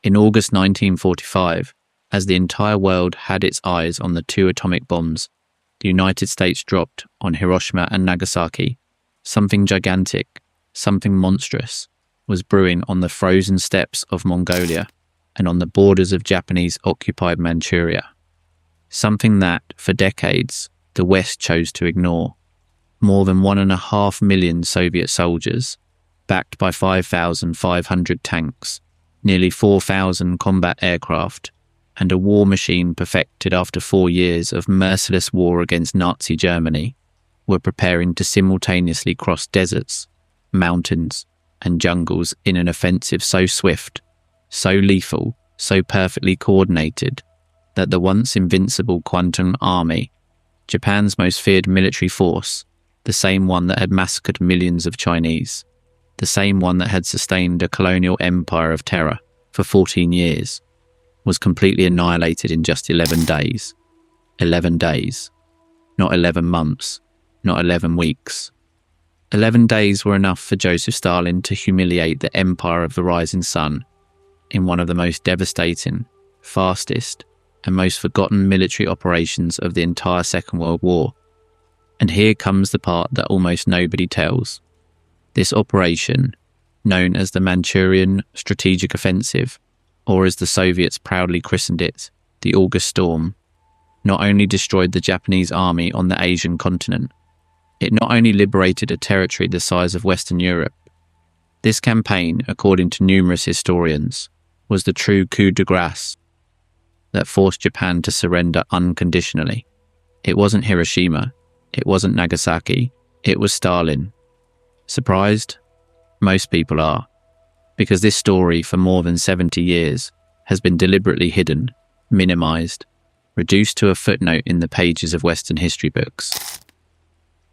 In August 1945, as the entire world had its eyes on the two atomic bombs the United States dropped on Hiroshima and Nagasaki, something gigantic, something monstrous, was brewing on the frozen steppes of Mongolia and on the borders of Japanese-occupied Manchuria. Something that, for decades, the West chose to ignore. More than 1.5 million Soviet soldiers, backed by 5,500 tanks, nearly 4,000 combat aircraft, and a war machine perfected after 4 years of merciless war against Nazi Germany, were preparing to simultaneously cross deserts, mountains, and jungles in an offensive so swift, so lethal, so perfectly coordinated, that the once invincible Kwantung Army, Japan's most feared military force, the same one that had massacred millions of Chinese, the same one that had sustained a colonial empire of terror for 14 years, was completely annihilated in just 11 days. 11 days. Not 11 months. Not 11 weeks. 11 days were enough for Joseph Stalin to humiliate the empire of the rising sun in one of the most devastating, fastest, and most forgotten military operations of the entire Second World War. And here comes the part that almost nobody tells. This operation, known as the Manchurian Strategic Offensive, or as the Soviets proudly christened it, the August Storm, not only destroyed the Japanese army on the Asian continent, it not only liberated a territory the size of Western Europe. This campaign, according to numerous historians, was the true coup de grace that forced Japan to surrender unconditionally. It wasn't Hiroshima, it wasn't Nagasaki, it was Stalin. Surprised? Most people are, because this story for more than 70 years has been deliberately hidden, minimized, reduced to a footnote in the pages of Western history books.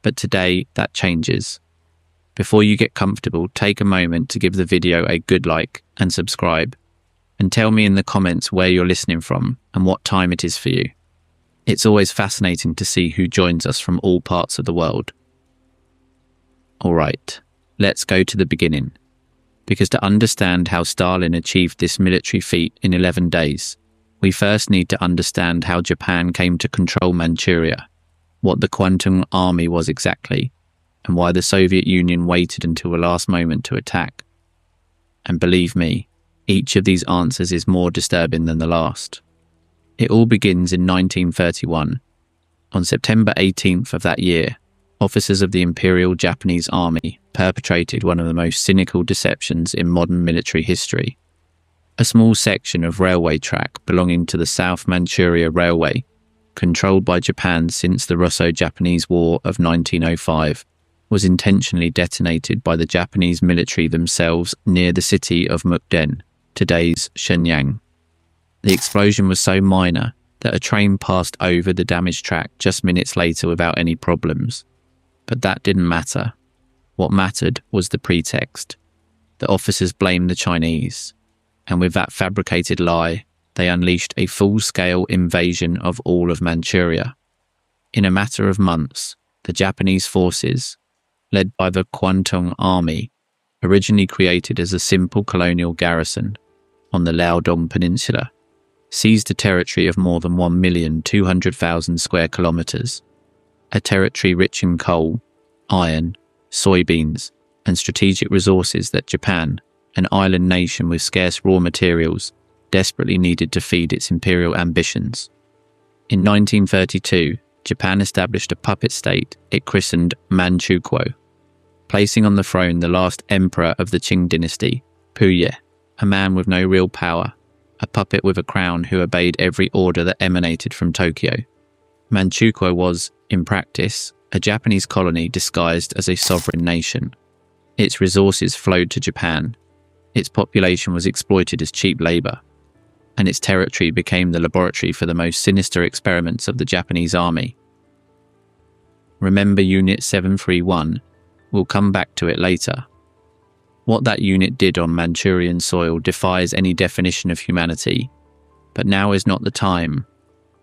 But today, that changes. Before you get comfortable, take a moment to give the video a good like and subscribe, and tell me in the comments where you're listening from and what time it is for you. It's always fascinating to see who joins us from all parts of the world. Alright, let's go to the beginning. Because to understand how Stalin achieved this military feat in 11 days, we first need to understand how Japan came to control Manchuria, what the Kwantung Army was exactly, and why the Soviet Union waited until the last moment to attack. And believe me, each of these answers is more disturbing than the last. It all begins in 1931. On September 18th of that year, officers of the Imperial Japanese Army perpetrated one of the most cynical deceptions in modern military history. A small section of railway track belonging to the South Manchuria Railway, controlled by Japan since the Russo-Japanese War of 1905, was intentionally detonated by the Japanese military themselves near the city of Mukden, today's Shenyang. The explosion was so minor that a train passed over the damaged track just minutes later without any problems. But that didn't matter. What mattered was the pretext. The officers blamed the Chinese, and with that fabricated lie, they unleashed a full-scale invasion of all of Manchuria. In a matter of months, the Japanese forces, led by the Kwantung Army, originally created as a simple colonial garrison on the Liaodong Peninsula, seized a territory of more than 1,200,000 square kilometers, a territory rich in coal, iron, soybeans, and strategic resources that Japan, an island nation with scarce raw materials, desperately needed to feed its imperial ambitions. In 1932, Japan established a puppet state it christened Manchukuo, placing on the throne the last emperor of the Qing dynasty, Puyi, a man with no real power, a puppet with a crown who obeyed every order that emanated from Tokyo. Manchukuo was, in practice, a Japanese colony disguised as a sovereign nation. Its resources flowed to Japan, its population was exploited as cheap labor, and its territory became the laboratory for the most sinister experiments of the Japanese army. Remember Unit 731? We'll come back to it later. What that unit did on Manchurian soil defies any definition of humanity, but now is not the time.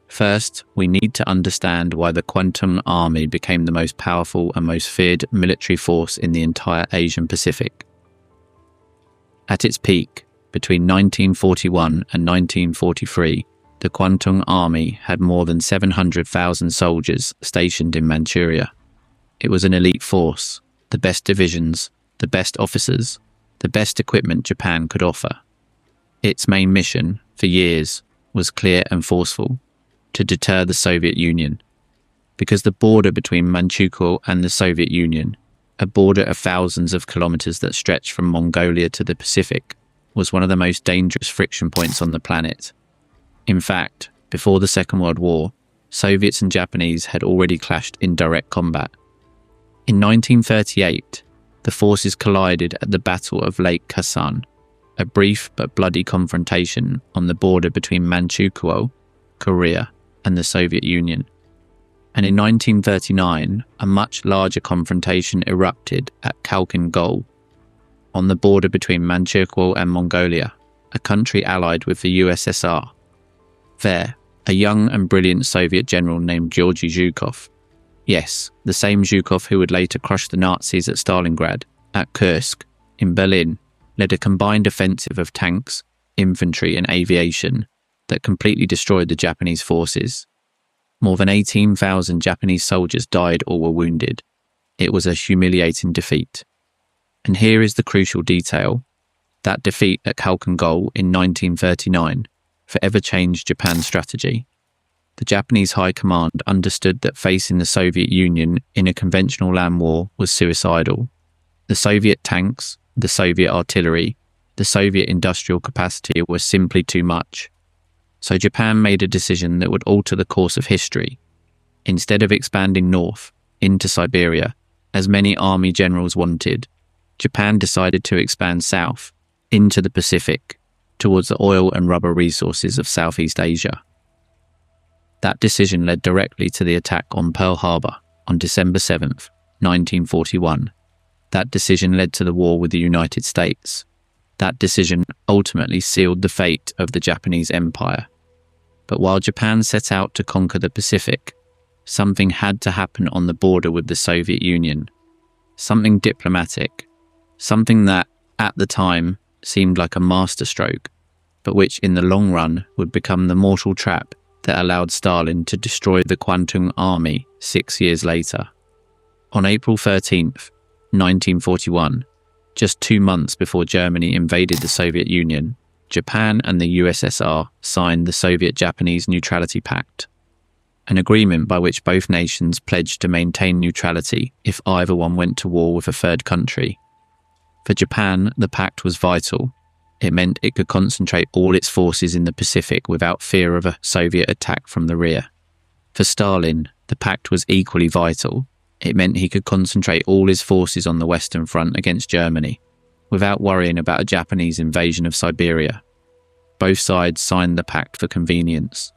First, we need to understand why the Kwantung Army became the most powerful and most feared military force in the entire Asian Pacific. At its peak, Between 1941 and 1943, the Kwantung Army had more than 700,000 soldiers stationed in Manchuria. It was an elite force, the best divisions, the best officers, the best equipment Japan could offer. Its main mission, for years, was clear and forceful: to deter the Soviet Union. Because the border between Manchuria and the Soviet Union, a border of thousands of kilometers that stretched from Mongolia to the Pacific, was one of the most dangerous friction points on the planet. In fact, before the Second World War, Soviets and Japanese had already clashed in direct combat. In 1938, the forces collided at the Battle of Lake Khasan, a brief but bloody confrontation on the border between Manchuria, Korea, and the Soviet Union. And in 1939, a much larger confrontation erupted at Khalkhin Gol, on the border between Manchuria and Mongolia, a country allied with the USSR. There, a young and brilliant Soviet general named Georgy Zhukov, yes, the same Zhukov who would later crush the Nazis at Stalingrad, at Kursk, in Berlin, led a combined offensive of tanks, infantry and aviation that completely destroyed the Japanese forces. More than 18,000 Japanese soldiers died or were wounded. It was a humiliating defeat. And here is the crucial detail. That defeat at Khalkhin Gol in 1939 forever changed Japan's strategy. The Japanese High Command understood that facing the Soviet Union in a conventional land war was suicidal. The Soviet tanks, the Soviet artillery, the Soviet industrial capacity was simply too much. So Japan made a decision that would alter the course of history. Instead of expanding north, into Siberia, as many army generals wanted, Japan decided to expand south, into the Pacific, towards the oil and rubber resources of Southeast Asia. That decision led directly to the attack on Pearl Harbor on December 7th, 1941. That decision led to the war with the United States. That decision ultimately sealed the fate of the Japanese Empire. But while Japan set out to conquer the Pacific, something had to happen on the border with the Soviet Union. Something diplomatic. Something that, at the time, seemed like a masterstroke, but which in the long run would become the mortal trap that allowed Stalin to destroy the Kwantung Army 6 years later. On April 13th, 1941, just 2 months before Germany invaded the Soviet Union, Japan and the USSR signed the Soviet-Japanese Neutrality Pact, an agreement by which both nations pledged to maintain neutrality if either one went to war with a third country. For Japan, the pact was vital. It meant it could concentrate all its forces in the Pacific without fear of a Soviet attack from the rear. For Stalin, the pact was equally vital. It meant he could concentrate all his forces on the Western Front against Germany, without worrying about a Japanese invasion of Siberia. Both sides signed the pact for convenience.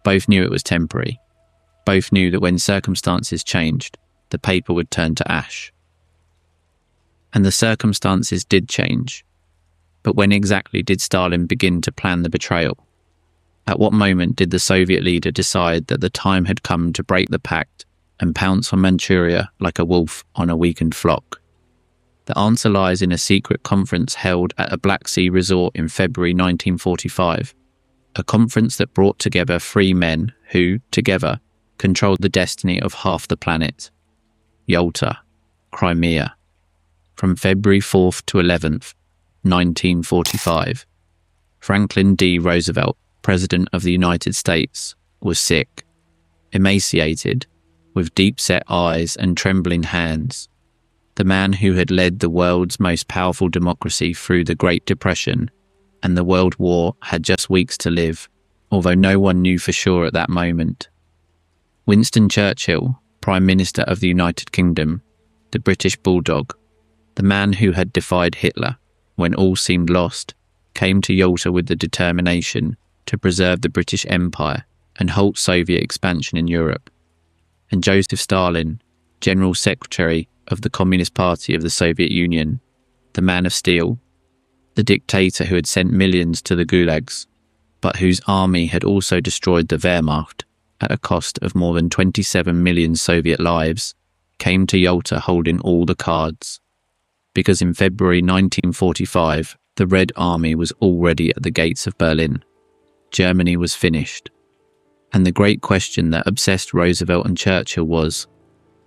Both knew it was temporary. Both knew that when circumstances changed, the paper would turn to ash. And the circumstances did change. But when exactly did Stalin begin to plan the betrayal? At what moment did the Soviet leader decide that the time had come to break the pact and pounce on Manchuria like a wolf on a weakened flock? The answer lies in a secret conference held at a Black Sea resort in February 1945, a conference that brought together 3 men who, together, controlled the destiny of half the planet: Yalta, Crimea. From February 4th to 11th, 1945, Franklin D. Roosevelt, President of the United States, was sick, emaciated, with deep-set eyes and trembling hands. The man who had led the world's most powerful democracy through the Great Depression and the World War had just weeks to live, although no one knew for sure at that moment. Winston Churchill, Prime Minister of the United Kingdom, the British Bulldog, the man who had defied Hitler when all seemed lost, came to Yalta with the determination to preserve the British Empire and halt Soviet expansion in Europe. And Joseph Stalin, General Secretary of the Communist Party of the Soviet Union, the man of steel, the dictator who had sent millions to the gulags, but whose army had also destroyed the Wehrmacht at a cost of more than 27 million Soviet lives, came to Yalta holding all the cards. Because in February 1945, The Red Army was already at the gates of Berlin. Germany was finished. And the great question that obsessed Roosevelt and Churchill was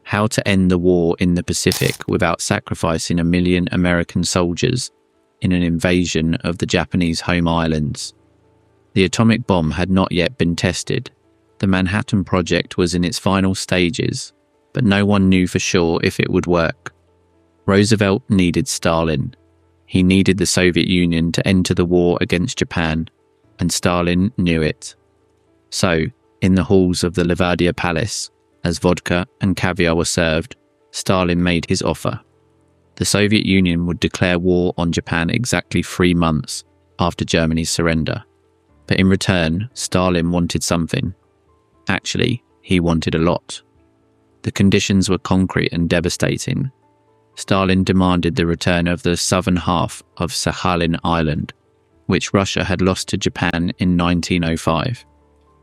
how to end the war in the Pacific without sacrificing 1 million American soldiers in an invasion of the Japanese home islands. The atomic bomb had not yet been tested. The Manhattan Project was in its final stages, but no one knew for sure if it would work. Roosevelt needed Stalin. He needed the Soviet Union to enter the war against Japan, and Stalin knew it. So, in the halls of the Levadia Palace, as vodka and caviar were served, Stalin made his offer. The Soviet Union would declare war on Japan exactly 3 months after Germany's surrender. But in return, Stalin wanted something. Actually, he wanted a lot. The conditions were concrete and devastating. Stalin demanded the return of the southern half of Sakhalin Island, which Russia had lost to Japan in 1905.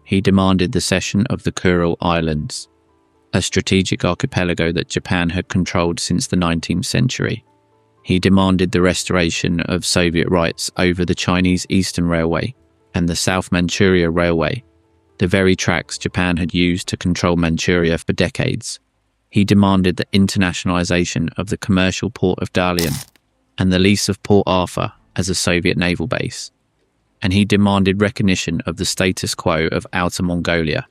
He demanded the cession of the Kuril Islands, a strategic archipelago that Japan had controlled since the 19th century. He demanded the restoration of Soviet rights over the Chinese Eastern Railway and the South Manchuria Railway, the very tracks Japan had used to control Manchuria for decades. He demanded the internationalization of the commercial port of Dalian and the lease of Port Arthur as a Soviet naval base. And he demanded recognition of the status quo of Outer Mongolia,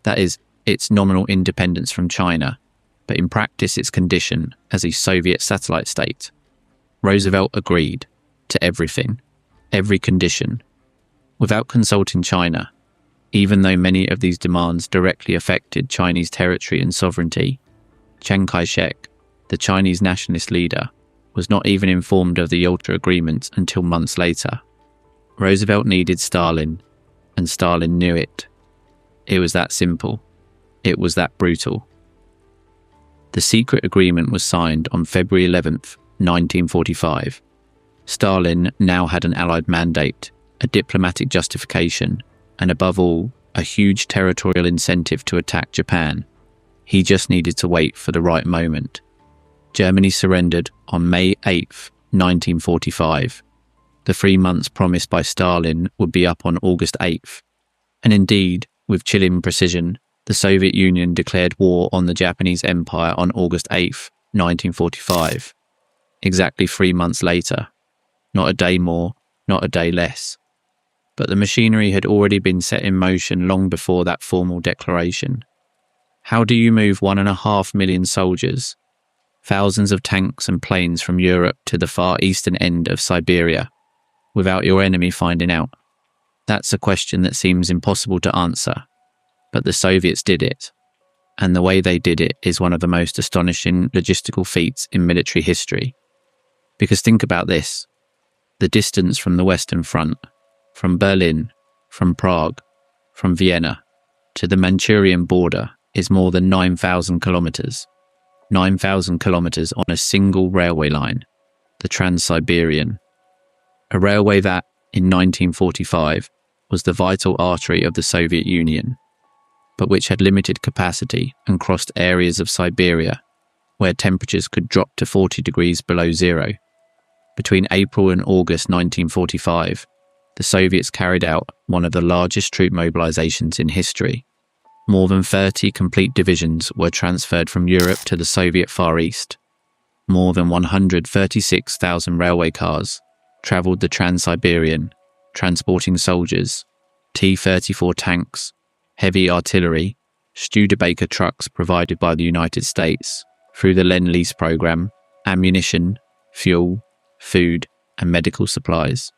that is, its nominal independence from China, but in practice its condition as a Soviet satellite state. Roosevelt agreed to everything, every condition, without consulting China, even though many of these demands directly affected Chinese territory and sovereignty. Chiang Kai-shek, the Chinese nationalist leader, was not even informed of the Yalta Agreement until months later. Roosevelt needed Stalin, and Stalin knew it. It was that simple. It was that brutal. The secret agreement was signed on February 11th, 1945. Stalin now had an Allied mandate, a diplomatic justification, and above all, a huge territorial incentive to attack Japan. He just needed to wait for the right moment. Germany surrendered on May 8th, 1945. The 3 months promised by Stalin would be up on August 8th. And indeed, with chilling precision, the Soviet Union declared war on the Japanese Empire on August 8th, 1945. Exactly 3 months later. Not a day more, not a day less. But the machinery had already been set in motion long before that formal declaration. How do you move 1.5 million soldiers, thousands of tanks and planes from Europe to the far eastern end of Siberia, without your enemy finding out? That's a question that seems impossible to answer. But the Soviets did it, and the way they did it is one of the most astonishing logistical feats in military history. Because think about this, the distance from the Western Front, from Berlin, from Prague, from Vienna, to the Manchurian border is more than 9,000 kilometers. 9,000 kilometers on a single railway line, the Trans-Siberian. A railway that, in 1945, was the vital artery of the Soviet Union, but which had limited capacity and crossed areas of Siberia where temperatures could drop to 40 degrees below zero. Between April and August 1945, the Soviets carried out one of the largest troop mobilizations in history. More than 30 complete divisions were transferred from Europe to the Soviet Far East. More than 136,000 railway cars travelled the Trans-Siberian, transporting soldiers, T-34 tanks, heavy artillery, Studebaker trucks provided by the United States through the Lend-Lease program, ammunition, fuel, food, and medical supplies.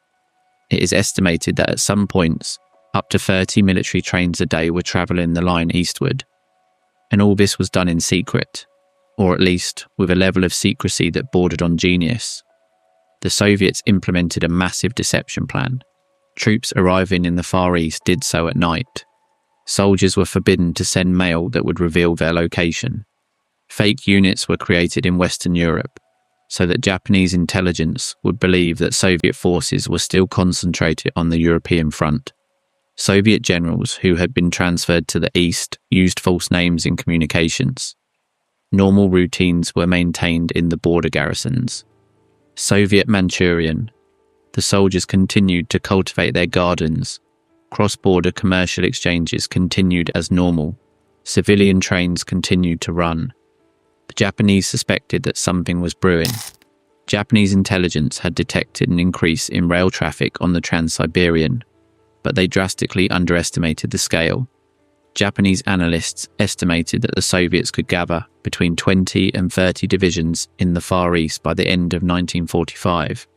It is estimated that at some points, up to 30 military trains a day were travelling the line eastward. And all this was done in secret, or at least with a level of secrecy that bordered on genius. The Soviets implemented a massive deception plan. Troops arriving in the Far East did so at night. Soldiers were forbidden to send mail that would reveal their location. Fake units were created in Western Europe, so that Japanese intelligence would believe that Soviet forces were still concentrated on the European front. Soviet generals who had been transferred to the east used false names in communications. Normal routines were maintained in the border garrisons. Soviet Manchurian. The soldiers continued to cultivate their gardens. Cross-border commercial exchanges continued as normal. Civilian trains continued to run. The Japanese suspected that something was brewing. Japanese intelligence had detected an increase in rail traffic on the Trans-Siberian, but they drastically underestimated the scale. Japanese analysts estimated that the Soviets could gather between 20 and 30 divisions in the Far East by the end of 1945.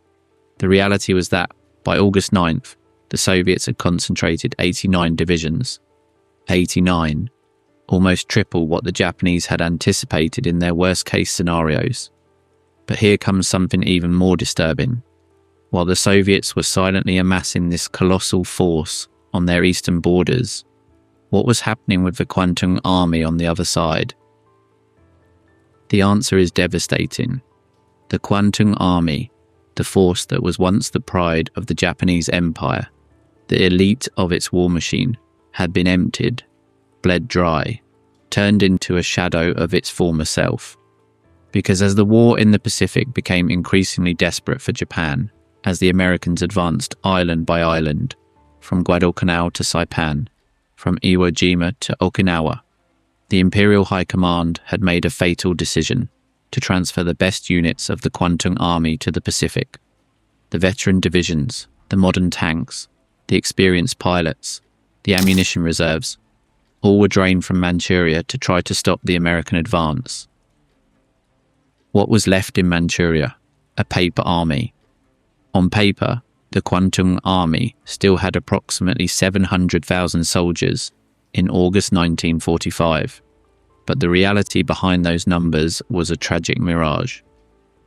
The reality was that, by August 9th, the Soviets had concentrated 89 divisions. 89, almost triple what the Japanese had anticipated in their worst-case scenarios. But here comes something even more disturbing. While the Soviets were silently amassing this colossal force on their eastern borders, what was happening with the Kwantung Army on the other side? The answer is devastating. The Kwantung Army, the force that was once the pride of the Japanese Empire, the elite of its war machine, had been emptied, bled dry, turned into a shadow of its former self. Because as the war in the Pacific became increasingly desperate for Japan, as the Americans advanced island by island, from Guadalcanal to Saipan, from Iwo Jima to Okinawa, the Imperial High Command had made a fatal decision to transfer the best units of the Kwantung Army to the Pacific. The veteran divisions, the modern tanks, the experienced pilots, the ammunition reserves, all were drained from Manchuria to try to stop the American advance. What was left in Manchuria? A paper army. On paper, the Kwantung Army still had approximately 700,000 soldiers in August 1945, but the reality behind those numbers was a tragic mirage.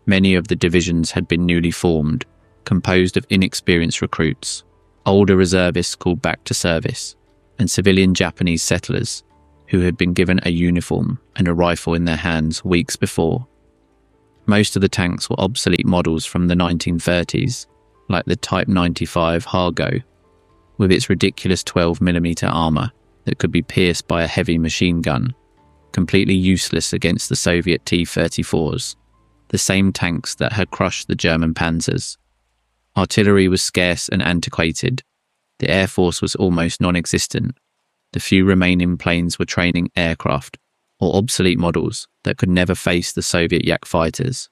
Many of the divisions had been newly formed, composed of inexperienced recruits, older reservists called back to service, and civilian Japanese settlers who had been given a uniform and a rifle in their hands weeks before. Most of the tanks were obsolete models from the 1930s, like the Type 95 Hargo, with its ridiculous 12mm armour that could be pierced by a heavy machine gun, completely useless against the Soviet T-34s, the same tanks that had crushed the German panzers. Artillery was scarce and antiquated. The Air Force was almost non-existent. The few remaining planes were training aircraft, or obsolete models that could never face the Soviet Yak fighters.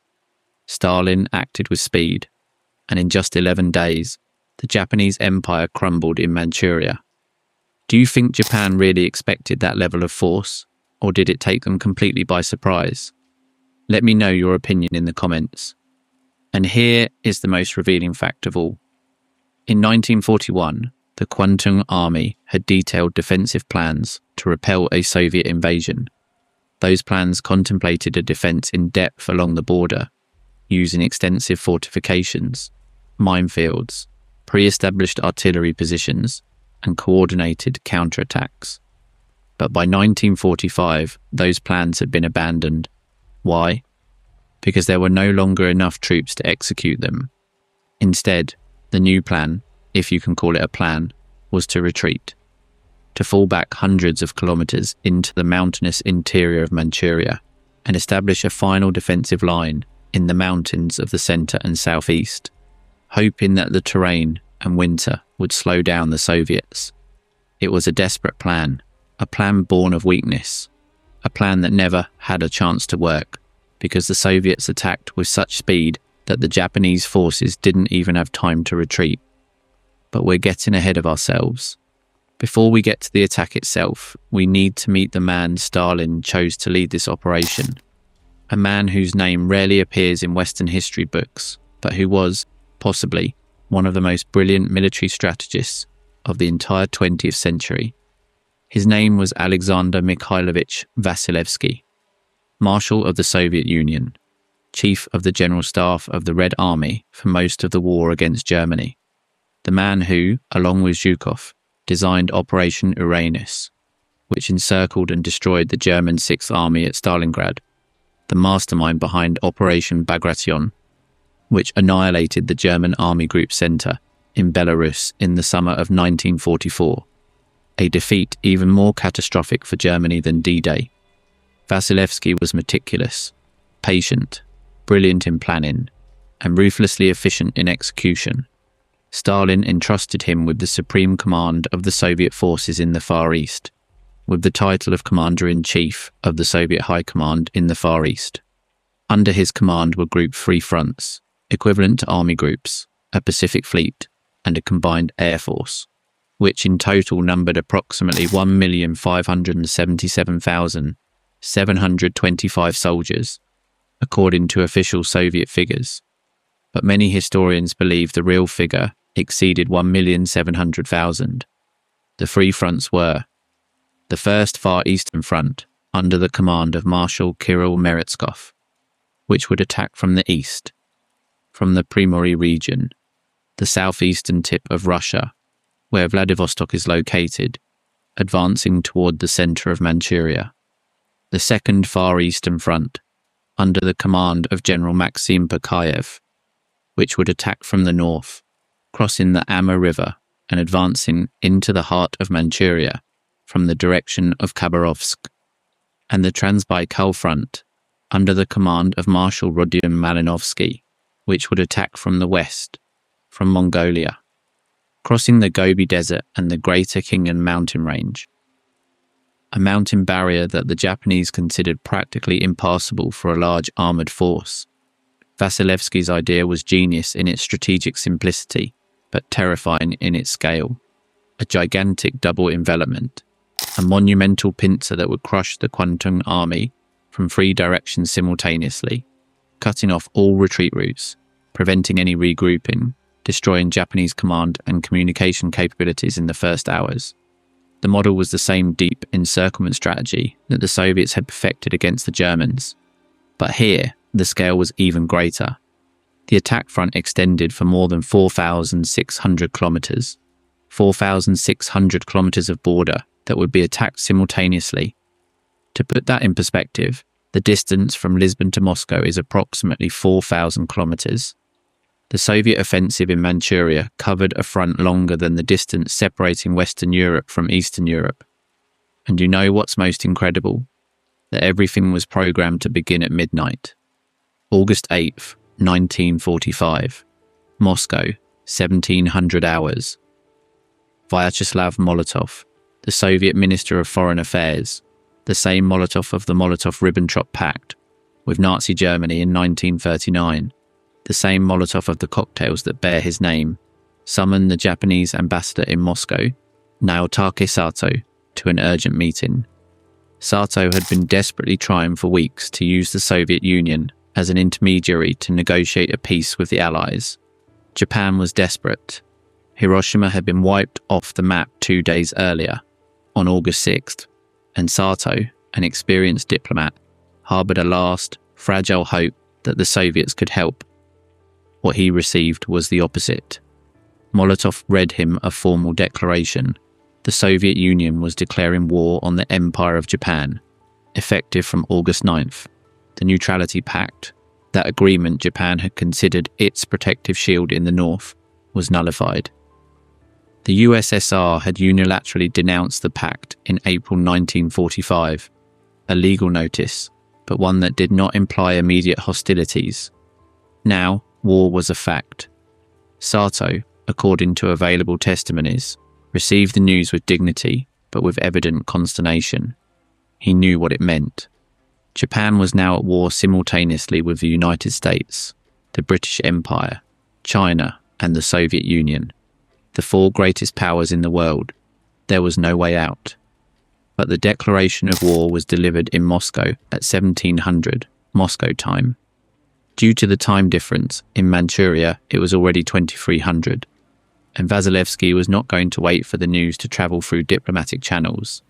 Stalin acted with speed, and in just 11 days, the Japanese Empire crumbled in Manchuria. Do you think Japan really expected that level of force, or did it take them completely by surprise? Let me know your opinion in the comments. And here is the most revealing fact of all. In 1941, the Kwantung Army had detailed defensive plans to repel a Soviet invasion. Those plans contemplated a defense in depth along the border, using extensive fortifications, minefields, pre-established artillery positions, and coordinated counterattacks. But by 1945, those plans had been abandoned. Why? Because there were no longer enough troops to execute them. Instead, the new plan, if you can call it a plan, was to retreat, to fall back hundreds of kilometers into the mountainous interior of Manchuria and establish a final defensive line in the mountains of the center and southeast, hoping that the terrain and winter would slow down the Soviets. It was a desperate plan, a plan born of weakness, a plan that never had a chance to work because the Soviets attacked with such speed that the Japanese forces didn't even have time to retreat. But we're getting ahead of ourselves. Before we get to the attack itself, we need to meet the man Stalin chose to lead this operation. A man whose name rarely appears in Western history books, but who was, possibly, one of the most brilliant military strategists of the entire 20th century. His name was Alexander Mikhailovich Vasilevsky, Marshal of the Soviet Union, Chief of the General Staff of the Red Army for most of the war against Germany. The man who, along with Zhukov, designed Operation Uranus, which encircled and destroyed the German Sixth Army at Stalingrad, the mastermind behind Operation Bagration, which annihilated the German Army Group Center in Belarus in the summer of 1944, a defeat even more catastrophic for Germany than D-Day. Vasilevsky was meticulous, patient, brilliant in planning, and ruthlessly efficient in execution. Stalin entrusted him with the supreme command of the Soviet forces in the Far East, with the title of Commander-in-Chief of the Soviet High Command in the Far East. Under his command were grouped 3 fronts, equivalent to army groups, a Pacific Fleet, and a combined air force, which in total numbered approximately 1,577,725 soldiers, according to official Soviet figures. But many historians believe the real figure exceeded 1,700,000. The 3 fronts were the First Far Eastern Front, under the command of Marshal Kirill Meretskov, which would attack from the east, from the Primory region, the southeastern tip of Russia, where Vladivostok is located, advancing toward the center of Manchuria. The Second Far Eastern Front, under the command of General Maxim Bakayev, which would attack from the north, crossing the Amur River and advancing into the heart of Manchuria from the direction of Khabarovsk. And the Transbaikal Front, under the command of Marshal Rodion Malinovsky, which would attack from the west, from Mongolia, crossing the Gobi Desert and the Greater Khingan mountain range, a mountain barrier that the Japanese considered practically impassable for a large armoured force. Vasilevsky's idea was genius in its strategic simplicity, but terrifying in its scale. A gigantic double envelopment, a monumental pincer that would crush the Kwantung army from 3 directions simultaneously, cutting off all retreat routes, preventing any regrouping, destroying Japanese command and communication capabilities in the first hours. The model was the same deep encirclement strategy that the Soviets had perfected against the Germans. But here, the scale was even greater. The attack front extended for more than 4,600 kilometers. 4,600 kilometers of border that would be attacked simultaneously. To put that in perspective, the distance from Lisbon to Moscow is approximately 4,000 kilometers. The Soviet offensive in Manchuria covered a front longer than the distance separating Western Europe from Eastern Europe. And you know what's most incredible? That everything was programmed to begin at midnight. August 8th, 1945. Moscow, 1700 hours. Vyacheslav Molotov, the Soviet Minister of Foreign Affairs, the same Molotov of the Molotov-Ribbentrop Pact with Nazi Germany in 1939, the same Molotov of the cocktails that bear his name, summoned the Japanese ambassador in Moscow, Naotake Sato, to an urgent meeting. Sato had been desperately trying for weeks to use the Soviet Union as an intermediary to negotiate a peace with the Allies. Japan was desperate. Hiroshima had been wiped off the map 2 days earlier, on August 6th, and Sato, an experienced diplomat, harboured a last, fragile hope that the Soviets could help. What he received was the opposite. Molotov read him a formal declaration. The Soviet Union was declaring war on the Empire of Japan, effective from August 9th. The Neutrality Pact, that agreement Japan had considered its protective shield in the north, was nullified. The USSR had unilaterally denounced the pact in April 1945, a legal notice, but one that did not imply immediate hostilities. Now, war was a fact. Sato, according to available testimonies, received the news with dignity, but with evident consternation. He knew what it meant. Japan was now at war simultaneously with the United States, the British Empire, China, and the Soviet Union, the 4 greatest powers in the world. There was no way out. But the declaration of war was delivered in Moscow at 1700 Moscow time. Due to the time difference, in Manchuria it was already 2300, and Vasilevsky was not going to wait for the news to travel through diplomatic channels.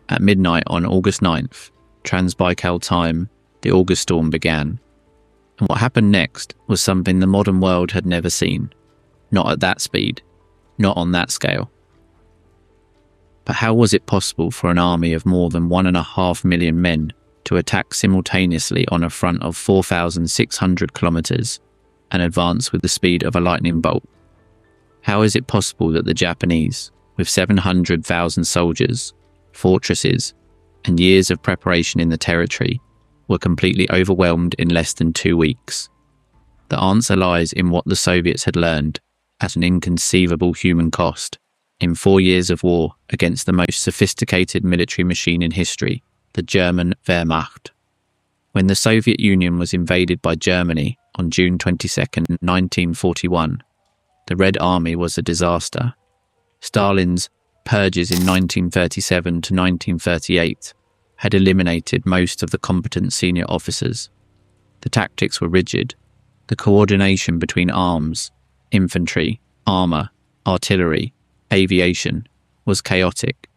At midnight on August 9th, Transbaikal time, the August storm began. And what happened next was something the modern world had never seen. Not at that speed, not on that scale. But how was it possible for an army of more than 1.5 million men to attack simultaneously on a front of 4,600 kilometers and advance with the speed of a lightning bolt? How is it possible that the Japanese, with 700,000 soldiers, fortresses, and years of preparation in the territory, were completely overwhelmed in less than 2 weeks? The answer lies in what the Soviets had learned at an inconceivable human cost, in 4 years of war against the most sophisticated military machine in history, the German Wehrmacht. When the Soviet Union was invaded by Germany on June 22, 1941, the Red Army was a disaster. Stalin's purges in 1937 to 1938 had eliminated most of the competent senior officers. The tactics were rigid. The coordination between arms, infantry, armour, artillery, aviation was chaotic,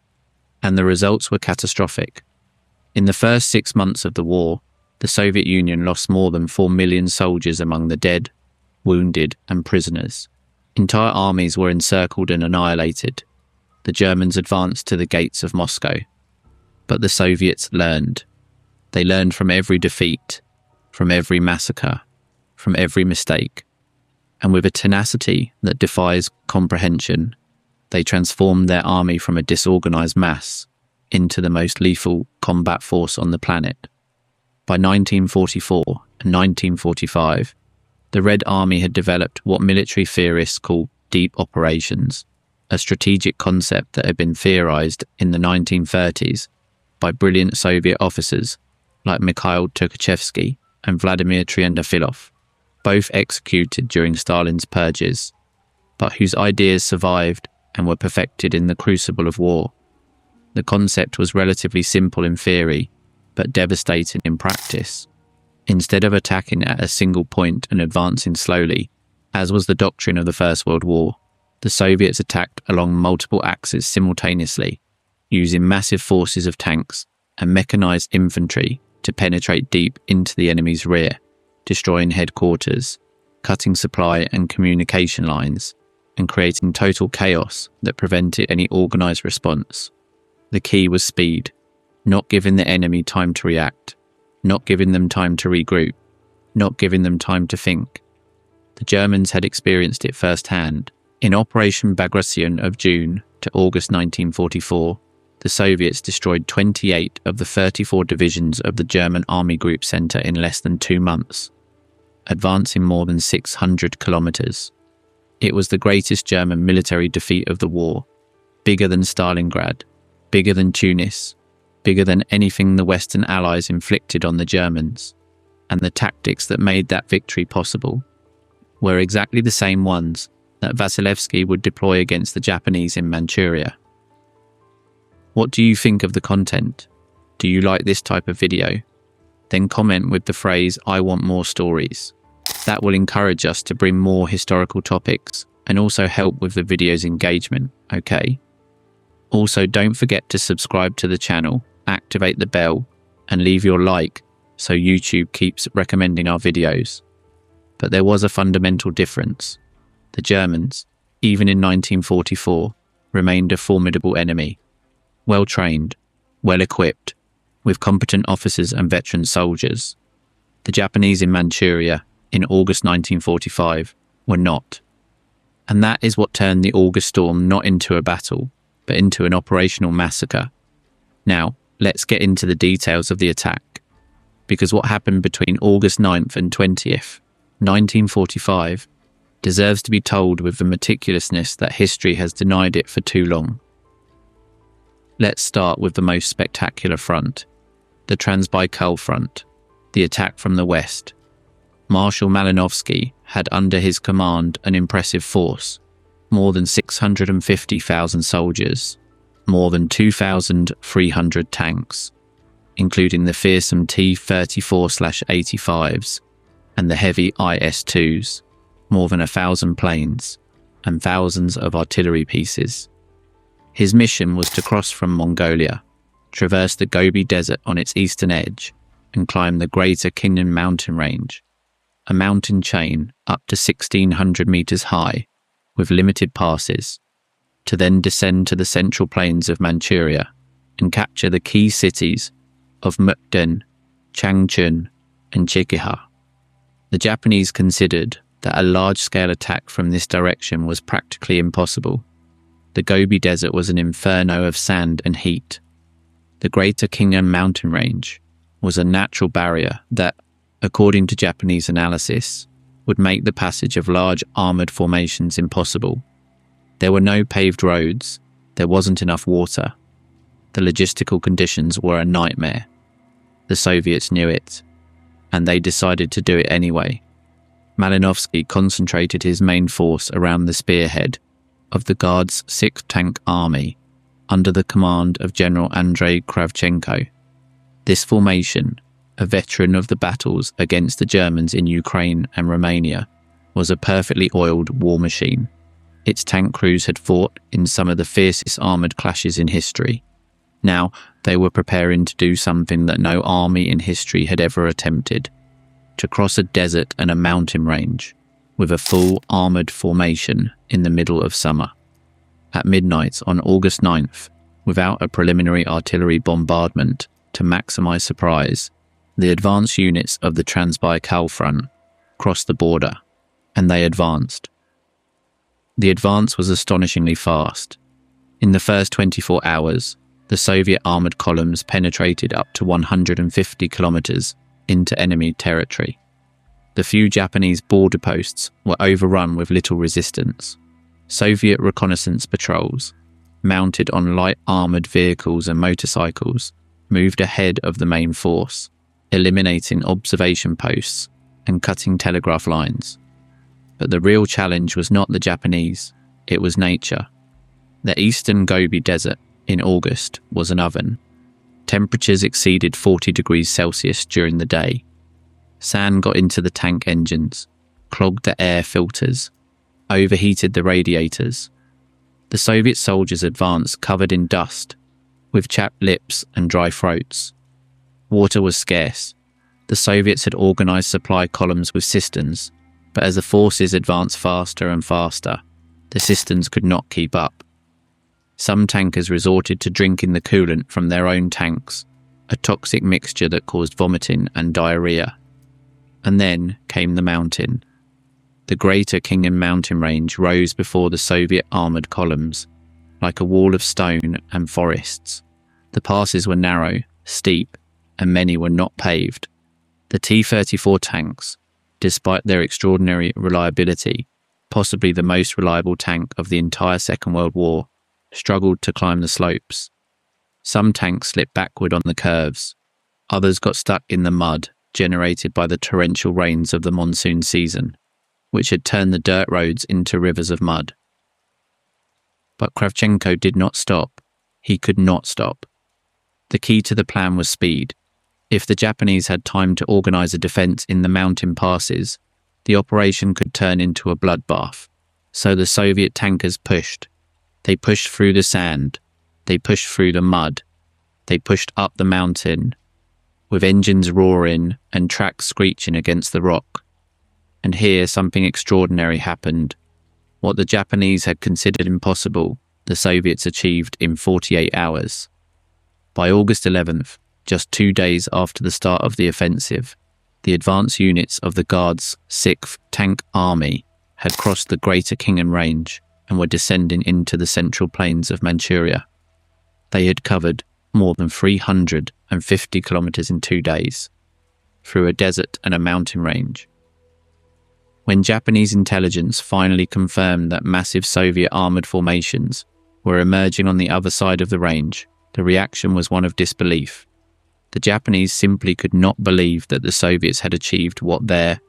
and the results were catastrophic. In the first 6 months of the war, the Soviet Union lost more than 4 million soldiers among the dead, wounded, and prisoners. Entire armies were encircled and annihilated. The Germans advanced to the gates of Moscow. But the Soviets learned. They learned from every defeat, from every massacre, from every mistake. And with a tenacity that defies comprehension, they transformed their army from a disorganized mass into the most lethal combat force on the planet. By 1944 and 1945, the Red Army had developed what military theorists call deep operations, a strategic concept that had been theorized in the 1930s by brilliant Soviet officers like Mikhail Tukhachevsky and Vladimir Triandafilov, both executed during Stalin's purges, but whose ideas survived and were perfected in the crucible of war. The concept was relatively simple in theory, but devastating in practice. Instead of attacking at a single point and advancing slowly, as was the doctrine of the First World War, the Soviets attacked along multiple axes simultaneously, using massive forces of tanks and mechanized infantry to penetrate deep into the enemy's rear, destroying headquarters, cutting supply and communication lines, and creating total chaos that prevented any organized response. The key was speed, not giving the enemy time to react, not giving them time to regroup, not giving them time to think. The Germans had experienced it firsthand. In Operation Bagration of June to August 1944, the Soviets destroyed 28 of the 34 divisions of the German Army Group Center in less than 2 months, advancing more than 600 kilometers. It was the greatest German military defeat of the war, bigger than Stalingrad, bigger than Tunis, bigger than anything the Western Allies inflicted on the Germans, and the tactics that made that victory possible were exactly the same ones that Vasilevsky would deploy against the Japanese in Manchuria. What do you think of the content? Do you like this type of video? Then comment with the phrase, "I want more stories." That will encourage us to bring more historical topics and also help with the video's engagement, okay? Also, don't forget to subscribe to the channel, activate the bell, and leave your like so YouTube keeps recommending our videos. But there was a fundamental difference. The Germans, even in 1944, remained a formidable enemy. Well-trained, well-equipped, with competent officers and veteran soldiers. The Japanese in Manchuria, in August 1945, were not. And that is what turned the August storm not into a battle, but into an operational massacre. Now, let's get into the details of the attack, because what happened between August 9th and 20th, 1945, deserves to be told with the meticulousness that history has denied it for too long. Let's start with the most spectacular front, the Transbaikal Front, the attack from the west. Marshal Malinovsky had under his command an impressive force, more than 650,000 soldiers, more than 2,300 tanks, including the fearsome T-34/85s and the heavy IS-2s, more than 1,000 planes, and thousands of artillery pieces. His mission was to cross from Mongolia, traverse the Gobi Desert on its eastern edge, and climb the Greater Khingan mountain range, a mountain chain up to 1,600 meters high, with limited passes, to then descend to the central plains of Manchuria and capture the key cities of Mukden, Changchun, and Chikiha. The Japanese considered that a large-scale attack from this direction was practically impossible. The Gobi Desert was an inferno of sand and heat. The Greater Khingan mountain range was a natural barrier that, according to Japanese analysis, would make the passage of large armoured formations impossible. There were no paved roads, there wasn't enough water. The logistical conditions were a nightmare. The Soviets knew it, and they decided to do it anyway. Malinovsky concentrated his main force around the spearhead of the Guards' 6th Tank Army under the command of General Andrei Kravchenko. This formation, a veteran of the battles against the Germans in Ukraine and Romania, was a perfectly oiled war machine. Its tank crews had fought in some of the fiercest armoured clashes in history. Now they were preparing to do something that no army in history had ever attempted: to cross a desert and a mountain range with a full armoured formation in the middle of summer. At midnight on August 9th, without a preliminary artillery bombardment to maximise surprise, the advance units of the Transbaikal Front crossed the border, and they advanced. The advance was astonishingly fast. In the first 24 hours, the Soviet armoured columns penetrated up to 150 kilometres into enemy territory. The few Japanese border posts were overrun with little resistance. Soviet reconnaissance patrols, mounted on light armoured vehicles and motorcycles, moved ahead of the main force, eliminating observation posts and cutting telegraph lines. But the real challenge was not the Japanese, it was nature. The eastern Gobi Desert in August was an oven. Temperatures exceeded 40 degrees Celsius during the day. Sand got into the tank engines, clogged the air filters, overheated the radiators. The Soviet soldiers advanced covered in dust, with chapped lips and dry throats. Water was scarce. The Soviets had organised supply columns with cisterns, but as the forces advanced faster and faster, the cisterns could not keep up. Some tankers resorted to drinking the coolant from their own tanks, a toxic mixture that caused vomiting and diarrhea. And then came the mountain. The greater Khingan mountain range rose before the Soviet armoured columns, like a wall of stone and forests. The passes were narrow, steep, and many were not paved. The T-34 tanks, despite their extraordinary reliability, possibly the most reliable tank of the entire Second World War, struggled to climb the slopes. Some tanks slipped backward on the curves. Others got stuck in the mud generated by the torrential rains of the monsoon season, which had turned the dirt roads into rivers of mud. But Kravchenko did not stop. He could not stop. The key to the plan was speed. If the Japanese had time to organise a defence in the mountain passes, the operation could turn into a bloodbath. So the Soviet tankers pushed. They pushed through the sand. They pushed through the mud. They pushed up the mountain, with engines roaring and tracks screeching against the rock. And here something extraordinary happened. What the Japanese had considered impossible, the Soviets achieved in 48 hours. By August 11th, just 2 days after the start of the offensive, the advance units of the Guards' 6th Tank Army had crossed the Greater Khingan Range and were descending into the central plains of Manchuria. They had covered more than 350 kilometres in 2 days, through a desert and a mountain range. When Japanese intelligence finally confirmed that massive Soviet armoured formations were emerging on the other side of the range, the reaction was one of disbelief. The Japanese simply could not believe that the Soviets had achieved what their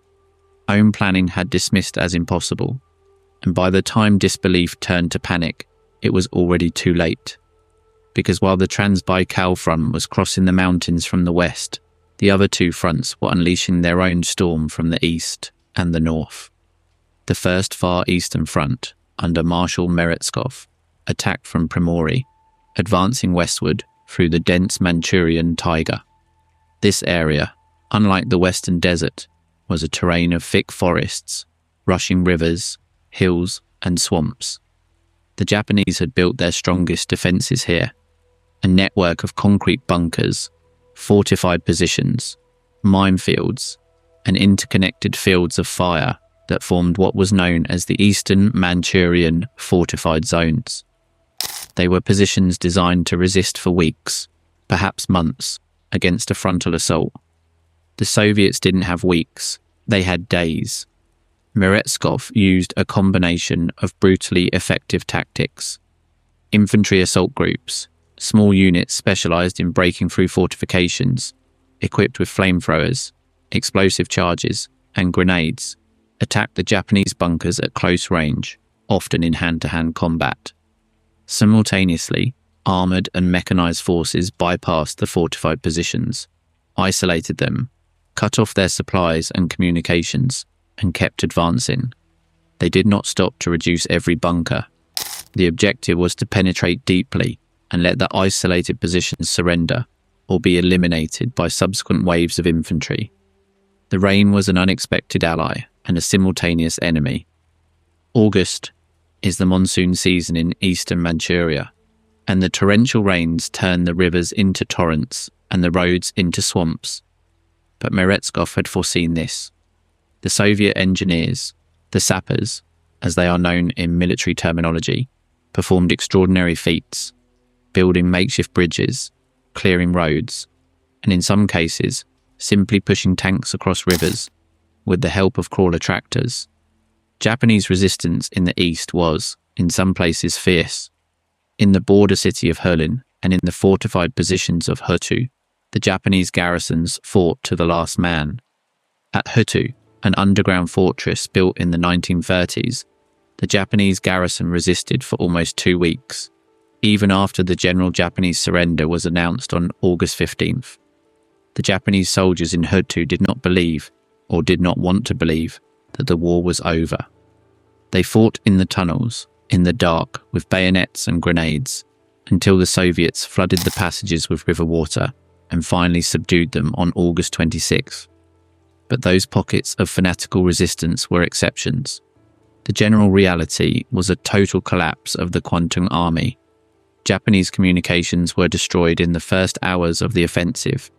own planning had dismissed as impossible. And by the time disbelief turned to panic, it was already too late. Because while the Transbaikal front was crossing the mountains from the west, the other two fronts were unleashing their own storm from the east and the north. The first Far Eastern Front, under Marshal Meretskov, attacked from Primorye, advancing westward through the dense Manchurian taiga. This area, unlike the western desert, was a terrain of thick forests, rushing rivers, hills, and swamps. The Japanese had built their strongest defences here, a network of concrete bunkers, fortified positions, minefields, and interconnected fields of fire that formed what was known as the Eastern Manchurian Fortified Zones. They were positions designed to resist for weeks, perhaps months, against a frontal assault. The Soviets didn't have weeks, they had days. Meretskov used a combination of brutally effective tactics: infantry assault groups, small units specialized in breaking through fortifications, equipped with flamethrowers, explosive charges, and grenades, attacked the Japanese bunkers at close range, often in hand-to-hand combat. Simultaneously, armoured and mechanized forces bypassed the fortified positions, isolated them, cut off their supplies and communications, and kept advancing. They did not stop to reduce every bunker. The objective was to penetrate deeply and let the isolated positions surrender or be eliminated by subsequent waves of infantry. The rain was an unexpected ally and a simultaneous enemy. August is the monsoon season in eastern Manchuria, and the torrential rains turn the rivers into torrents and the roads into swamps. But Meretskov had foreseen this. The Soviet engineers, the sappers, as they are known in military terminology, performed extraordinary feats, building makeshift bridges, clearing roads, and in some cases, simply pushing tanks across rivers with the help of crawler tractors. Japanese resistance in the east was, in some places, fierce. In the border city of Hulin and in the fortified positions of Hutu, the Japanese garrisons fought to the last man. At Hutu, an underground fortress built in the 1930s, the Japanese garrison resisted for almost 2 weeks, even after the general Japanese surrender was announced on August 15th. The Japanese soldiers in Hutu did not believe, or did not want to believe, that the war was over. They fought in the tunnels, in the dark, with bayonets and grenades, until the Soviets flooded the passages with river water and finally subdued them on August 26th. But those pockets of fanatical resistance were exceptions. The general reality was a total collapse of the Kwantung army. Japanese communications were destroyed in the first hours of the offensive.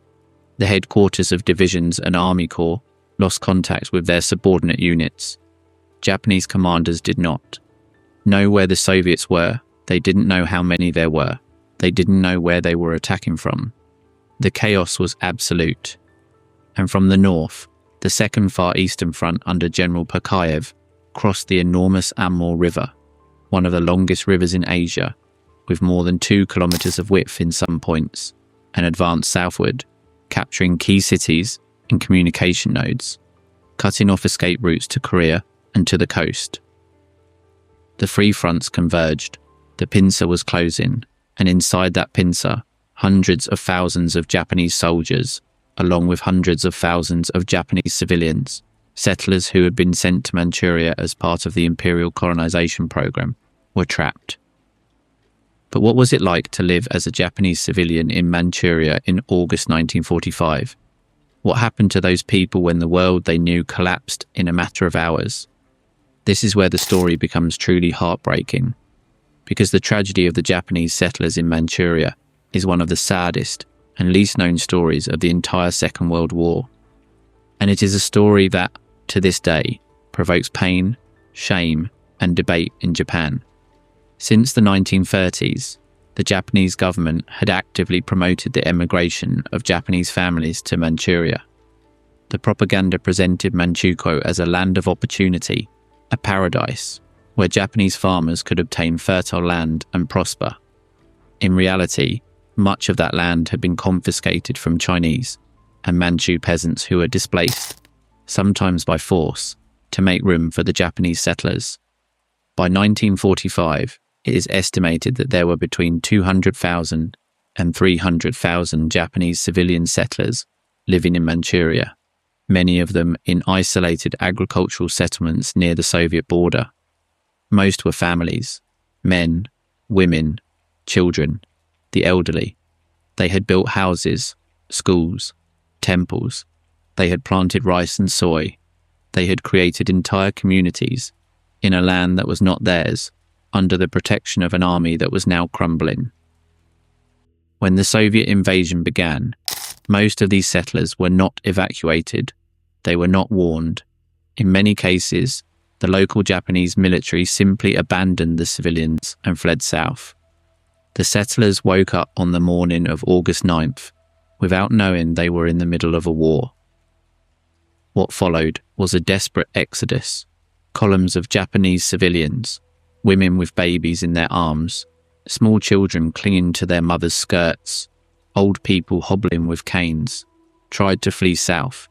The headquarters of divisions and army corps lost contact with their subordinate units. Japanese commanders did not know where the Soviets were. They didn't know how many there were. They didn't know where they were attacking from. The chaos was absolute. And from the north, the Second Far Eastern Front under General Pukayev crossed the enormous Amur River, one of the longest rivers in Asia, with more than 2 kilometers of width in some points, and advanced southward, capturing key cities and communication nodes, cutting off escape routes to Korea and to the coast. The three fronts converged. The pincer was closing, and inside that pincer, hundreds of thousands of Japanese soldiers, along with hundreds of thousands of Japanese civilians, settlers who had been sent to Manchuria as part of the imperial colonization program, were trapped. But what was it like to live as a Japanese civilian in Manchuria in August 1945? What happened to those people when the world they knew collapsed in a matter of hours? This is where the story becomes truly heartbreaking, because the tragedy of the Japanese settlers in Manchuria is one of the saddest and least known stories of the entire Second World War. And it is a story that, to this day, provokes pain, shame, and debate in Japan. Since the 1930s, the Japanese government had actively promoted the emigration of Japanese families to Manchuria. The propaganda presented Manchukuo as a land of opportunity, a paradise, where Japanese farmers could obtain fertile land and prosper. In reality, much of that land had been confiscated from Chinese and Manchu peasants who were displaced, sometimes by force, to make room for the Japanese settlers. By 1945, it is estimated that there were between 200,000 and 300,000 Japanese civilian settlers living in Manchuria, many of them in isolated agricultural settlements near the Soviet border. Most were families, men, women, children, the elderly. They had built houses, schools, temples. They had planted rice and soy. They had created entire communities in a land that was not theirs, under the protection of an army that was now crumbling. When the Soviet invasion began, most of these settlers were not evacuated. They were not warned. In many cases, the local Japanese military simply abandoned the civilians and fled south. The settlers woke up on the morning of August 9th without knowing they were in the middle of a war. What followed was a desperate exodus, Columns of Japanese civilians, women with babies in their arms, small children clinging to their mothers' skirts, old people hobbling with canes, tried to flee south,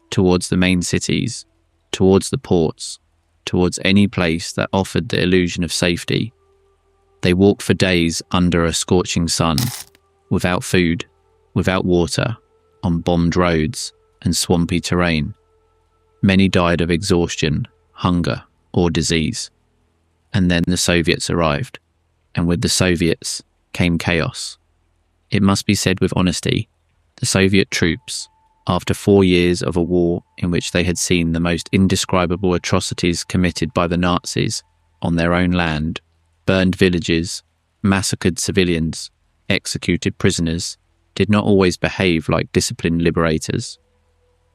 towards the main cities, towards the ports, towards any place that offered the illusion of safety. They walked for days under a scorching sun, without food, without water, on bombed roads and swampy terrain. Many died of exhaustion, hunger, or disease. And then the Soviets arrived, and with the Soviets came chaos. It must be said with honesty, the Soviet troops, after 4 years of a war in which they had seen the most indescribable atrocities committed by the Nazis on their own land, burned villages, massacred civilians, executed prisoners, did not always behave like disciplined liberators.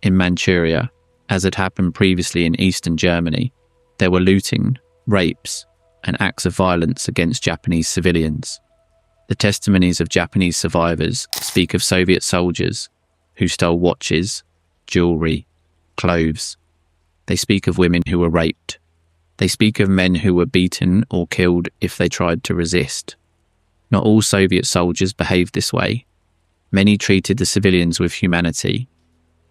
In Manchuria, as had happened previously in eastern Germany, there were looting, rapes, and acts of violence against Japanese civilians. The testimonies of Japanese survivors speak of Soviet soldiers who stole watches, jewelry, clothes. They speak of women who were raped. They speak of men who were beaten or killed if they tried to resist. Not all Soviet soldiers behaved this way. Many treated the civilians with humanity,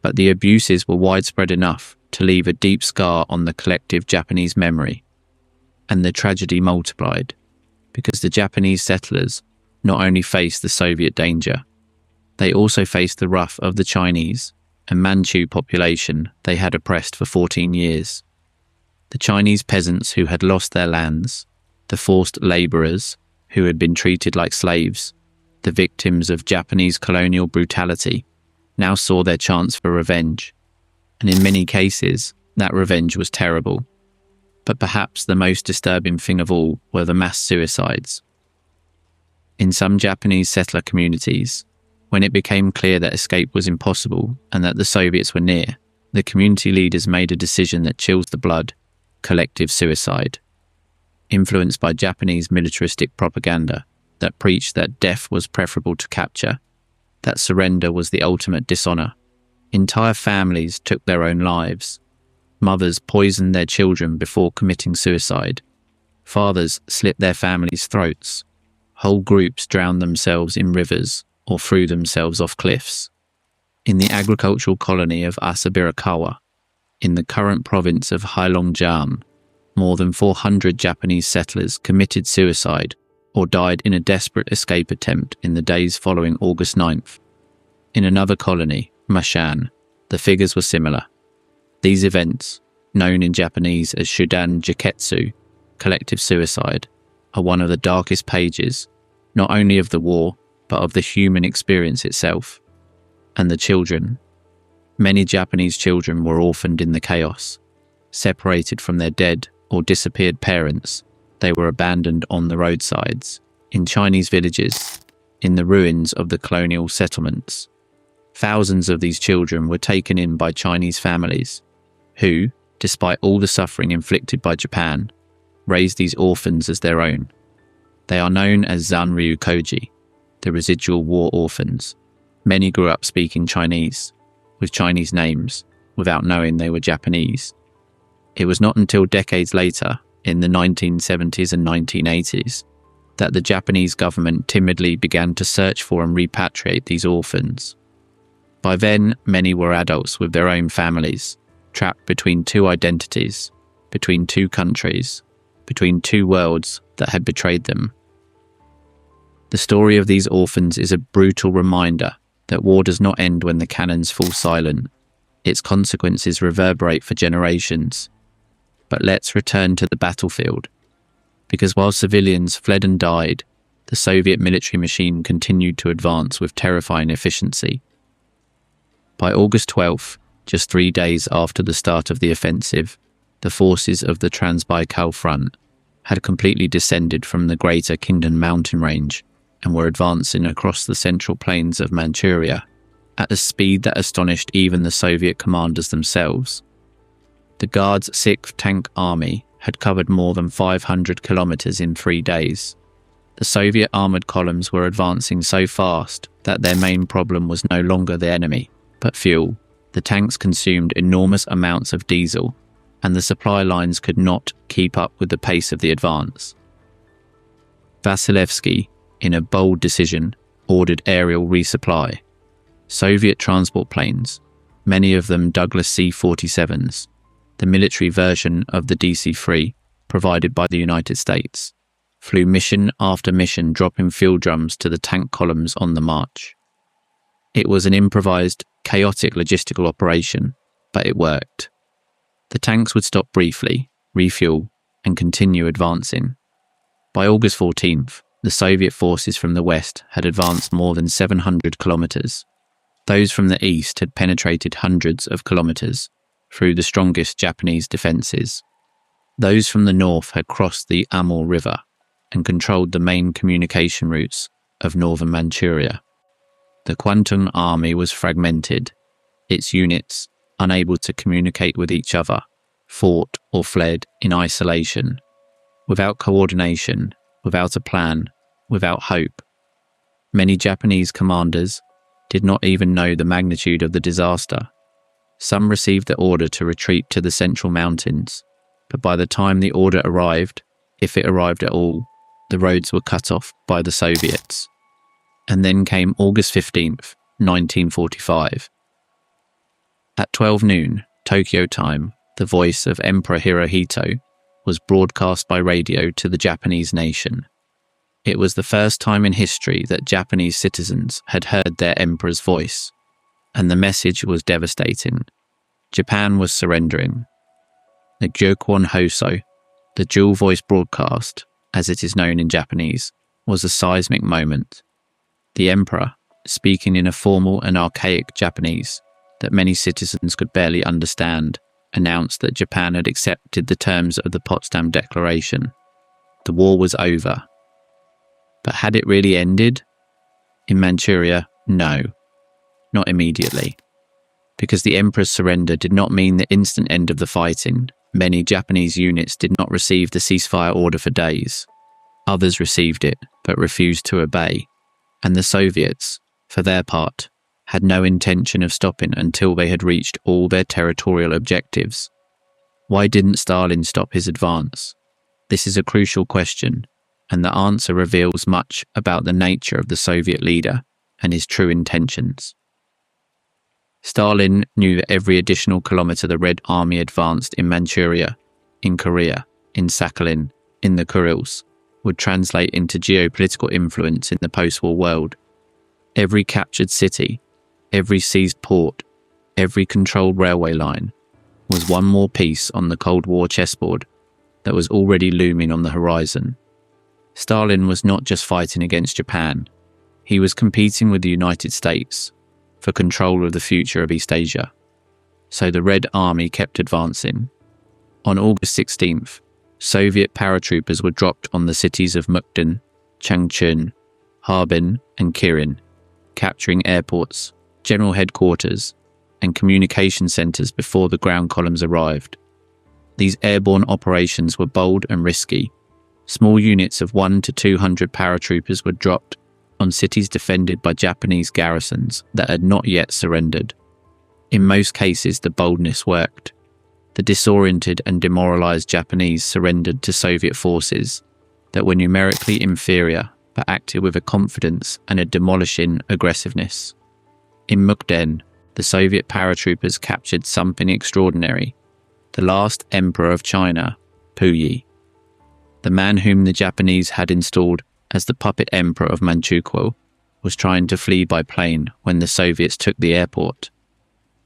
but the abuses were widespread enough to leave a deep scar on the collective Japanese memory. And the tragedy multiplied, because the Japanese settlers not only faced the Soviet danger, they also faced the wrath of the Chinese and Manchu population they had oppressed for 14 years. The Chinese peasants who had lost their lands, the forced labourers who had been treated like slaves, the victims of Japanese colonial brutality, now saw their chance for revenge. And in many cases, that revenge was terrible. But perhaps the most disturbing thing of all were the mass suicides. In some Japanese settler communities, when it became clear that escape was impossible and that the Soviets were near, the community leaders made a decision that chills the blood: collective suicide. Influenced by Japanese militaristic propaganda that preached that death was preferable to capture, that surrender was the ultimate dishonor, entire families took their own lives. Mothers poisoned their children before committing suicide. Fathers slit their families' throats. Whole groups drowned themselves in rivers or threw themselves off cliffs. In the agricultural colony of Asabirakawa, in the current province of Heilongjiang, more than 400 Japanese settlers committed suicide or died in a desperate escape attempt in the days following August 9th. In another colony, Mashan, the figures were similar. These events, known in Japanese as Shudan Jiketsu, collective suicide, are one of the darkest pages, not only of the war, but of the human experience itself. And the children. Many Japanese children were orphaned in the chaos. Separated from their dead or disappeared parents, they were abandoned on the roadsides, in Chinese villages, in the ruins of the colonial settlements. Thousands of these children were taken in by Chinese families, who, despite all the suffering inflicted by Japan, raised these orphans as their own. They are known as Zanryu Koji, the residual war orphans. Many grew up speaking Chinese, with Chinese names, without knowing they were Japanese. It was not until decades later, in the 1970s and 1980s, that the Japanese government timidly began to search for and repatriate these orphans. By then, many were adults with their own families, trapped between two identities, between two countries, between two worlds that had betrayed them. The story of these orphans is a brutal reminder that war does not end when the cannons fall silent. Its consequences reverberate for generations. But let's return to the battlefield, because while civilians fled and died, the Soviet military machine continued to advance with terrifying efficiency. By August 12th, just 3 days after the start of the offensive, the forces of the Transbaikal Front had completely descended from the Greater Khingan mountain range and were advancing across the central plains of Manchuria at a speed that astonished even the Soviet commanders themselves. The Guards' 6th Tank Army had covered more than 500 kilometers in 3 days. The Soviet armored columns were advancing so fast that their main problem was no longer the enemy, but fuel. The tanks consumed enormous amounts of diesel, and the supply lines could not keep up with the pace of the advance. Vasilevsky, in a bold decision, ordered aerial resupply. Soviet transport planes, many of them Douglas C-47s, the military version of the DC-3 provided by the United States, flew mission after mission, dropping field drums to the tank columns on the march. It was an improvised, chaotic logistical operation, but it worked. The tanks would stop briefly, refuel, and continue advancing. By August 14th, the Soviet forces from the west had advanced more than 700 kilometers. Those from the east had penetrated hundreds of kilometers through the strongest Japanese defenses. Those from the north had crossed the Amur River and controlled the main communication routes of northern Manchuria. The Kwantung Army was fragmented, its units, unable to communicate with each other, fought or fled in isolation, without coordination, without a plan, without hope. Many Japanese commanders did not even know the magnitude of the disaster. Some received the order to retreat to the central mountains, but by the time the order arrived, if it arrived at all, the roads were cut off by the Soviets. And then came August 15th, 1945. At 12 noon, Tokyo time, the voice of Emperor Hirohito was broadcast by radio to the Japanese nation. It was the first time in history that Japanese citizens had heard their emperor's voice, and the message was devastating. Japan was surrendering. The Gyokwon Hoso, the dual-voice broadcast, as it is known in Japanese, was a seismic moment. The emperor, speaking in a formal and archaic Japanese that many citizens could barely understand, announced that Japan had accepted the terms of the Potsdam Declaration. The war was over. But had it really ended? In Manchuria, no. Not immediately. Because the emperor's surrender did not mean the instant end of the fighting. Many Japanese units did not receive the ceasefire order for days. Others received it, but refused to obey. And the Soviets, for their part, had no intention of stopping until they had reached all their territorial objectives. Why didn't Stalin stop his advance? This is a crucial question, and the answer reveals much about the nature of the Soviet leader and his true intentions. Stalin knew that every additional kilometer the Red Army advanced in Manchuria, in Korea, in Sakhalin, in the Kurils, would translate into geopolitical influence in the post-war world. Every captured city, every seized port, every controlled railway line was one more piece on the Cold War chessboard that was already looming on the horizon. Stalin was not just fighting against Japan, he was competing with the United States for control of the future of East Asia. So the Red Army kept advancing. On August 16th, Soviet paratroopers were dropped on the cities of Mukden, Changchun, Harbin and Kirin, capturing airports, general headquarters and communication centres before the ground columns arrived. These airborne operations were bold and risky. Small units of 1 to 200 paratroopers were dropped on cities defended by Japanese garrisons that had not yet surrendered. In most cases, the boldness worked. The disoriented and demoralized Japanese surrendered to Soviet forces that were numerically inferior but acted with a confidence and a demolishing aggressiveness. In Mukden, the Soviet paratroopers captured something extraordinary: the last emperor of China, Puyi. The man whom the Japanese had installed as the puppet emperor of Manchukuo was trying to flee by plane when the Soviets took the airport.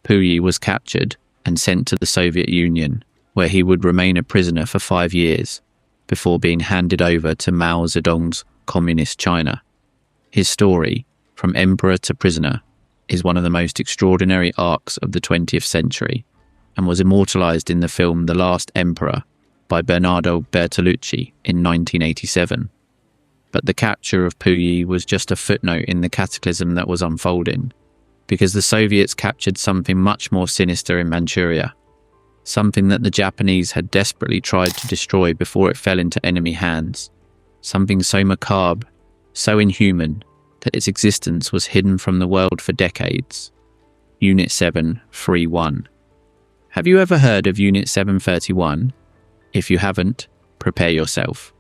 Puyi was captured and sent to the Soviet Union, where he would remain a prisoner for 5 years before being handed over to Mao Zedong's Communist China. His story, from emperor to prisoner, is one of the most extraordinary arcs of the 20th century and was immortalized in the film The Last Emperor by Bernardo Bertolucci in 1987. But the capture of Puyi was just a footnote in the cataclysm that was unfolding, because the Soviets captured something much more sinister in Manchuria, something that the Japanese had desperately tried to destroy before it fell into enemy hands, something so macabre, so inhuman, that its existence was hidden from the world for decades. Unit 731. Have you ever heard of Unit 731? If you haven't, prepare yourself.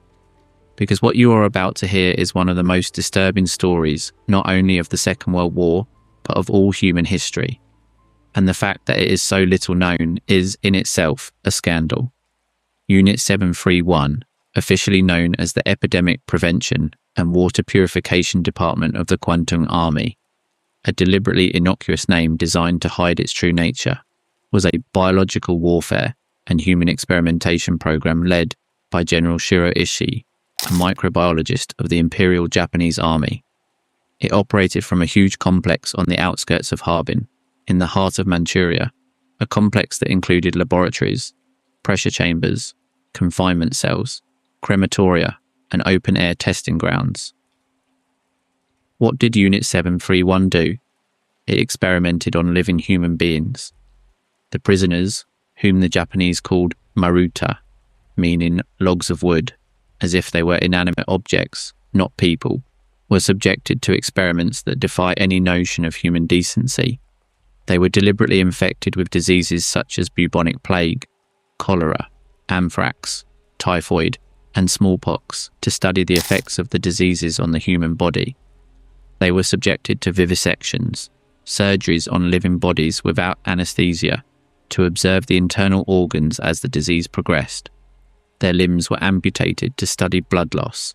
Because what you are about to hear is one of the most disturbing stories, not only of the Second World War, but of all human history. And the fact that it is so little known is, in itself, a scandal. Unit 731, officially known as the Epidemic Prevention and Water Purification Department of the Kwantung Army, a deliberately innocuous name designed to hide its true nature, was a biological warfare and human experimentation program led by General Shiro Ishii, a microbiologist of the Imperial Japanese Army. It operated from a huge complex on the outskirts of Harbin, in the heart of Manchuria, a complex that included laboratories, pressure chambers, confinement cells, crematoria, and open-air testing grounds. What did Unit 731 do? It experimented on living human beings. The prisoners, whom the Japanese called maruta, meaning logs of wood, as if they were inanimate objects, not people, were subjected to experiments that defy any notion of human decency. They were deliberately infected with diseases such as bubonic plague, cholera, anthrax, typhoid, and smallpox to study the effects of the diseases on the human body. They were subjected to vivisections, surgeries on living bodies without anesthesia, to observe the internal organs as the disease progressed. Their limbs were amputated to study blood loss.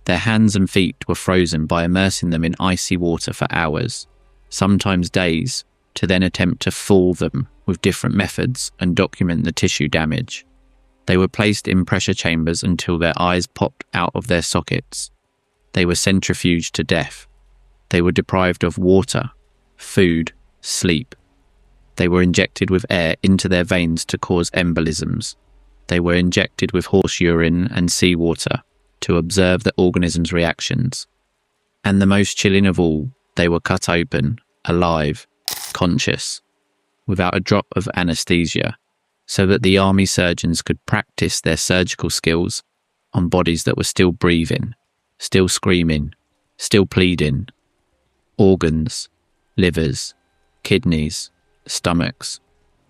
Their hands and feet were frozen by immersing them in icy water for hours, sometimes days, to then attempt to fool them with different methods and document the tissue damage. They were placed in pressure chambers until their eyes popped out of their sockets. They were centrifuged to death. They were deprived of water, food, sleep. They were injected with air into their veins to cause embolisms. They were injected with horse urine and seawater to observe the organism's reactions. And the most chilling of all, they were cut open, alive, conscious, without a drop of anesthesia, so that the army surgeons could practice their surgical skills on bodies that were still breathing, still screaming, still pleading. Organs, livers, kidneys, stomachs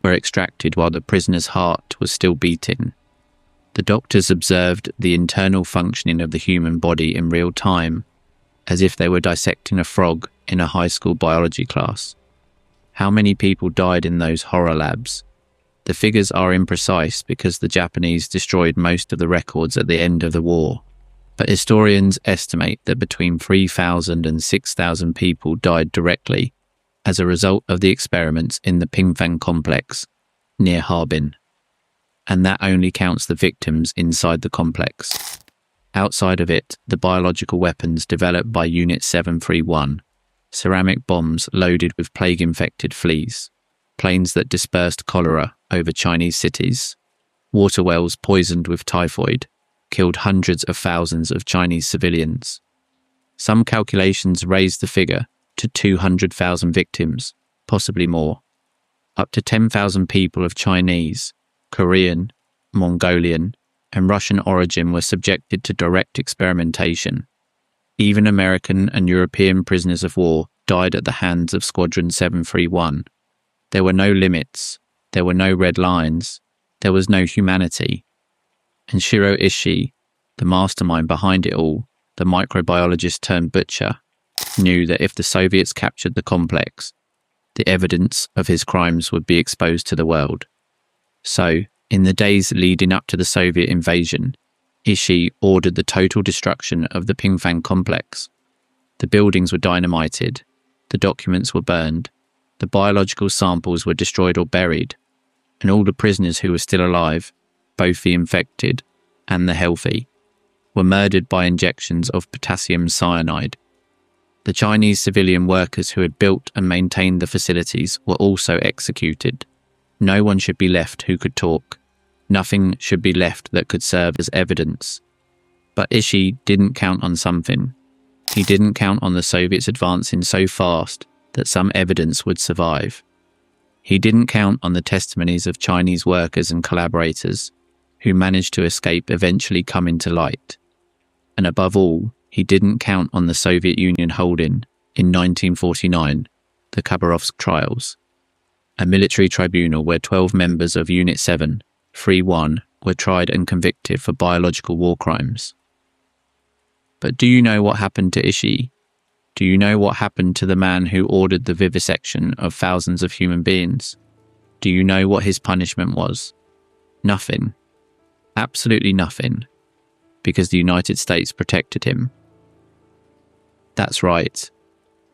were extracted while the prisoner's heart was still beating. The doctors observed the internal functioning of the human body in real time, as if they were dissecting a frog in a high school biology class. How many people died in those horror labs? The figures are imprecise because the Japanese destroyed most of the records at the end of the war, but historians estimate that between 3,000 and 6,000 people died directly as a result of the experiments in the Pingfang complex near Harbin. And that only counts the victims inside the complex. Outside of it, the biological weapons developed by Unit 731, ceramic bombs loaded with plague-infected fleas, planes that dispersed cholera over Chinese cities, water wells poisoned with typhoid, killed hundreds of thousands of Chinese civilians. Some calculations raised the figure to 200,000 victims, possibly more. Up to 10,000 people of Chinese, Korean, Mongolian, and Russian origin were subjected to direct experimentation. Even American and European prisoners of war died at the hands of Squadron 731. There were no limits, there were no red lines, there was no humanity. And Shiro Ishii, the mastermind behind it all, the microbiologist turned butcher, knew that if the Soviets captured the complex, the evidence of his crimes would be exposed to the world. So, in the days leading up to the Soviet invasion, Ishii ordered the total destruction of the Pingfang complex. The buildings were dynamited, the documents were burned, the biological samples were destroyed or buried, and all the prisoners who were still alive, both the infected and the healthy, were murdered by injections of potassium cyanide. The Chinese civilian workers who had built and maintained the facilities were also executed. No one should be left who could talk. Nothing should be left that could serve as evidence. But Ishii didn't count on something. He didn't count on the Soviets advancing so fast that some evidence would survive. He didn't count on the testimonies of Chinese workers and collaborators who managed to escape eventually coming to light. And above all, he didn't count on the Soviet Union holding, in 1949, the Khabarovsk trials. a military tribunal where 12 members of Unit 731 were tried and convicted for biological war crimes. But do you know what happened to Ishii? Do you know what happened to the man who ordered the vivisection of thousands of human beings? Do you know what his punishment was? Nothing. Absolutely nothing. Because the United States protected him. That's right.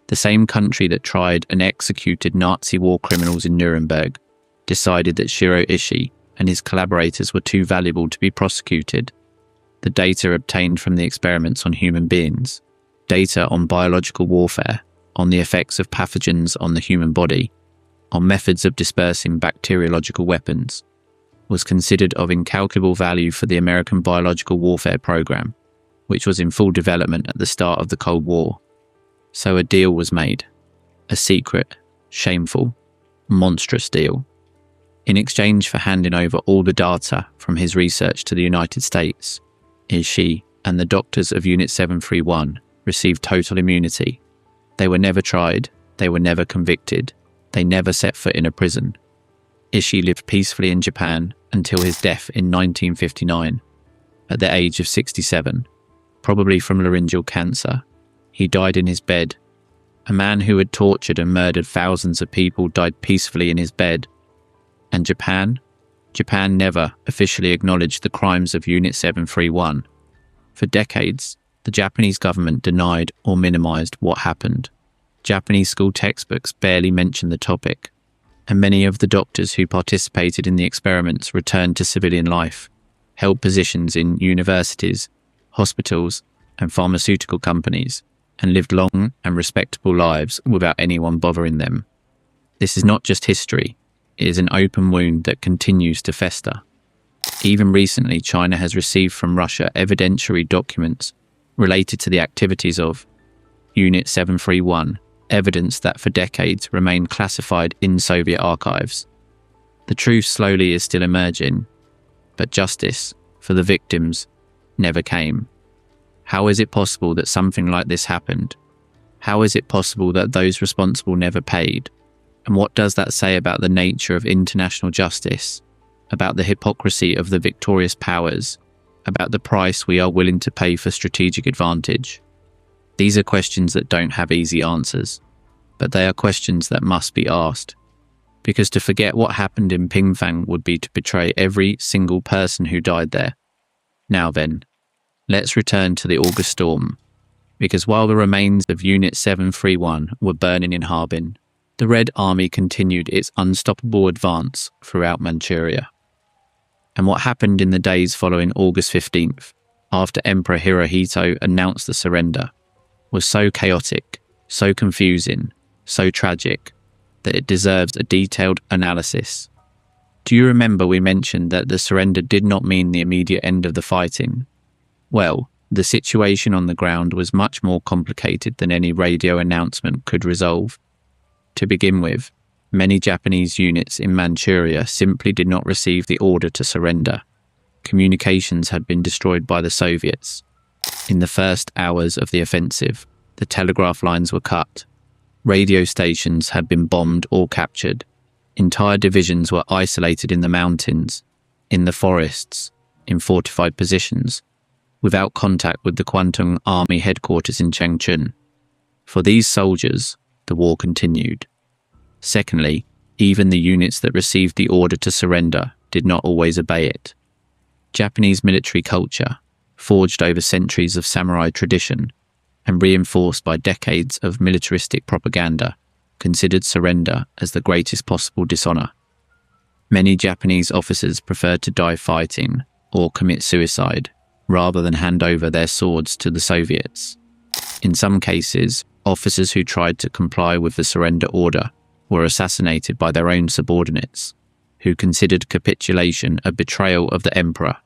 The same country that tried and executed Nazi war criminals in Nuremberg decided that Shiro Ishii and his collaborators were too valuable to be prosecuted. The data obtained from the experiments on human beings, data on biological warfare, on the effects of pathogens on the human body, on methods of dispersing bacteriological weapons, was considered of incalculable value for the American biological warfare program, which was in full development at the start of the Cold War. So a deal was made. A secret, shameful, monstrous deal. In exchange for handing over all the data from his research to the United States, Ishii and the doctors of Unit 731 received total immunity. They were never tried, they were never convicted, they never set foot in a prison. Ishii lived peacefully in Japan until his death in 1959, at the age of 67, probably from laryngeal cancer. He died in his bed. A man who had tortured and murdered thousands of people died peacefully in his bed. And Japan? Japan never officially acknowledged the crimes of Unit 731. For decades, the Japanese government denied or minimized what happened. Japanese school textbooks barely mentioned the topic, and many of the doctors who participated in the experiments returned to civilian life, held positions in universities, hospitals, and pharmaceutical companies, and lived long and respectable lives without anyone bothering them. This is not just history, it is an open wound that continues to fester. Even recently, China has received from Russia evidentiary documents related to the activities of Unit 731, evidence that for decades remained classified in Soviet archives. The truth slowly is still emerging, but justice for the victims never came. How is it possible that something like this happened? How is it possible that those responsible never paid? And what does that say about the nature of international justice, about the hypocrisy of the victorious powers, about the price we are willing to pay for strategic advantage? These are questions that don't have easy answers, but they are questions that must be asked. Because to forget what happened in Pingfang would be to betray every single person who died there. Now then, let's return to the August storm, because while the remains of Unit 731 were burning in Harbin, the Red Army continued its unstoppable advance throughout Manchuria. And what happened in the days following August 15th, after Emperor Hirohito announced the surrender, was so chaotic, so confusing, so tragic, that it deserves a detailed analysis. Do you remember we mentioned that the surrender did not mean the immediate end of the fighting? Well, the situation on the ground was much more complicated than any radio announcement could resolve. To begin with, many Japanese units in Manchuria simply did not receive the order to surrender. Communications had been destroyed by the Soviets. In the first hours of the offensive, the telegraph lines were cut. Radio stations had been bombed or captured. Entire divisions were isolated in the mountains, in the forests, in fortified positions, without contact with the Kwantung Army headquarters in Changchun. For these soldiers, the war continued. Secondly, even the units that received the order to surrender did not always obey it. Japanese military culture, forged over centuries of samurai tradition and reinforced by decades of militaristic propaganda, considered surrender as the greatest possible dishonor. Many Japanese officers preferred to die fighting or commit suicide rather than hand over their swords to the Soviets. In some cases, officers who tried to comply with the surrender order were assassinated by their own subordinates, who considered capitulation a betrayal of the emperor.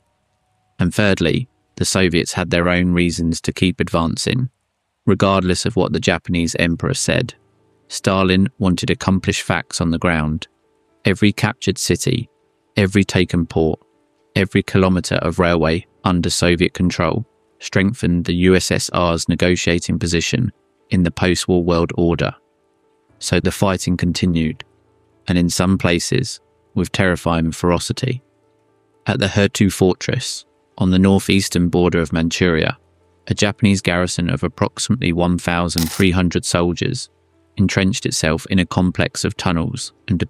And thirdly, the Soviets had their own reasons to keep advancing, regardless of what the Japanese emperor said. Stalin wanted accomplished facts on the ground. Every captured city, every taken port, every kilometre of railway under Soviet control strengthened the USSR's negotiating position in the post-war world order. So the fighting continued, and in some places, with terrifying ferocity. At the Hertu Fortress, on the northeastern border of Manchuria, a Japanese garrison of approximately 1,300 soldiers entrenched itself in a complex of tunnels and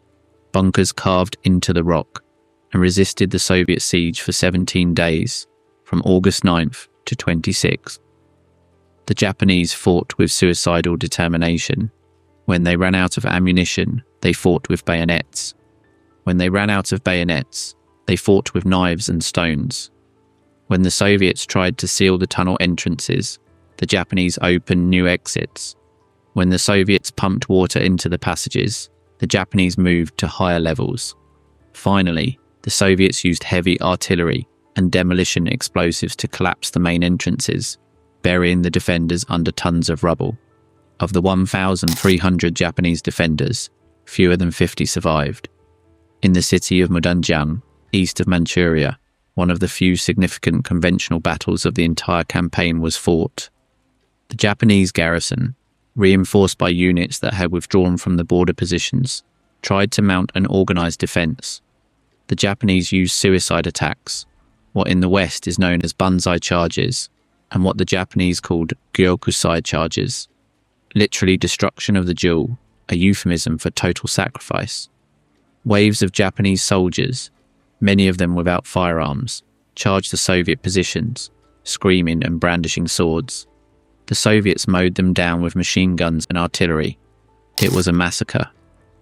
bunkers carved into the rock and resisted the Soviet siege for 17 days, from August 9th to 26th. The Japanese fought with suicidal determination. When they ran out of ammunition, they fought with bayonets. When they ran out of bayonets, they fought with knives and stones. When the Soviets tried to seal the tunnel entrances, the Japanese opened new exits. When the Soviets pumped water into the passages, the Japanese moved to higher levels. Finally, the Soviets used heavy artillery and demolition explosives to collapse the main entrances, burying the defenders under tons of rubble. Of the 1,300 Japanese defenders, fewer than 50 survived. In the city of Mudanjiang, east of Manchuria, one of the few significant conventional battles of the entire campaign was fought. The Japanese garrison, reinforced by units that had withdrawn from the border positions, tried to mount an organized defense. The Japanese used suicide attacks, what in the West is known as banzai charges, and what the Japanese called gyokusai charges, literally destruction of the jewel, a euphemism for total sacrifice. Waves of Japanese soldiers, many of them without firearms, charged the Soviet positions, screaming and brandishing swords. The Soviets mowed them down with machine guns and artillery. It was a massacre,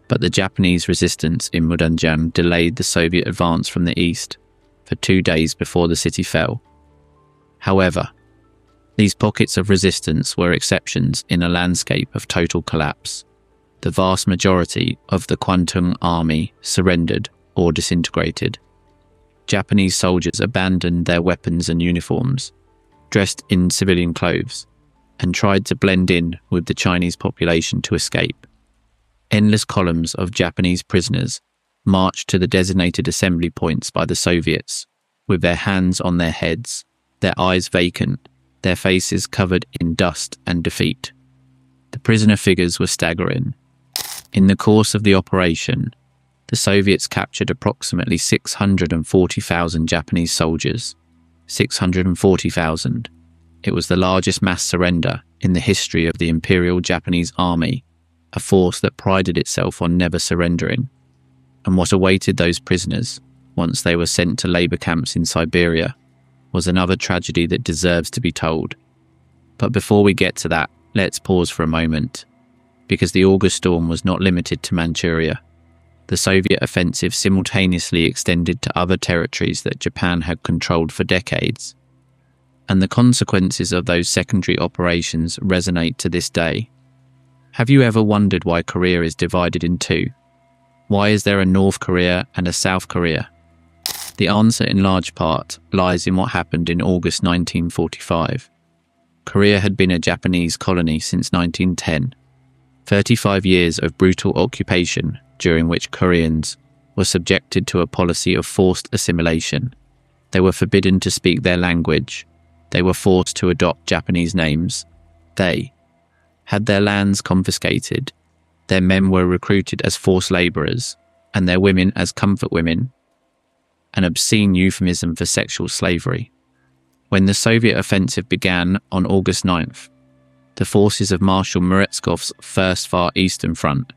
but the Japanese resistance in Mudanjiang delayed the Soviet advance from the east for 2 days before the city fell. However, these pockets of resistance were exceptions in a landscape of total collapse. The vast majority of the Kwantung army surrendered or disintegrated. Japanese soldiers abandoned their weapons and uniforms, dressed in civilian clothes, and tried to blend in with the Chinese population to escape. Endless columns of Japanese prisoners marched to the designated assembly points by the Soviets, with their hands on their heads, their eyes vacant, their faces covered in dust and defeat. The prisoner figures were staggering. In the course of the operation, the Soviets captured approximately 640,000 Japanese soldiers. 640,000. It was the largest mass surrender in the history of the Imperial Japanese Army, a force that prided itself on never surrendering. And what awaited those prisoners, once they were sent to labor camps in Siberia, was another tragedy that deserves to be told. But before we get to that, let's pause for a moment, because the August storm was not limited to Manchuria. The Soviet offensive simultaneously extended to other territories that Japan had controlled for decades. And the consequences of those secondary operations resonate to this day. Have you ever wondered why Korea is divided in two? Why is there a North Korea and a South Korea? The answer in large part lies in what happened in August 1945. Korea had been a Japanese colony since 1910. 35 years of brutal occupation during which Koreans were subjected to a policy of forced assimilation. They were forbidden to speak their language. They were forced to adopt Japanese names. They had their lands confiscated. Their men were recruited as forced labourers, and their women as comfort women, an obscene euphemism for sexual slavery. When the Soviet offensive began on August 9th, the forces of Marshal Meretskhov's First Far Eastern Front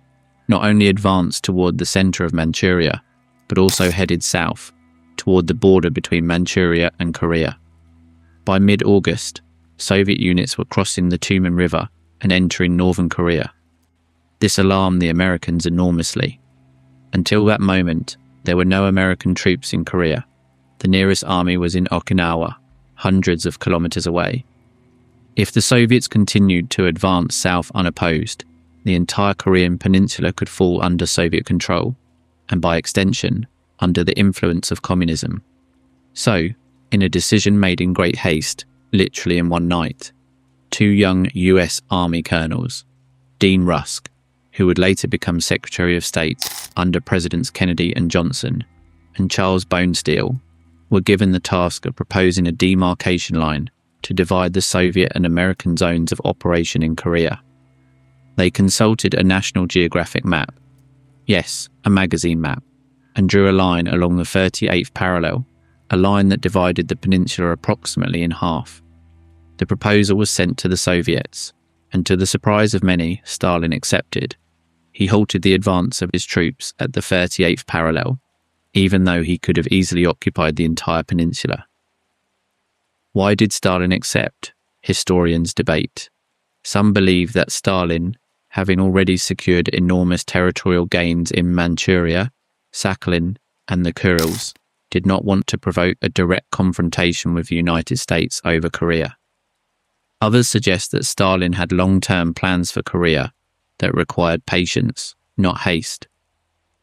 not only advanced toward the centre of Manchuria, but also headed south, toward the border between Manchuria and Korea. By mid-August, Soviet units were crossing the Tumen River and entering northern Korea. This alarmed the Americans enormously. Until that moment, there were no American troops in Korea. The nearest army was in Okinawa, hundreds of kilometers away. If the Soviets continued to advance south unopposed, the entire Korean peninsula could fall under Soviet control, and by extension, under the influence of communism. So, in a decision made in great haste, literally in one night, 2 young US Army colonels, Dean Rusk, who would later become Secretary of State under Presidents Kennedy and Johnson, and Charles Bonesteel, were given the task of proposing a demarcation line to divide the Soviet and American zones of operation in Korea. They consulted a National Geographic map, Yes, a magazine map, and drew a line along the 38th parallel, a line that divided the peninsula approximately in half. The proposal was sent to the Soviets, and to the surprise of many, Stalin accepted. He halted the advance of his troops at the 38th parallel, even though he could have easily occupied the entire peninsula. Why did Stalin accept? Historians debate. Some believe that Stalin, having already secured enormous territorial gains in Manchuria, Sakhalin, and the Kurils, did not want to provoke a direct confrontation with the United States over Korea. Others suggest that Stalin had long-term plans for Korea that required patience, not haste.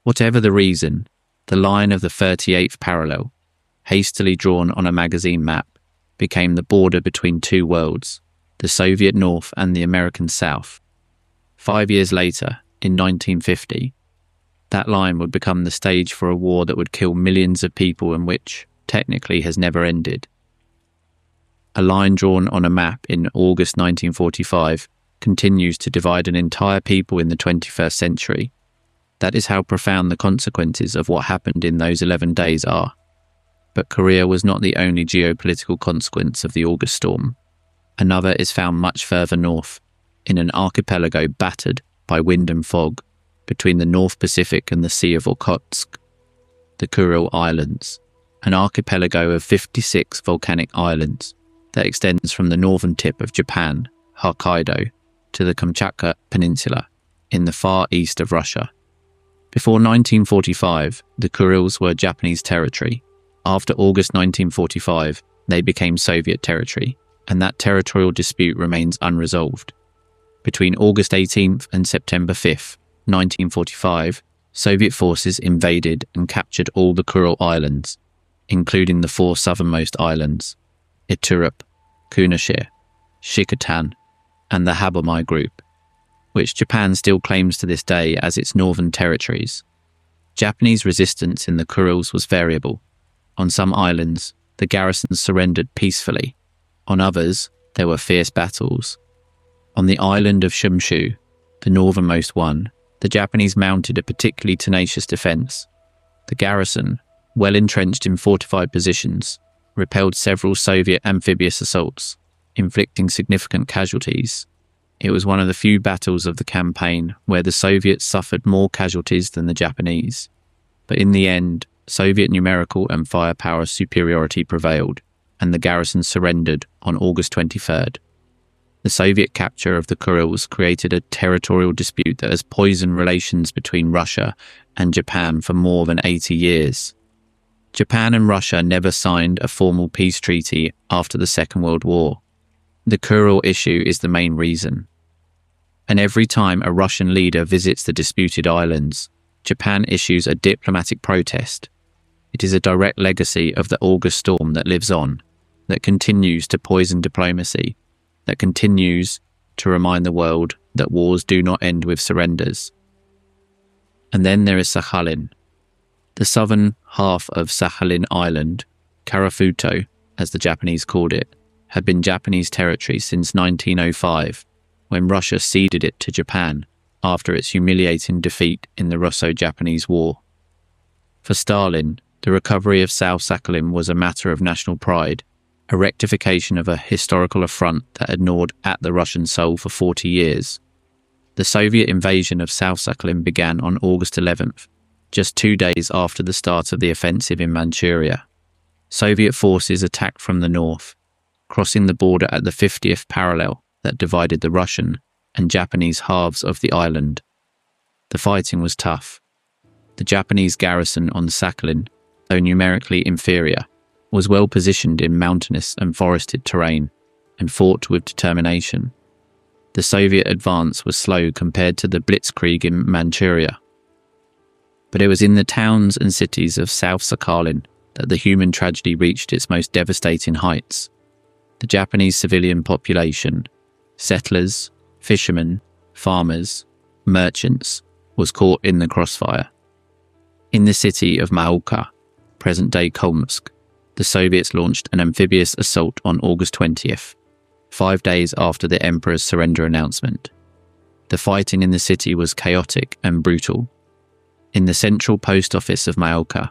Whatever the reason, the line of the 38th parallel, hastily drawn on a magazine map, became the border between two worlds, the Soviet North and the American South. 5 years later, in 1950, that line would become the stage for a war that would kill millions of people and which, technically, has never ended. A line drawn on a map in August 1945 continues to divide an entire people in the 21st century. That is how profound the consequences of what happened in those 11 days are. But Korea was not the only geopolitical consequence of the August storm. Another is found much further north, in an archipelago battered by wind and fog, between the North Pacific and the Sea of Okhotsk, the Kuril Islands, an archipelago of 56 volcanic islands that extends from the northern tip of Japan, Hokkaido, to the Kamchatka Peninsula, in the far east of Russia. Before 1945, the Kurils were Japanese territory. After August 1945, they became Soviet territory, and that territorial dispute remains unresolved. Between August 18th and September 5th, 1945, Soviet forces invaded and captured all the Kuril Islands, including the four southernmost islands, Iturup, Kunashir, Shikotan, and the Habomai Group, which Japan still claims to this day as its northern territories. Japanese resistance in the Kurils was variable. On some islands, the garrisons surrendered peacefully. On others, there were fierce battles. On the island of Shumshu, the northernmost one, the Japanese mounted a particularly tenacious defence. The garrison, well entrenched in fortified positions, repelled several Soviet amphibious assaults, inflicting significant casualties. It was one of the few battles of the campaign where the Soviets suffered more casualties than the Japanese. But in the end, Soviet numerical and firepower superiority prevailed, and the garrison surrendered on August 23rd. The Soviet capture of the Kurils created a territorial dispute that has poisoned relations between Russia and Japan for more than 80 years. Japan and Russia never signed a formal peace treaty after the Second World War. The Kuril issue is the main reason. And every time a Russian leader visits the disputed islands, Japan issues a diplomatic protest. It is a direct legacy of the August storm that lives on, that continues to poison diplomacy, that continues to remind the world that wars do not end with surrenders. And then there is Sakhalin. The southern half of Sakhalin Island, Karafuto, as the Japanese called it, had been Japanese territory since 1905, when Russia ceded it to Japan after its humiliating defeat in the Russo-Japanese War. For Stalin, the recovery of South Sakhalin was a matter of national pride, a rectification of a historical affront that had gnawed at the Russian soul for 40 years. The Soviet invasion of South Sakhalin began on August 11th, just 2 days after the start of the offensive in Manchuria. Soviet forces attacked from the north, crossing the border at the 50th parallel that divided the Russian and Japanese halves of the island. The fighting was tough. The Japanese garrison on Sakhalin, though numerically inferior, was well positioned in mountainous and forested terrain and fought with determination. The Soviet advance was slow compared to the blitzkrieg in Manchuria. But it was in the towns and cities of South Sakhalin that the human tragedy reached its most devastating heights. The Japanese civilian population, settlers, fishermen, farmers, merchants, was caught in the crossfire. In the city of Maulka, present-day Kolmsk, the Soviets launched an amphibious assault on August 20th, 5 days after the emperor's surrender announcement. The fighting in the city was chaotic and brutal. In the central post office of Majorca,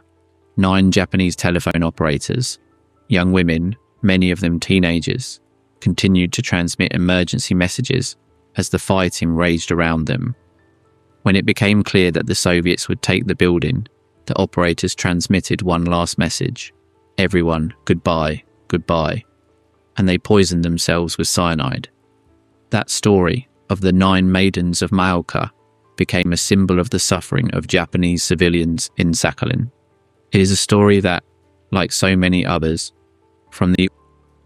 9 Japanese telephone operators, young women, many of them teenagers, continued to transmit emergency messages as the fighting raged around them. When it became clear that the Soviets would take the building, the operators transmitted one last message: everyone, goodbye, goodbye, and they poisoned themselves with cyanide. That story of the 9 maidens of Majorca became a symbol of the suffering of Japanese civilians in Sakhalin. It is a story that, like so many others, from the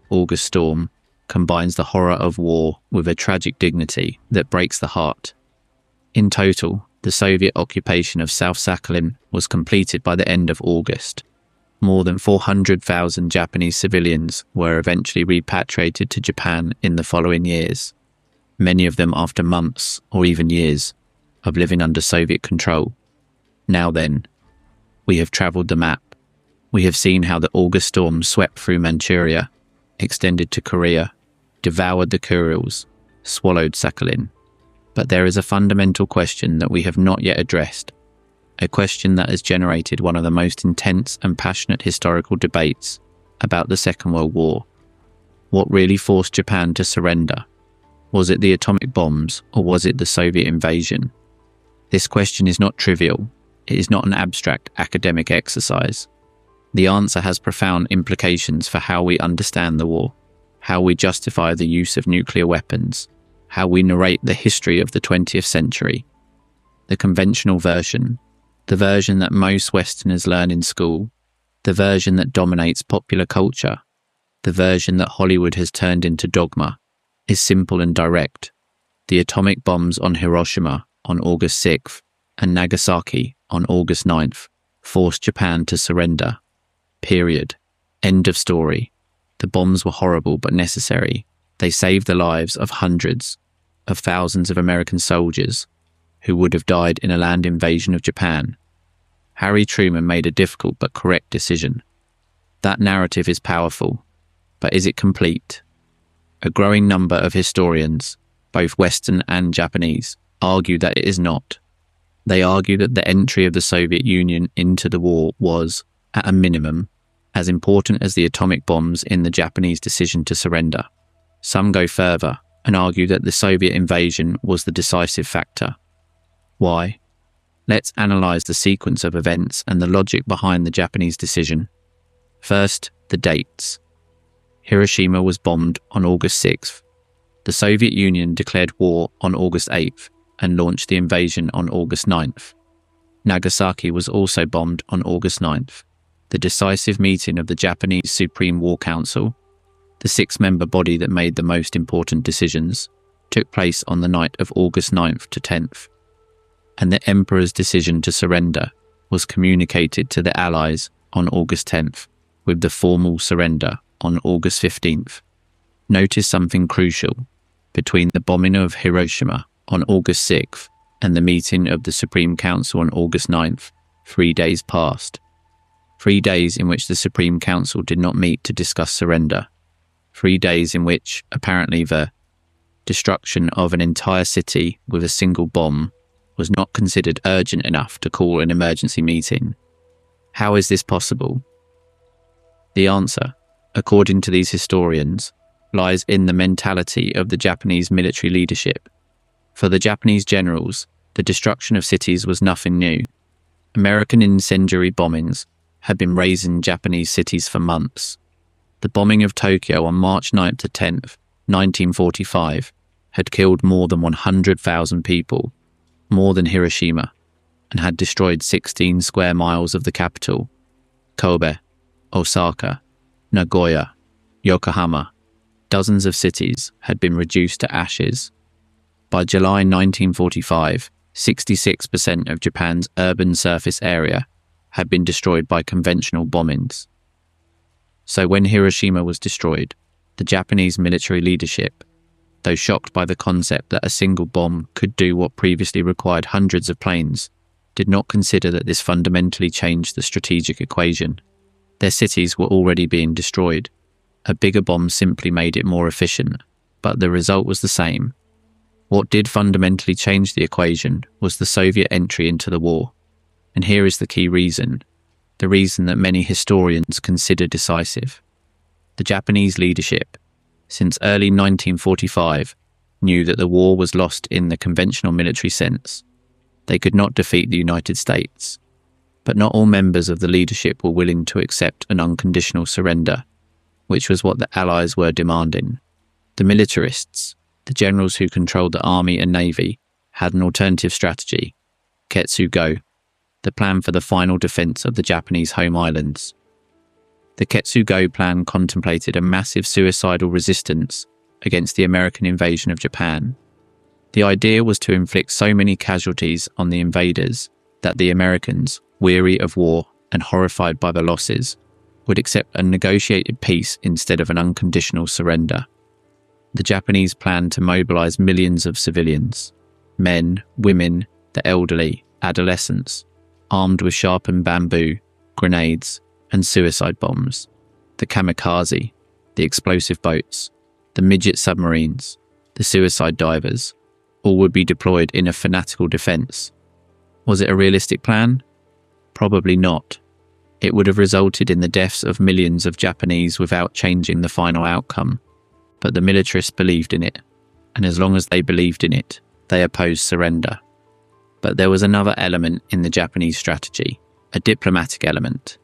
August storm, combines the horror of war with a tragic dignity that breaks the heart. In total, the Soviet occupation of South Sakhalin was completed by the end of August. More than 400,000 Japanese civilians were eventually repatriated to Japan in the following years, many of them after months or even years of living under Soviet control. Now then, we have travelled the map. We have seen how the August storm swept through Manchuria, extended to Korea, devoured the Kurils, swallowed Sakhalin. But there is a fundamental question that we have not yet addressed, a question that has generated one of the most intense and passionate historical debates about the Second World War. What really forced Japan to surrender? Was it the atomic bombs, or was it the Soviet invasion? This question is not trivial. It is not an abstract academic exercise. The answer has profound implications for how we understand the war, how we justify the use of nuclear weapons, how we narrate the history of the 20th century. The conventional version, the version that most Westerners learn in school, the version that dominates popular culture, the version that Hollywood has turned into dogma, is simple and direct. The atomic bombs on Hiroshima on August 6th and Nagasaki on August 9th forced Japan to surrender. Period. End of story. The bombs were horrible but necessary. They saved the lives of hundreds of thousands of American soldiers who would have died in a land invasion of Japan. Harry Truman made a difficult but correct decision. That narrative is powerful, but is it complete? A growing number of historians, both Western and Japanese, argue that it is not. They argue that the entry of the Soviet Union into the war was, at a minimum, as important as the atomic bombs in the Japanese decision to surrender. Some go further and argue that the Soviet invasion was the decisive factor. Why? Let's analyse the sequence of events and the logic behind the Japanese decision. First, the dates. Hiroshima was bombed on August 6th. The Soviet Union declared war on August 8th and launched the invasion on August 9th. Nagasaki was also bombed on August 9th. The decisive meeting of the Japanese Supreme War Council, the 6-member body that made the most important decisions, took place on the night of August 9th to 10th. And the Emperor's decision to surrender was communicated to the Allies on August 10th, with the formal surrender on August 15th. Notice something crucial. Between the bombing of Hiroshima on August 6th and the meeting of the Supreme Council on August 9th, 3 days passed. 3 days in which the Supreme Council did not meet to discuss surrender. 3 days in which, apparently, the destruction of an entire city with a single bomb was not considered urgent enough to call an emergency meeting. How is this possible? The answer, according to these historians, lies in the mentality of the Japanese military leadership. For the Japanese generals, the destruction of cities was nothing new. American incendiary bombings had been razing Japanese cities for months. The bombing of Tokyo on March 9th to 10th, 1945, had killed more than 100,000 people, more than Hiroshima, and had destroyed 16 square miles of the capital. Kobe, Osaka, Nagoya, Yokohama, dozens of cities had been reduced to ashes. By July 1945, 66% of Japan's urban surface area had been destroyed by conventional bombings. So when Hiroshima was destroyed, the Japanese military leadership, though shocked by the concept that a single bomb could do what previously required hundreds of planes, did not consider that this fundamentally changed the strategic equation. Their cities were already being destroyed. A bigger bomb simply made it more efficient, but the result was the same. What did fundamentally change the equation was the Soviet entry into the war. And here is the key reason, the reason that many historians consider decisive. The Japanese leadership, since early 1945, knew that the war was lost in the conventional military sense. They could not defeat the United States. But not all members of the leadership were willing to accept an unconditional surrender, which was what the Allies were demanding. The militarists, the generals who controlled the army and navy, had an alternative strategy, Ketsugo, the plan for the final defense of the Japanese home islands. The Ketsugo plan contemplated a massive suicidal resistance against the American invasion of Japan. The idea was to inflict so many casualties on the invaders that the Americans, weary of war and horrified by the losses, would accept a negotiated peace instead of an unconditional surrender. The Japanese planned to mobilize millions of civilians, men, women, the elderly, adolescents, armed with sharpened bamboo, grenades, and suicide bombs. The kamikaze, the explosive boats, the midget submarines, the suicide divers, all would be deployed in a fanatical defense. Was it a realistic plan? Probably not. It would have resulted in the deaths of millions of Japanese without changing the final outcome. But the militarists believed in it, and as long as they believed in it, they opposed surrender. But there was another element in the Japanese strategy, a diplomatic element.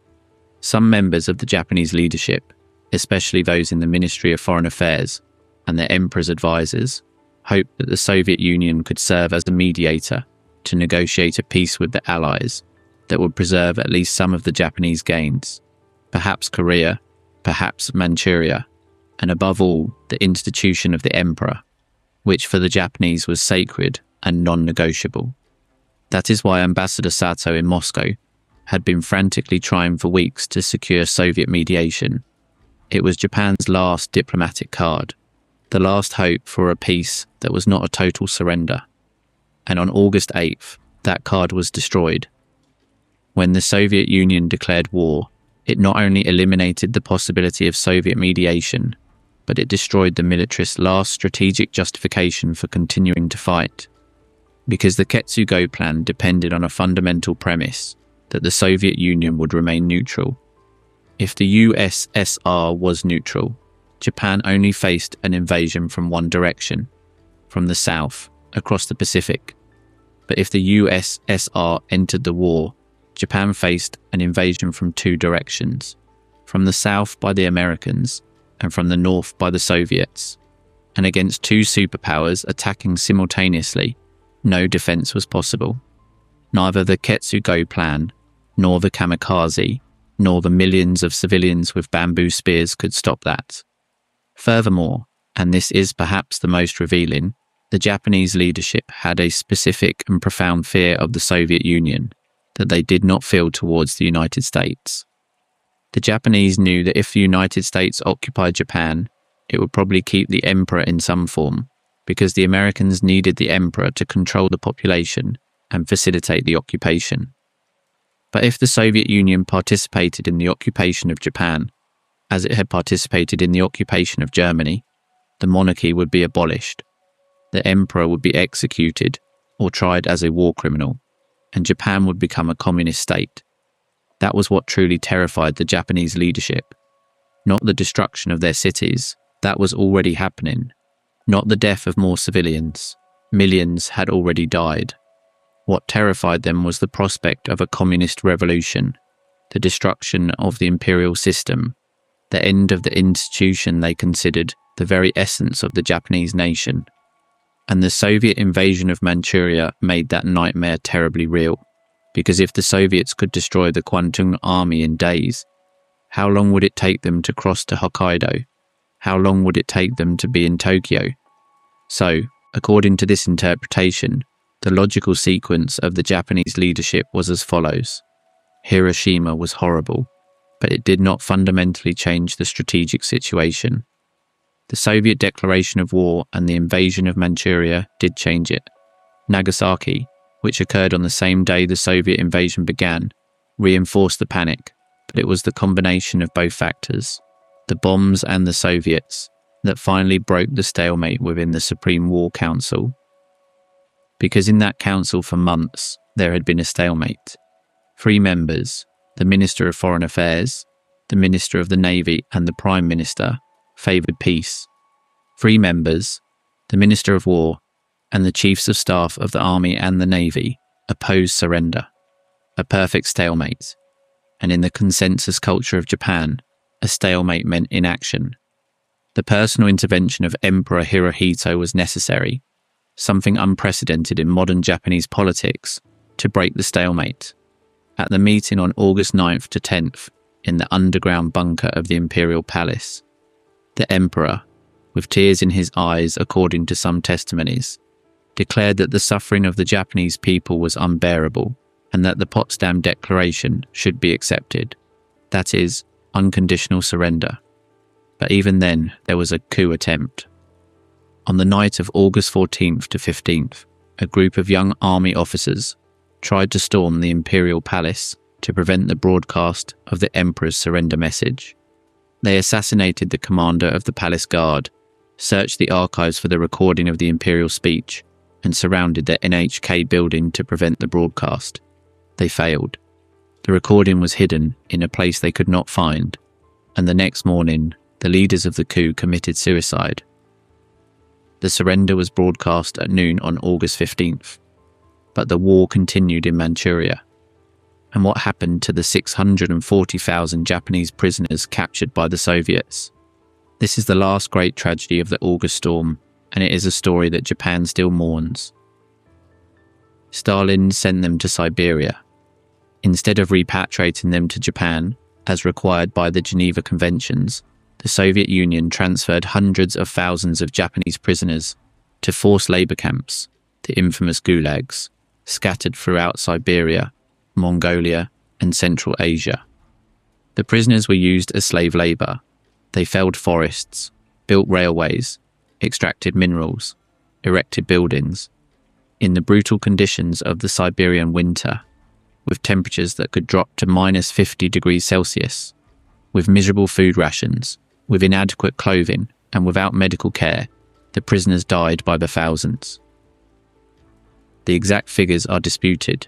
Some members of the Japanese leadership, especially those in the Ministry of Foreign Affairs and the Emperor's advisors, hoped that the Soviet Union could serve as a mediator to negotiate a peace with the Allies that would preserve at least some of the Japanese gains, perhaps Korea, perhaps Manchuria, and above all, the institution of the Emperor, which for the Japanese was sacred and non-negotiable. That is why Ambassador Sato in Moscow had been frantically trying for weeks to secure Soviet mediation. It was Japan's last diplomatic card, the last hope for a peace that was not a total surrender. And on August 8th, that card was destroyed. When the Soviet Union declared war, it not only eliminated the possibility of Soviet mediation, but it destroyed the militarists' last strategic justification for continuing to fight. Because the Ketsugo plan depended on a fundamental premise that the Soviet Union would remain neutral. If the USSR was neutral, Japan only faced an invasion from one direction, from the south, across the Pacific. But if the USSR entered the war, Japan faced an invasion from two directions, from the south by the Americans and from the north by the Soviets. And against two superpowers attacking simultaneously, no defense was possible. Neither the Ketsugo plan, nor the kamikaze, nor the millions of civilians with bamboo spears could stop that. Furthermore, and this is perhaps the most revealing, the Japanese leadership had a specific and profound fear of the Soviet Union that they did not feel towards the United States. The Japanese knew that if the United States occupied Japan, it would probably keep the emperor in some form, because the Americans needed the emperor to control the population and facilitate the occupation. But if the Soviet Union participated in the occupation of Japan, as it had participated in the occupation of Germany, the monarchy would be abolished. The emperor would be executed or tried as a war criminal, and Japan would become a communist state. That was what truly terrified the Japanese leadership. Not the destruction of their cities, that was already happening. Not the death of more civilians. Millions had already died. What terrified them was the prospect of a communist revolution, the destruction of the imperial system, the end of the institution they considered the very essence of the Japanese nation. And the Soviet invasion of Manchuria made that nightmare terribly real, because if the Soviets could destroy the Kwantung army in days, how long would it take them to cross to Hokkaido? How long would it take them to be in Tokyo? So, according to this interpretation, the logical sequence of the Japanese leadership was as follows. Hiroshima was horrible, but it did not fundamentally change the strategic situation. The Soviet declaration of war and the invasion of Manchuria did change it. Nagasaki, which occurred on the same day the Soviet invasion began, reinforced the panic, but it was the combination of both factors, the bombs and the Soviets, that finally broke the stalemate within the Supreme War Council. Because in that council for months, there had been a stalemate. 3 members, the Minister of Foreign Affairs, the Minister of the Navy and the Prime Minister, favoured peace. 3 members, the Minister of War and the Chiefs of Staff of the Army and the Navy, opposed surrender. A perfect stalemate. And in the consensus culture of Japan, a stalemate meant inaction. The personal intervention of Emperor Hirohito was necessary, something unprecedented in modern Japanese politics, to break the stalemate. At the meeting on August 9th to 10th, in the underground bunker of the Imperial Palace, the Emperor, with tears in his eyes according to some testimonies, declared that the suffering of the Japanese people was unbearable and that the Potsdam Declaration should be accepted, that is, unconditional surrender. But even then, there was a coup attempt. On the night of August 14th to 15th, a group of young army officers tried to storm the Imperial Palace to prevent the broadcast of the Emperor's surrender message. They assassinated the commander of the palace guard, searched the archives for the recording of the imperial speech, and surrounded the NHK building to prevent the broadcast. They failed. The recording was hidden in a place they could not find, and the next morning, the leaders of the coup committed suicide. The surrender was broadcast at noon on August 15th, but the war continued in Manchuria. And what happened to the 640,000 Japanese prisoners captured by the Soviets? This is the last great tragedy of the August storm, and it is a story that Japan still mourns. Stalin sent them to Siberia. Instead of repatriating them to Japan, as required by the Geneva Conventions, the Soviet Union transferred hundreds of thousands of Japanese prisoners to forced labour camps, the infamous gulags, scattered throughout Siberia, Mongolia, and Central Asia. The prisoners were used as slave labour. They felled forests, built railways, extracted minerals, erected buildings. In the brutal conditions of the Siberian winter, with temperatures that could drop to minus 50 degrees Celsius, with miserable food rations, with inadequate clothing, and without medical care, the prisoners died by the thousands. The exact figures are disputed.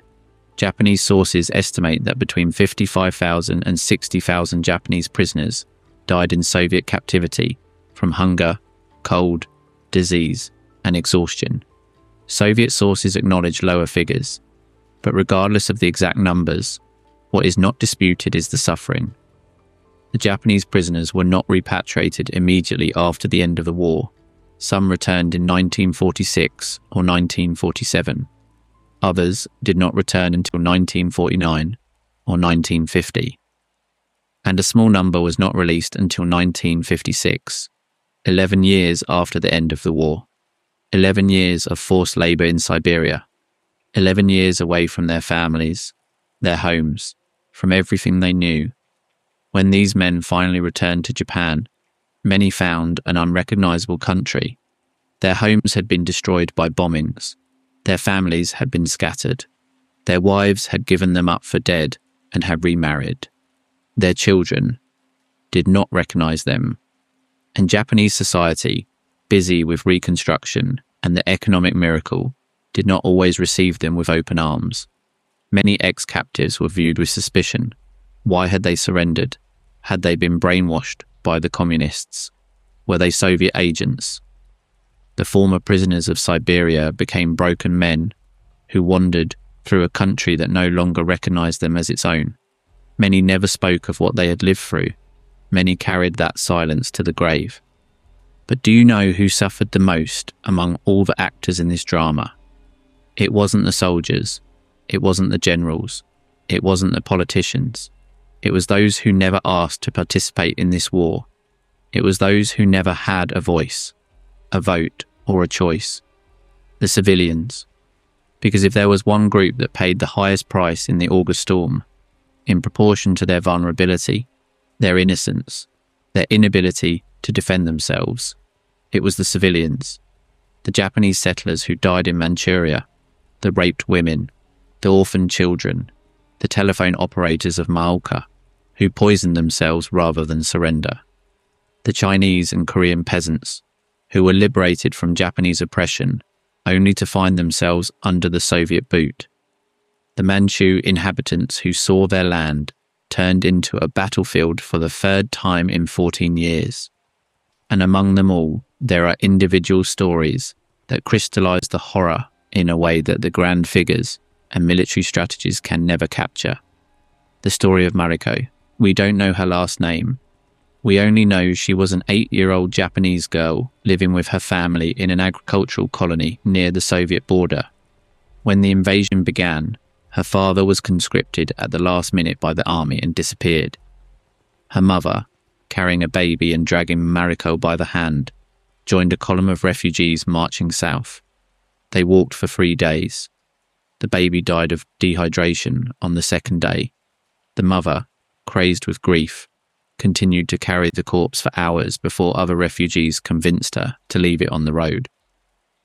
Japanese sources estimate that between 55,000 and 60,000 Japanese prisoners died in Soviet captivity from hunger, cold, disease, and exhaustion. Soviet sources acknowledge lower figures, but regardless of the exact numbers, what is not disputed is the suffering. The Japanese prisoners were not repatriated immediately after the end of the war. Some returned in 1946 or 1947. Others did not return until 1949 or 1950. And a small number was not released until 1956, 11 years after the end of the war. 11 years of forced labour in Siberia. 11 years away from their families, their homes, from everything they knew. When these men finally returned to Japan, many found an unrecognisable country. Their homes had been destroyed by bombings. Their families had been scattered. Their wives had given them up for dead and had remarried. Their children did not recognise them. And Japanese society, busy with reconstruction and the economic miracle, did not always receive them with open arms. Many ex-captives were viewed with suspicion. Why had they surrendered? Had they been brainwashed by the communists? Were they Soviet agents? The former prisoners of Siberia became broken men who wandered through a country that no longer recognized them as its own. Many never spoke of what they had lived through. Many carried that silence to the grave. But do you know who suffered the most among all the actors in this drama? It wasn't the soldiers. It wasn't the generals. It wasn't the politicians. It was those who never asked to participate in this war. It was those who never had a voice, a vote, or a choice. The civilians. Because if there was one group that paid the highest price in the August storm, in proportion to their vulnerability, their innocence, their inability to defend themselves, it was the civilians. The Japanese settlers who died in Manchuria, the raped women, the orphaned children, the telephone operators of Maoka, who poisoned themselves rather than surrender. The Chinese and Korean peasants, who were liberated from Japanese oppression only to find themselves under the Soviet boot. The Manchu inhabitants who saw their land turned into a battlefield for the third time in 14 years. And among them all, there are individual stories that crystallize the horror in a way that the grand figures and military strategies can never capture. The story of Mariko. We don't know her last name. We only know she was an 8-year-old Japanese girl living with her family in an agricultural colony near the Soviet border. When the invasion began, her father was conscripted at the last minute by the army and disappeared. Her mother, carrying a baby and dragging Mariko by the hand, joined a column of refugees marching south. They walked for 3 days. The baby died of dehydration on the second day. The mother, crazed with grief, continued to carry the corpse for hours before other refugees convinced her to leave it on the road.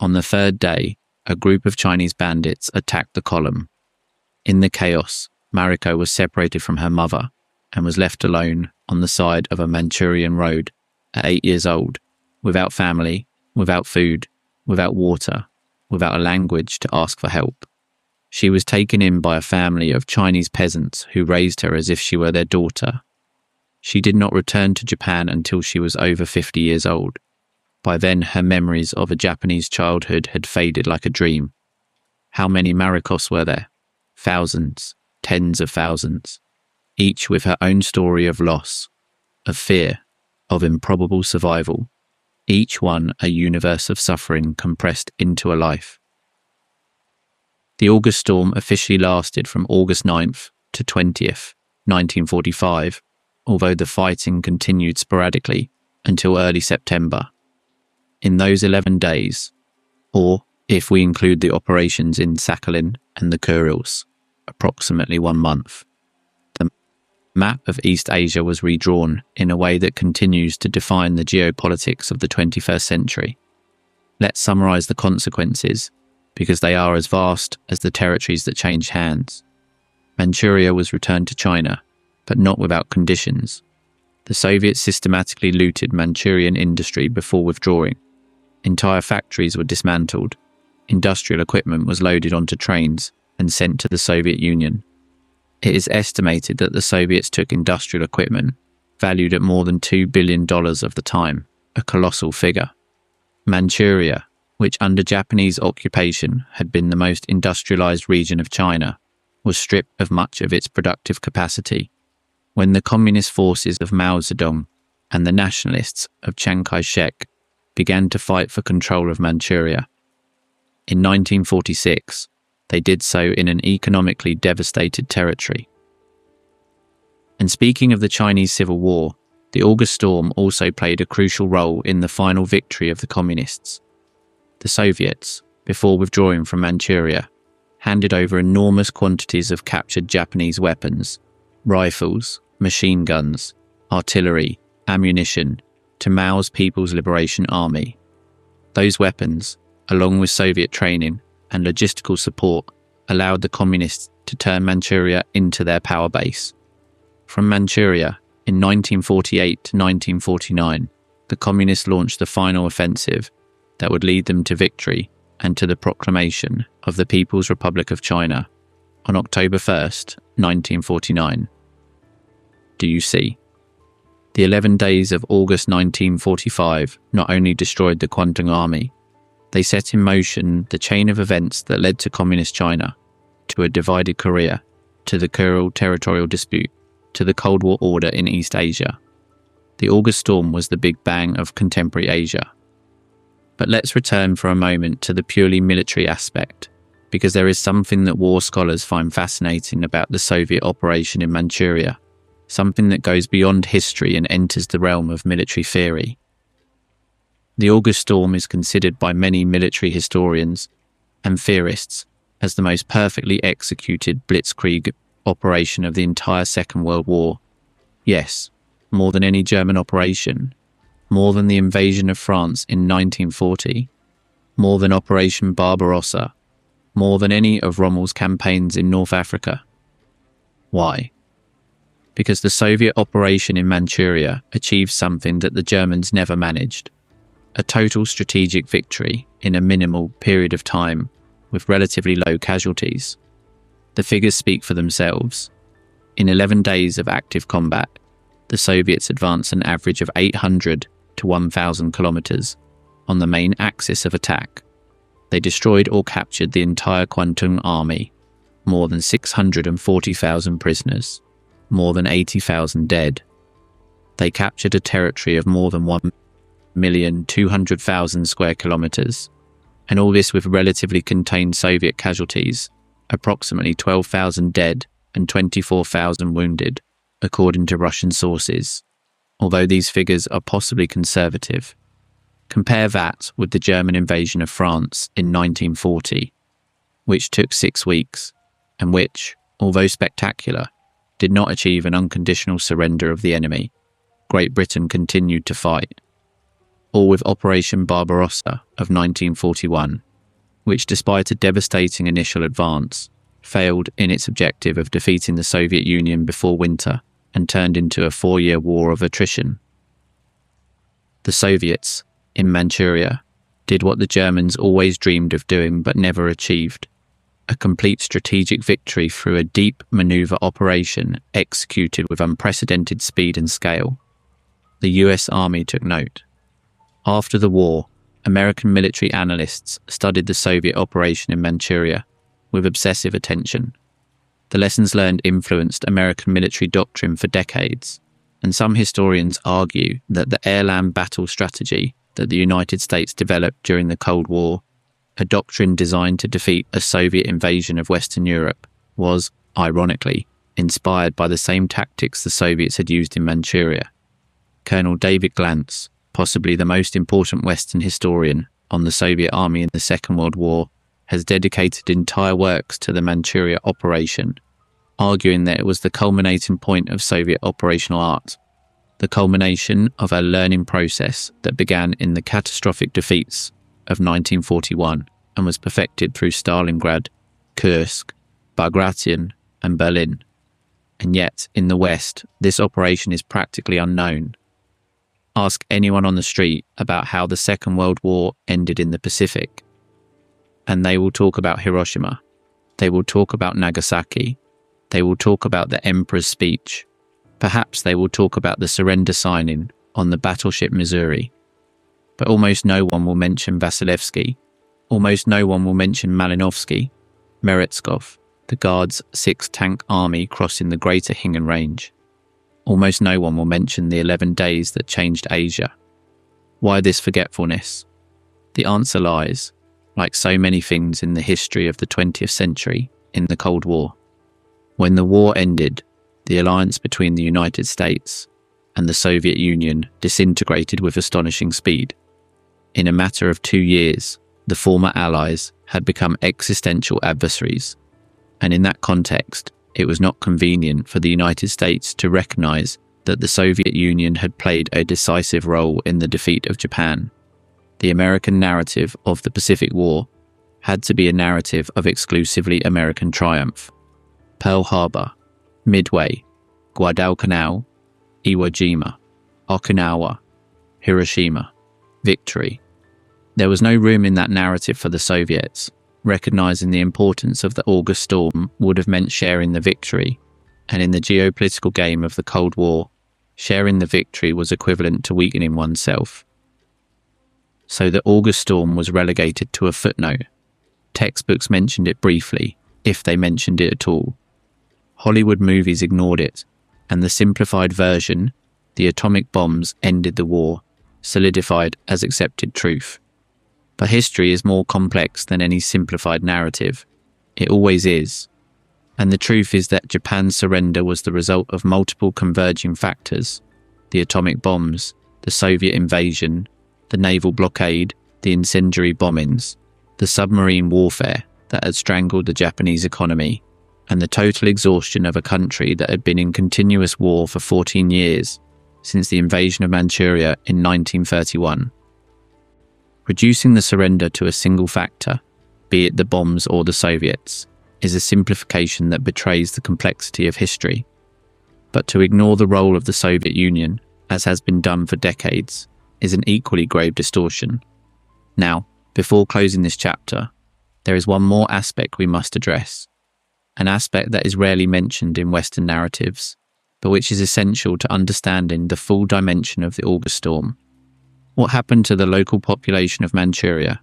On the third day, a group of Chinese bandits attacked the column. In the chaos, Mariko was separated from her mother and was left alone on the side of a Manchurian road at 8 years old, without family, without food, without water, without a language to ask for help. She was taken in by a family of Chinese peasants who raised her as if she were their daughter. She did not return to Japan until she was over 50 years old. By then, her memories of a Japanese childhood had faded like a dream. How many Marikos were there? Thousands, tens of thousands, each with her own story of loss, of fear, of improbable survival, each one a universe of suffering compressed into a life. The August storm officially lasted from August 9th to 20th, 1945, although the fighting continued sporadically until early September. In those 11 days, or if we include the operations in Sakhalin and the Kurils, approximately 1 month, the map of East Asia was redrawn in a way that continues to define the geopolitics of the 21st century. Let's summarize the consequences, because they are as vast as the territories that changed hands. Manchuria was returned to China, but not without conditions. The Soviets systematically looted Manchurian industry before withdrawing. Entire factories were dismantled. Industrial equipment was loaded onto trains and sent to the Soviet Union. It is estimated that the Soviets took industrial equipment, valued at more than $2 billion of the time, a colossal figure. Manchuria, which under Japanese occupation had been the most industrialized region of China, was stripped of much of its productive capacity. When the communist forces of Mao Zedong and the nationalists of Chiang Kai-shek began to fight for control of Manchuria. In 1946, they did so in an economically devastated territory. And speaking of the Chinese Civil War, the August Storm also played a crucial role in the final victory of the communists. The Soviets, before withdrawing from Manchuria, handed over enormous quantities of captured Japanese weapons, rifles, machine guns, artillery, ammunition, to Mao's People's Liberation Army. Those weapons, along with Soviet training and logistical support, allowed the communists to turn Manchuria into their power base. From Manchuria, in 1948 to 1949, the communists launched the final offensive that would lead them to victory and to the proclamation of the People's Republic of China on October 1st, 1949. Do you see? The 11 days of August 1945 not only destroyed the Kuomintang army, they set in motion the chain of events that led to Communist China, to a divided Korea, to the Kuril territorial dispute, to the Cold War order in East Asia. The August Storm was the Big Bang of contemporary Asia. But let's return for a moment to the purely military aspect, because there is something that war scholars find fascinating about the Soviet operation in Manchuria, something that goes beyond history and enters the realm of military theory. The August Storm is considered by many military historians and theorists as the most perfectly executed blitzkrieg operation of the entire Second World War. Yes, more than any German operation, more than the invasion of France in 1940, more than Operation Barbarossa, more than any of Rommel's campaigns in North Africa. Why? Because the Soviet operation in Manchuria achieved something that the Germans never managed: a total strategic victory in a minimal period of time with relatively low casualties. The figures speak for themselves. In 11 days of active combat, the Soviets advanced an average of 800 to 1,000 kilometers on the main axis of attack. They destroyed or captured the entire Kwantung army, more than 640,000 prisoners, more than 80,000 dead. They captured a territory of more than 1,200,000 square kilometers, and all this with relatively contained Soviet casualties, approximately 12,000 dead and 24,000 wounded, according to Russian sources, although these figures are possibly conservative. Compare that with the German invasion of France in 1940, which took 6 weeks, and which, although spectacular, did not achieve an unconditional surrender of the enemy. Great Britain continued to fight, or with Operation Barbarossa of 1941, which, despite a devastating initial advance, failed in its objective of defeating the Soviet Union before winter and turned into a 4-year war of attrition. The Soviets, in Manchuria, did what the Germans always dreamed of doing but never achieved: a complete strategic victory through a deep maneuver operation executed with unprecedented speed and scale. The US Army took note. After the war, American military analysts studied the Soviet operation in Manchuria with obsessive attention. The lessons learned influenced American military doctrine for decades, and some historians argue that the air-land battle strategy that the United States developed during the Cold War, a doctrine designed to defeat a Soviet invasion of Western Europe, was, ironically, inspired by the same tactics the Soviets had used in Manchuria. Colonel David Glantz, possibly the most important Western historian on the Soviet army in the Second World War, has dedicated entire works to the Manchuria operation, arguing that it was the culminating point of Soviet operational art, the culmination of a learning process that began in the catastrophic defeats of 1941 and was perfected through Stalingrad, Kursk, Bagration, and Berlin. And yet, in the West, this operation is practically unknown. Ask anyone on the street about how the Second World War ended in the Pacific, and they will talk about Hiroshima. They will talk about Nagasaki. They will talk about the Emperor's speech. Perhaps they will talk about the surrender signing on the battleship Missouri. But almost no one will mention Vasilevsky. Almost no one will mention Malinovsky, Meretskov, the Guards' 6th Tank Army crossing the Greater Hingan Range. Almost no one will mention the 11 days that changed Asia. Why this forgetfulness? The answer lies, like so many things in the history of the 20th century, in the Cold War. When the war ended, the alliance between the United States and the Soviet Union disintegrated with astonishing speed. In a matter of 2 years, the former allies had become existential adversaries, and in that context, it was not convenient for the United States to recognize that the Soviet Union had played a decisive role in the defeat of Japan. The American narrative of the Pacific War had to be a narrative of exclusively American triumph. Pearl Harbor, Midway, Guadalcanal, Iwo Jima, Okinawa, Hiroshima, victory. There was no room in that narrative for the Soviets. Recognizing the importance of the August storm would have meant sharing the victory, and in the geopolitical game of the Cold War, sharing the victory was equivalent to weakening oneself. So the August storm was relegated to a footnote. Textbooks mentioned it briefly, if they mentioned it at all. Hollywood movies ignored it, and the simplified version, the atomic bombs ended the war, solidified as accepted truth. But history is more complex than any simplified narrative. It always is. And the truth is that Japan's surrender was the result of multiple converging factors: the atomic bombs, the Soviet invasion, the naval blockade, the incendiary bombings, the submarine warfare that had strangled the Japanese economy, and the total exhaustion of a country that had been in continuous war for 14 years, since the invasion of Manchuria in 1931. Reducing the surrender to a single factor, be it the bombs or the Soviets, is a simplification that betrays the complexity of history. But to ignore the role of the Soviet Union, as has been done for decades, is an equally grave distortion. Now, before closing this chapter, there is one more aspect we must address. an aspect that is rarely mentioned in Western narratives, but which is essential to understanding the full dimension of the August storm. What happened to the local population of Manchuria?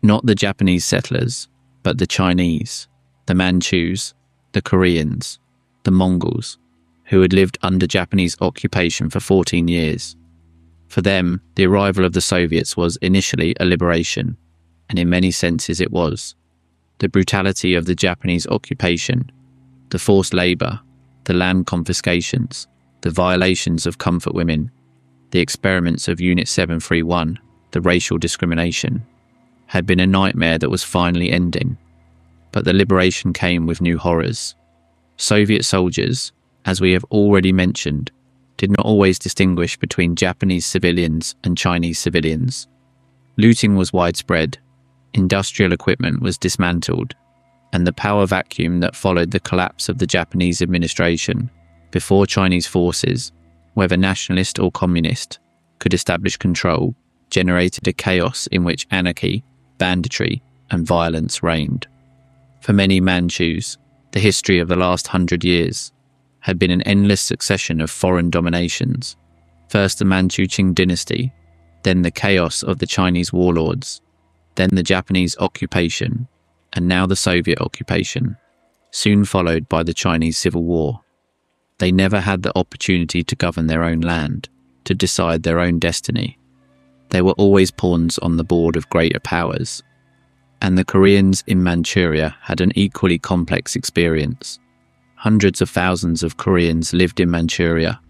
Not the Japanese settlers, but the Chinese, the Manchus, the Koreans, the Mongols, who had lived under Japanese occupation for 14 years. For them, the arrival of the Soviets was initially a liberation, and in many senses it was. The brutality of the Japanese occupation, the forced labour, the land confiscations, the violations of comfort women, the experiments of Unit 731, the racial discrimination, had been a nightmare that was finally ending. But the liberation came with new horrors. Soviet soldiers, as we have already mentioned, did not always distinguish between Japanese civilians and Chinese civilians. Looting was widespread, industrial equipment was dismantled, and the power vacuum that followed the collapse of the Japanese administration before Chinese forces, whether nationalist or communist, could establish control, generated a chaos in which anarchy, banditry, and violence reigned. For many Manchus, the history of the last 100 years had been an endless succession of foreign dominations. First the Manchu Qing dynasty, then the chaos of the Chinese warlords, then the Japanese occupation, and now the Soviet occupation, soon followed by the Chinese Civil War. They never had the opportunity to govern their own land, to decide their own destiny. They were always pawns on the board of greater powers. And the Koreans in Manchuria had an equally complex experience. Hundreds of thousands of Koreans lived in Manchuria,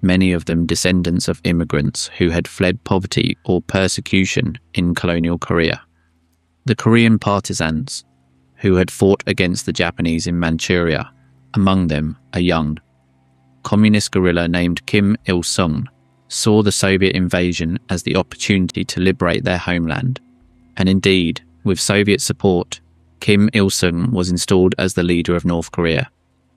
many of them descendants of immigrants who had fled poverty or persecution in colonial Korea. The Korean partisans, who had fought against the Japanese in Manchuria, among them a young communist guerrilla named Kim Il-sung, saw the Soviet invasion as the opportunity to liberate their homeland. And indeed, with Soviet support, Kim Il-sung was installed as the leader of North Korea,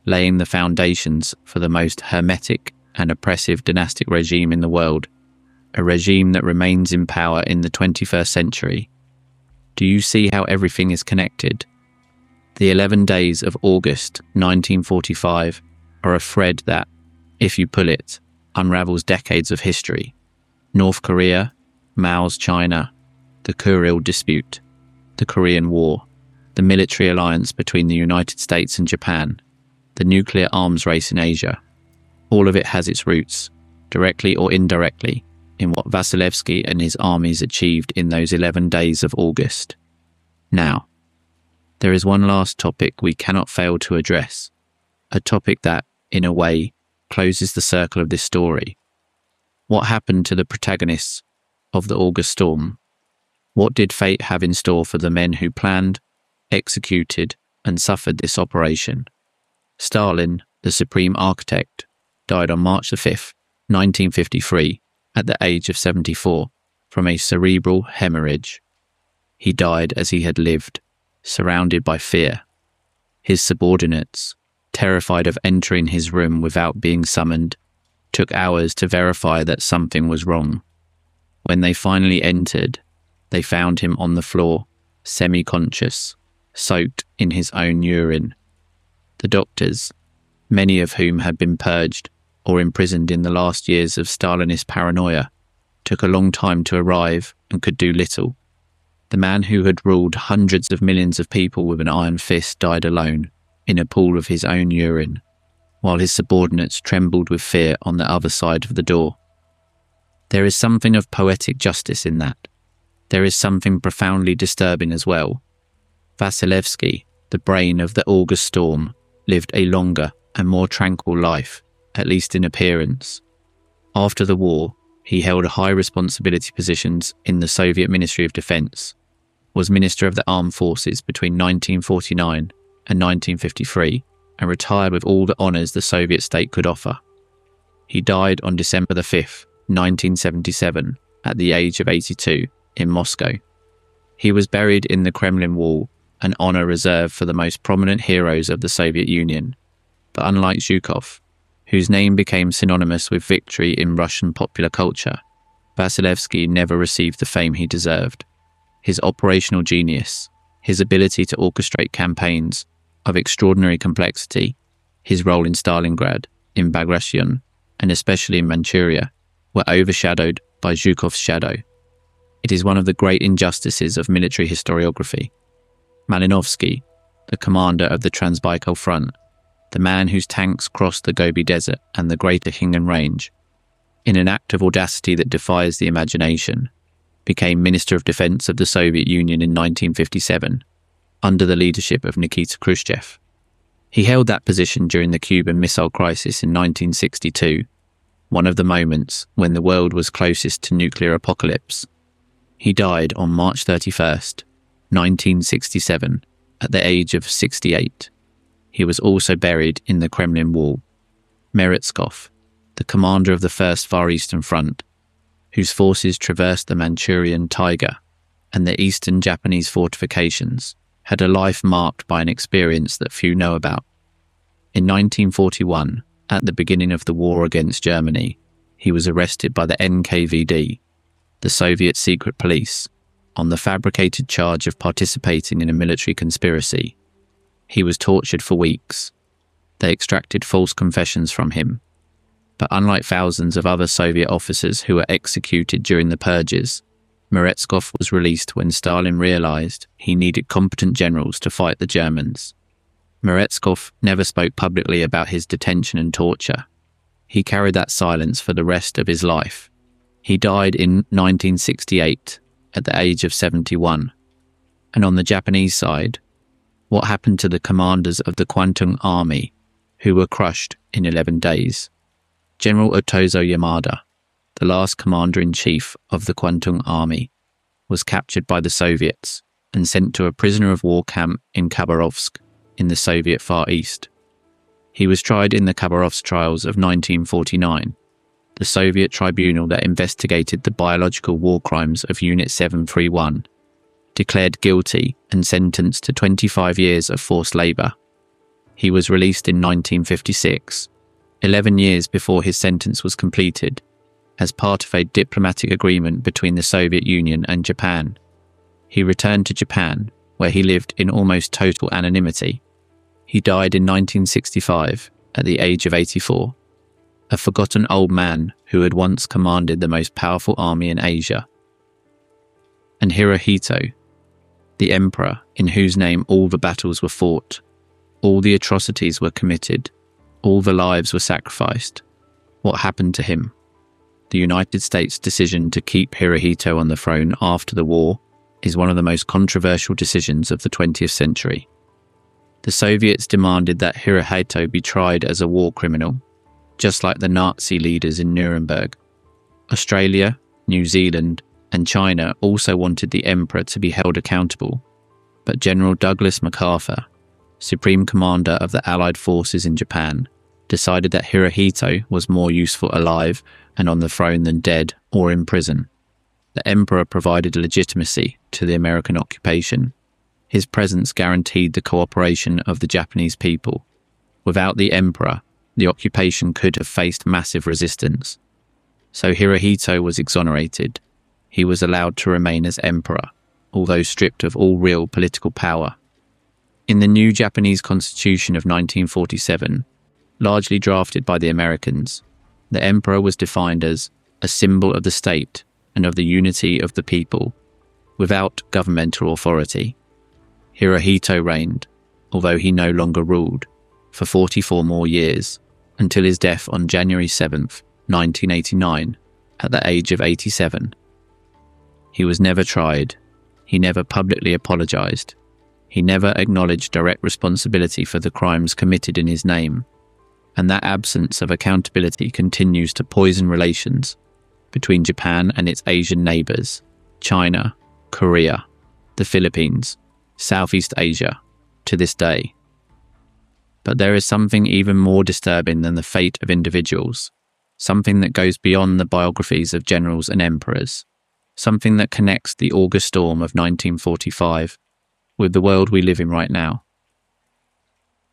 laying the foundations for the most hermetic and oppressive dynastic regime in the world, a regime that remains in power in the 21st century. Do you see how everything is connected? The 11 days of August 1945 are a thread that, if you pull it, unravels decades of history. North Korea, Mao's China, the Kuril dispute, the Korean War, the military alliance between the United States and Japan, the nuclear arms race in Asia. All of it has its roots, directly or indirectly, in what Vasilevsky and his armies achieved in those 11 days of August. Now, there is one last topic we cannot fail to address, a topic that, in a way, closes the circle of this story. What happened to the protagonists of the August storm? What did fate have in store for the men who planned, executed, and suffered this operation? Stalin, the supreme architect, died on March 5, 1953, at the age of 74, from a cerebral hemorrhage. He died as he had lived, surrounded by fear. His subordinates, terrified of entering his room without being summoned, took hours to verify that something was wrong. When they finally entered, they found him on the floor, semi-conscious, soaked in his own urine. The doctors, many of whom had been purged or imprisoned in the last years of Stalinist paranoia, took a long time to arrive and could do little. The man who had ruled hundreds of millions of people with an iron fist died alone, in a pool of his own urine, while his subordinates trembled with fear on the other side of the door. There is something of poetic justice in that. There is something profoundly disturbing as well. Vasilevsky, the brain of the August storm, lived a longer and more tranquil life, at least in appearance. After the war, he held high responsibility positions in the Soviet Ministry of Defense, was Minister of the Armed Forces between 1949 and 1953, and retired with all the honours the Soviet state could offer. He died on December 5, 1977, at the age of 82, in Moscow. He was buried in the Kremlin Wall, an honour reserved for the most prominent heroes of the Soviet Union. But unlike Zhukov, whose name became synonymous with victory in Russian popular culture, Vasilevsky never received the fame he deserved. His operational genius, his ability to orchestrate campaigns, of extraordinary complexity, his role in Stalingrad, in Bagration, and especially in Manchuria, were overshadowed by Zhukov's shadow. It is one of the great injustices of military historiography. Malinovsky, the commander of the Transbaikal Front, the man whose tanks crossed the Gobi Desert and the Greater Khingan Range, in an act of audacity that defies the imagination, became Minister of Defense of the Soviet Union in 1957, under the leadership of Nikita Khrushchev. He held that position during the Cuban Missile Crisis in 1962, one of the moments when the world was closest to nuclear apocalypse. He died on March 31st, 1967, at the age of 68. He was also buried in the Kremlin Wall. Meretskov, the commander of the First Far Eastern Front, whose forces traversed the Manchurian taiga and the eastern Japanese fortifications, had a life marked by an experience that few know about. In 1941, at the beginning of the war against Germany, he was arrested by the NKVD, the Soviet secret police, on the fabricated charge of participating in a military conspiracy. He was tortured for weeks. They extracted false confessions from him. But unlike thousands of other Soviet officers who were executed during the purges, Meretskov was released when Stalin realized he needed competent generals to fight the Germans. Meretskov never spoke publicly about his detention and torture. He carried that silence for the rest of his life. He died in 1968 at the age of 71. And on the Japanese side, what happened to the commanders of the Kwantung Army, who were crushed in 11 days? General Otozo Yamada, the last commander-in-chief of the Kwantung Army, was captured by the Soviets and sent to a prisoner of war camp in Khabarovsk in the Soviet Far East. He was tried in the Khabarovsk trials of 1949, the Soviet tribunal that investigated the biological war crimes of Unit 731, declared guilty and sentenced to 25 years of forced labour. He was released in 1956, 11 years before his sentence was completed, as part of a diplomatic agreement between the Soviet Union and Japan. He returned to Japan, where he lived in almost total anonymity. He died in 1965 at the age of 84, a forgotten old man who had once commanded the most powerful army in Asia. And Hirohito, the emperor in whose name all the battles were fought, all the atrocities were committed, all the lives were sacrificed. What happened to him? The United States' decision to keep Hirohito on the throne after the war is one of the most controversial decisions of the 20th century. The Soviets demanded that Hirohito be tried as a war criminal, just like the Nazi leaders in Nuremberg. Australia, New Zealand, and China also wanted the emperor to be held accountable, but General Douglas MacArthur, Supreme Commander of the Allied forces in Japan, decided that Hirohito was more useful alive and on the throne than dead or in prison. The emperor provided legitimacy to the American occupation. His presence guaranteed the cooperation of the Japanese people. Without the emperor, the occupation could have faced massive resistance. So Hirohito was exonerated. He was allowed to remain as emperor, although stripped of all real political power. In the new Japanese Constitution of 1947, largely drafted by the Americans, the emperor was defined as a symbol of the state and of the unity of the people, without governmental authority. Hirohito reigned, although he no longer ruled, for 44 more years, until his death on January 7th, 1989, at the age of 87. He was never tried. He never publicly apologized. He never acknowledged direct responsibility for the crimes committed in his name. And that absence of accountability continues to poison relations between Japan and its Asian neighbors, China, Korea, the Philippines, Southeast Asia, to this day. But there is something even more disturbing than the fate of individuals, something that goes beyond the biographies of generals and emperors, something that connects the August storm of 1945 with the world we live in right now.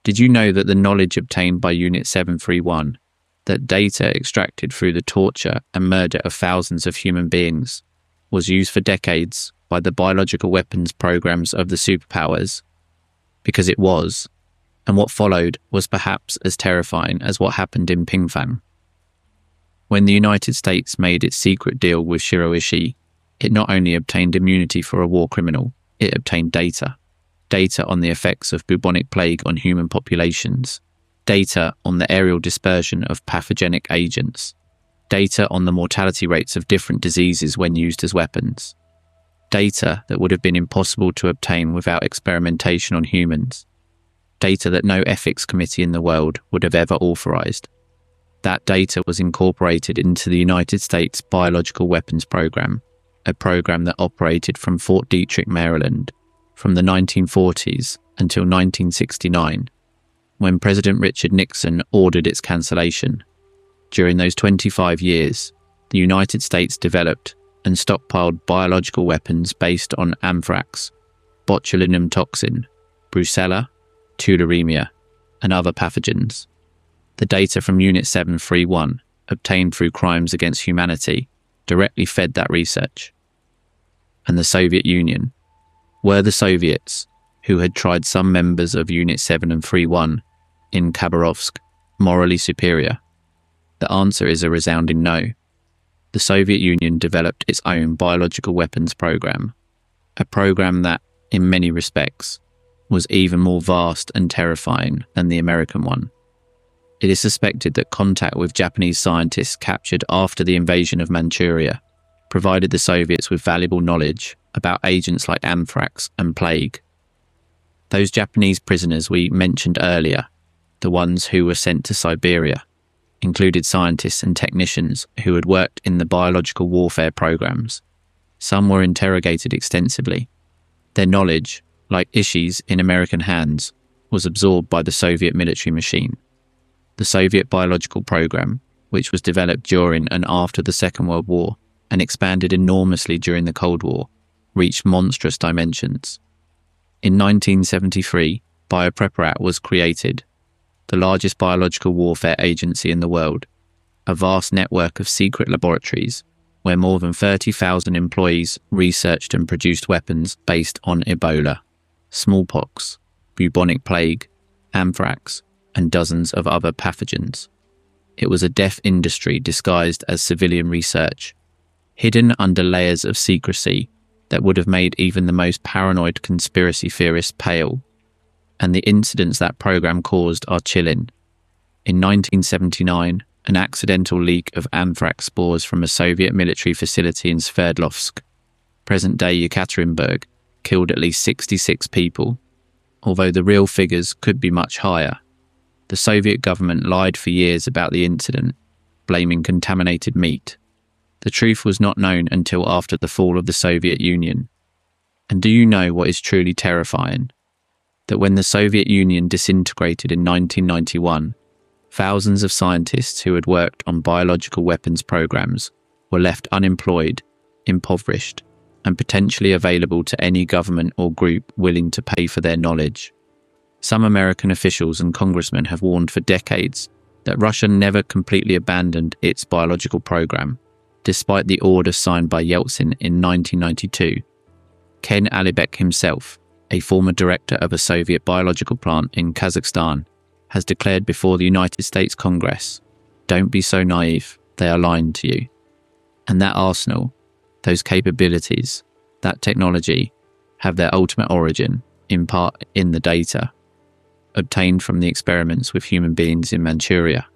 Did you know that the knowledge obtained by Unit 731, that data extracted through the torture and murder of thousands of human beings, was used for decades by the biological weapons programs of the superpowers? Because it was. And what followed was perhaps as terrifying as what happened in Pingfang. When the United States made its secret deal with Shiroishi, it not only obtained immunity for a war criminal, it obtained data. Data on the effects of bubonic plague on human populations, data on the aerial dispersion of pathogenic agents, data on the mortality rates of different diseases when used as weapons, data that would have been impossible to obtain without experimentation on humans, data that no ethics committee in the world would have ever authorized. That data was incorporated into the United States Biological Weapons Program, a program that operated from Fort Detrick, Maryland, from the 1940s until 1969, when President Richard Nixon ordered its cancellation. During those 25 years, the United States developed and stockpiled biological weapons based on anthrax, botulinum toxin, brucella, tularemia, and other pathogens. The data from Unit 731, obtained through Crimes Against Humanity, directly fed that research. And the Soviet Union. Were the Soviets, who had tried some members of Unit 731 in Khabarovsk, morally superior? The answer is a resounding no. The Soviet Union developed its own biological weapons program, a program that, in many respects, was even more vast and terrifying than the American one. It is suspected that contact with Japanese scientists captured after the invasion of Manchuria provided the Soviets with valuable knowledge about agents like anthrax and plague. Those Japanese prisoners we mentioned earlier, the ones who were sent to Siberia, included scientists and technicians who had worked in the biological warfare programs. Some were interrogated extensively. Their knowledge, like Ishi's in American hands, was absorbed by the Soviet military machine. The Soviet biological program, which was developed during and after the Second World War and expanded enormously during the Cold War, reached monstrous dimensions. In 1973, Biopreparat was created, the largest biological warfare agency in the world, a vast network of secret laboratories where more than 30,000 employees researched and produced weapons based on Ebola, smallpox, bubonic plague, anthrax, and dozens of other pathogens. It was a death industry disguised as civilian research, hidden under layers of secrecy that would have made even the most paranoid conspiracy theorists pale. And the incidents that program caused are chilling. In 1979, an accidental leak of anthrax spores from a Soviet military facility in Sverdlovsk, present-day Yekaterinburg, killed at least 66 people, although the real figures could be much higher. The Soviet government lied for years about the incident, blaming contaminated meat. The truth was not known until after the fall of the Soviet Union. And do you know what is truly terrifying? That when the Soviet Union disintegrated in 1991, thousands of scientists who had worked on biological weapons programs were left unemployed, impoverished, and potentially available to any government or group willing to pay for their knowledge. Some American officials and congressmen have warned for decades that Russia never completely abandoned its biological program, despite the order signed by Yeltsin in 1992. Ken Alibek himself, a former director of a Soviet biological plant in Kazakhstan, has declared before the United States Congress, "Don't be so naive, they are lying to you." And that arsenal, those capabilities, that technology, have their ultimate origin, in part, in the data obtained from the experiments with human beings in Manchuria.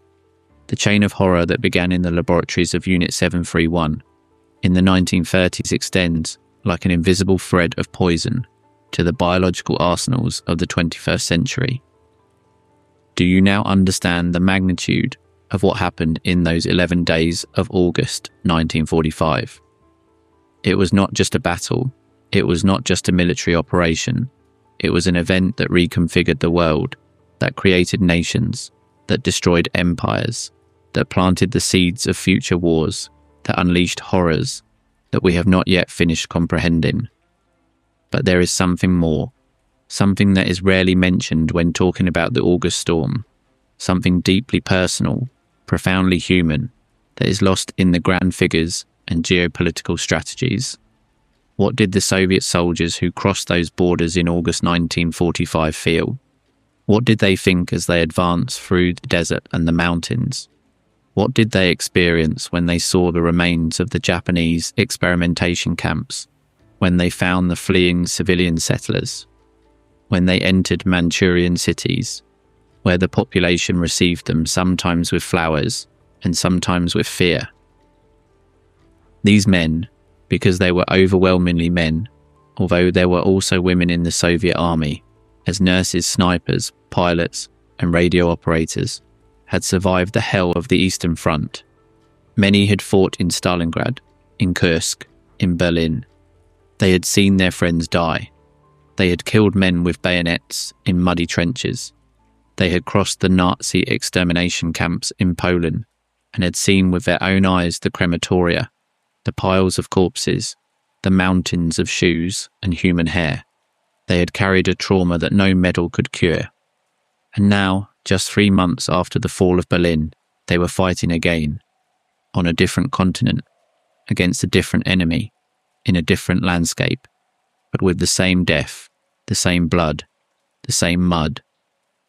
The chain of horror that began in the laboratories of Unit 731 in the 1930s extends, like an invisible thread of poison, to the biological arsenals of the 21st century. Do you now understand the magnitude of what happened in those 11 days of August 1945? It was not just a battle, it was not just a military operation, it was an event that reconfigured the world, that created nations, that destroyed empires, that planted the seeds of future wars, that unleashed horrors that we have not yet finished comprehending. But there is something more, something that is rarely mentioned when talking about the August storm, something deeply personal, profoundly human, that is lost in the grand figures and geopolitical strategies. What did the Soviet soldiers who crossed those borders in August 1945 feel? What did they think as they advanced through the desert and the mountains? What did they experience when they saw the remains of the Japanese experimentation camps, when they found the fleeing civilian settlers, when they entered Manchurian cities, where the population received them sometimes with flowers and sometimes with fear? These men, because they were overwhelmingly men, although there were also women in the Soviet army, as nurses, snipers, pilots, and radio operators, had survived the hell of the Eastern Front. Many had fought in Stalingrad, in Kursk, in Berlin. They had seen their friends die. They had killed men with bayonets in muddy trenches. They had crossed the Nazi extermination camps in Poland and had seen with their own eyes the crematoria, the piles of corpses, the mountains of shoes and human hair. They had carried a trauma that no medal could cure. And now, just 3 months after the fall of Berlin, they were fighting again, on a different continent, against a different enemy, in a different landscape, but with the same death, the same blood, the same mud.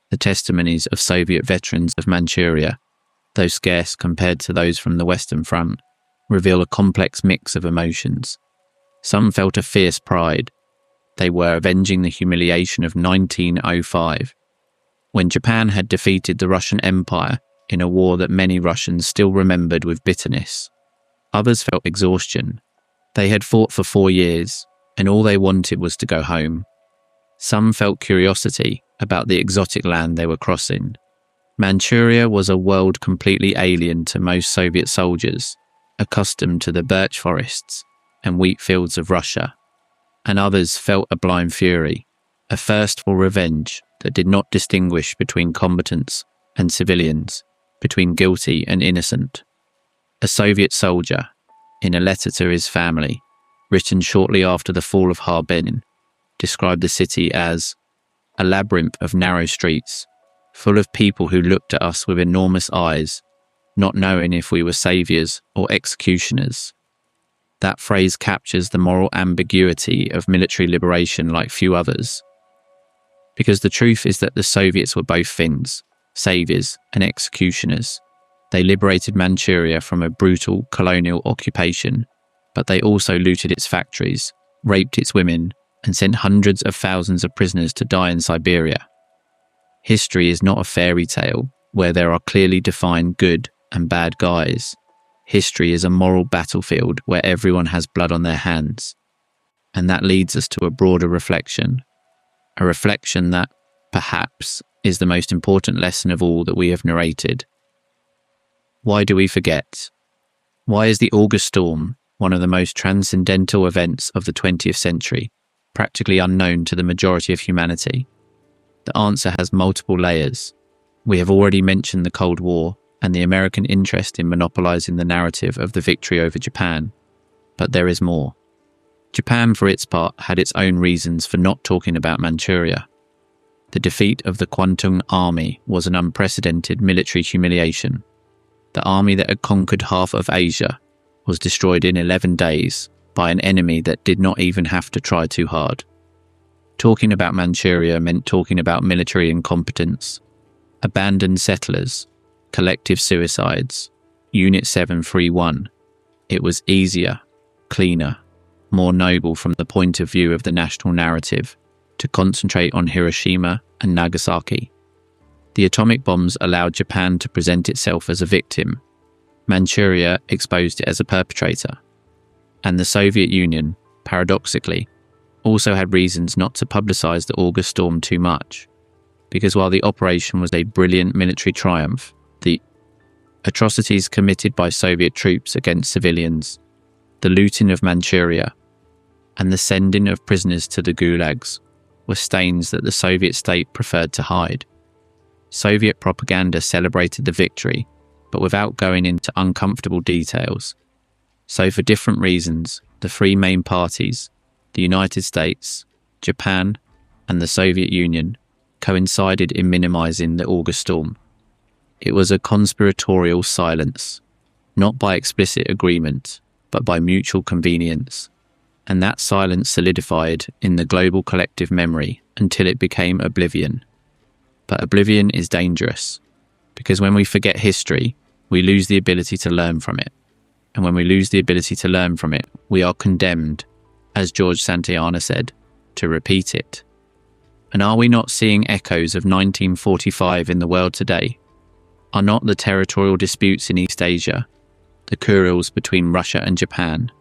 The testimonies of Soviet veterans of Manchuria, though scarce compared to those from the Western Front, reveal a complex mix of emotions. Some felt a fierce pride. They were avenging the humiliation of 1905, when Japan had defeated the Russian Empire in a war that many Russians still remembered with bitterness. Others felt exhaustion. They had fought for 4 years, and all they wanted was to go home. Some felt curiosity about the exotic land they were crossing. Manchuria was a world completely alien to most Soviet soldiers, accustomed to the birch forests and wheat fields of Russia. And others felt a blind fury, a thirst for revenge that did not distinguish between combatants and civilians, between guilty and innocent. A Soviet soldier, in a letter to his family, written shortly after the fall of Harbin, described the city as a labyrinth of narrow streets, full of people who looked at us with enormous eyes, not knowing if we were saviors or executioners. That phrase captures the moral ambiguity of military liberation like few others. Because the truth is that the Soviets were both Finns, saviors and executioners. They liberated Manchuria from a brutal colonial occupation, but they also looted its factories, raped its women, and sent hundreds of thousands of prisoners to die in Siberia. History is not a fairy tale where there are clearly defined good and bad guys. History is a moral battlefield where everyone has blood on their hands. And that leads us to a broader reflection. A reflection that, perhaps, is the most important lesson of all that we have narrated. Why do we forget? Why is the August storm, one of the most transcendental events of the 20th century, practically unknown to the majority of humanity? The answer has multiple layers. We have already mentioned the Cold War and the American interest in monopolizing the narrative of the victory over Japan. But there is more. Japan, for its part, had its own reasons for not talking about Manchuria. The defeat of the Kwantung Army was an unprecedented military humiliation. The army that had conquered half of Asia was destroyed in 11 days by an enemy that did not even have to try too hard. Talking about Manchuria meant talking about military incompetence, abandoned settlers, collective suicides, Unit 731. It was easier, cleaner, more noble from the point of view of the national narrative to concentrate on Hiroshima and Nagasaki. The atomic bombs allowed Japan to present itself as a victim. Manchuria exposed it as a perpetrator. And the Soviet Union, paradoxically, also had reasons not to publicize the August storm too much, because while the operation was a brilliant military triumph, the atrocities committed by Soviet troops against civilians, the looting of Manchuria, and the sending of prisoners to the gulags were stains that the Soviet state preferred to hide. Soviet propaganda celebrated the victory, but without going into uncomfortable details. So for different reasons, the three main parties, the United States, Japan, and the Soviet Union, coincided in minimizing the August storm. It was a conspiratorial silence, not by explicit agreement, but by mutual convenience. And that silence solidified in the global collective memory until it became oblivion. But oblivion is dangerous, because when we forget history, we lose the ability to learn from it. And when we lose the ability to learn from it, we are condemned, as George Santayana said, to repeat it. And are we not seeing echoes of 1945 in the world today? Are not the territorial disputes in East Asia, the Kurils between Russia and Japan,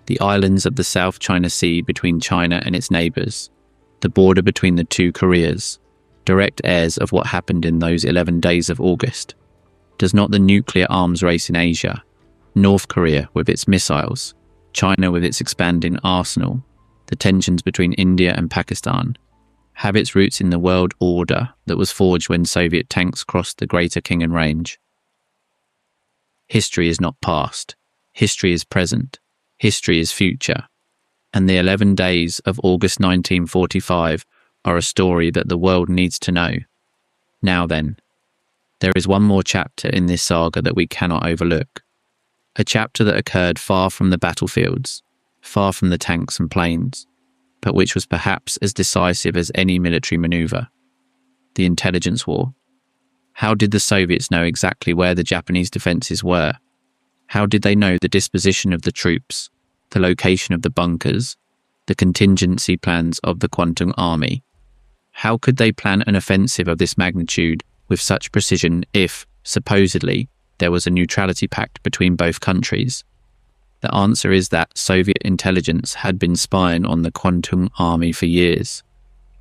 the islands of the South China Sea between China and its neighbours, the border between the two Koreas, direct heirs of what happened in those 11 days of August? Does not the nuclear arms race in Asia, North Korea with its missiles, China with its expanding arsenal, the tensions between India and Pakistan, have its roots in the world order that was forged when Soviet tanks crossed the Greater Khingan Range? History is not past. History is present. History is future. And the 11 days of August 1945 are a story that the world needs to know. Now then, there is one more chapter in this saga that we cannot overlook. A chapter that occurred far from the battlefields, far from the tanks and planes, but which was perhaps as decisive as any military maneuver: the intelligence war. How did the Soviets know exactly where the Japanese defences were? How did they know the disposition of the troops, the location of the bunkers, the contingency plans of the Kwantung Army? How could they plan an offensive of this magnitude with such precision if, supposedly, there was a neutrality pact between both countries? The answer is that Soviet intelligence had been spying on the Kwantung Army for years,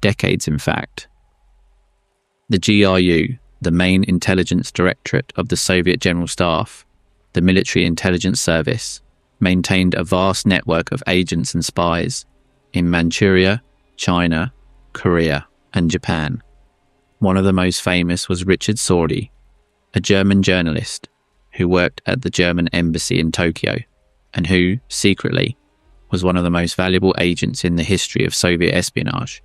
decades in fact. The GRU, the main intelligence directorate of the Soviet General Staff, the military intelligence service, maintained a vast network of agents and spies in Manchuria, China, Korea, and Japan. One of the most famous was Richard Sordi, a German journalist who worked at the German embassy in Tokyo, and who, secretly, was one of the most valuable agents in the history of Soviet espionage.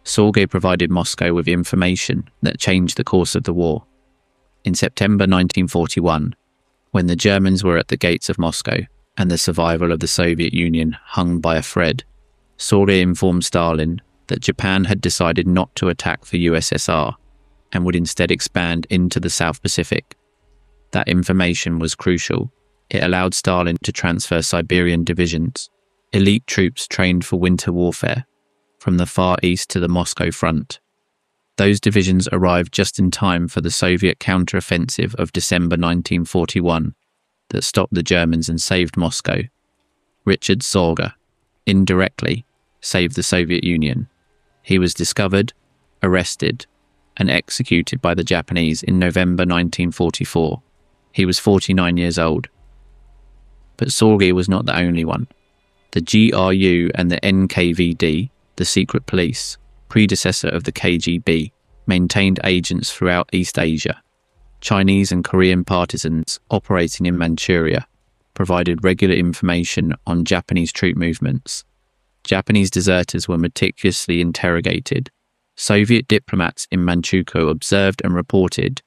Sorge provided Moscow with information that changed the course of the war. In September 1941, when the Germans were at the gates of Moscow and the survival of the Soviet Union hung by a thread, Sorge informed Stalin that Japan had decided not to attack the USSR and would instead expand into the South Pacific. That information was crucial. It allowed Stalin to transfer Siberian divisions, elite troops trained for winter warfare, from the Far East to the Moscow front. Those divisions arrived just in time for the Soviet counter-offensive of December 1941 that stopped the Germans and saved Moscow. Richard Sorge, indirectly, saved the Soviet Union. He was discovered, arrested, and executed by the Japanese in November 1944. He was 49 years old. But Sorge was not the only one. The GRU and the NKVD, the secret police, predecessor of the KGB, maintained agents throughout East Asia. Chinese and Korean partisans operating in Manchuria provided regular information on Japanese troop movements. Japanese deserters were meticulously interrogated. Soviet diplomats in Manchukuo observed and reported.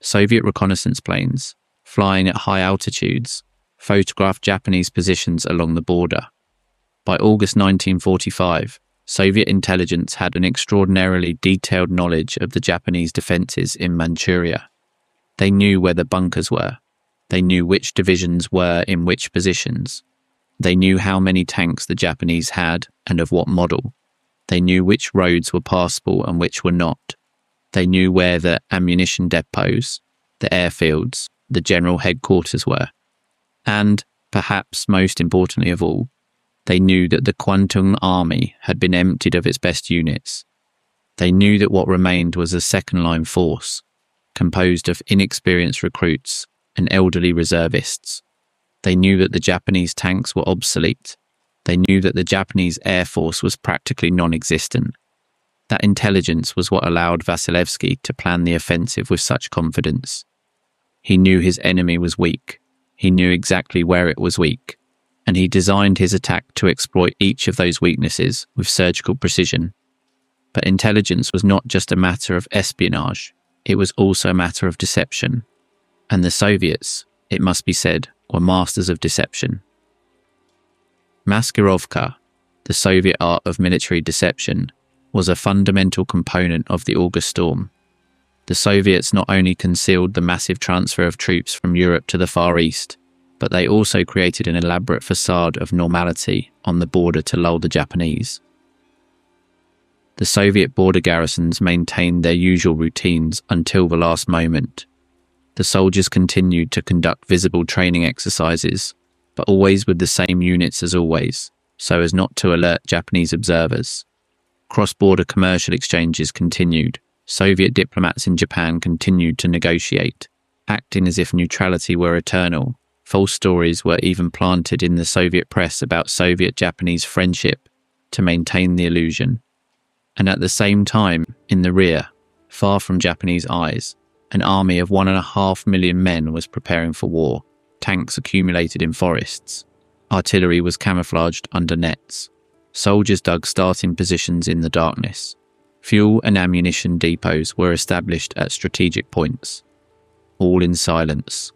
Soviet reconnaissance planes, flying at high altitudes, photographed Japanese positions along the border. By August 1945, Soviet intelligence had an extraordinarily detailed knowledge of the Japanese defences in Manchuria. They knew where the bunkers were. They knew which divisions were in which positions. They knew how many tanks the Japanese had and of what model. They knew which roads were passable and which were not. They knew where the ammunition depots, the airfields, the general headquarters were. And, perhaps most importantly of all, they knew that the Kwantung Army had been emptied of its best units. They knew that what remained was a second-line force, composed of inexperienced recruits and elderly reservists. They knew that the Japanese tanks were obsolete. They knew that the Japanese air force was practically non-existent. That intelligence was what allowed Vasilevsky to plan the offensive with such confidence. He knew his enemy was weak. He knew exactly where it was weak, and he designed his attack to exploit each of those weaknesses with surgical precision. But intelligence was not just a matter of espionage, it was also a matter of deception. And the Soviets, it must be said, were masters of deception. Maskirovka, the Soviet art of military deception, was a fundamental component of the August storm. The Soviets not only concealed the massive transfer of troops from Europe to the Far East, but they also created an elaborate facade of normality on the border to lull the Japanese. The Soviet border garrisons maintained their usual routines until the last moment. The soldiers continued to conduct visible training exercises, but always with the same units as always, so as not to alert Japanese observers. Cross-border commercial exchanges continued. Soviet diplomats in Japan continued to negotiate, acting as if neutrality were eternal. False stories were even planted in the Soviet press about Soviet-Japanese friendship to maintain the illusion. And at the same time, in the rear, far from Japanese eyes, an army of 1.5 million men was preparing for war. Tanks accumulated in forests. Artillery was camouflaged under nets. Soldiers dug starting positions in the darkness. Fuel and ammunition depots were established at strategic points. All in silence.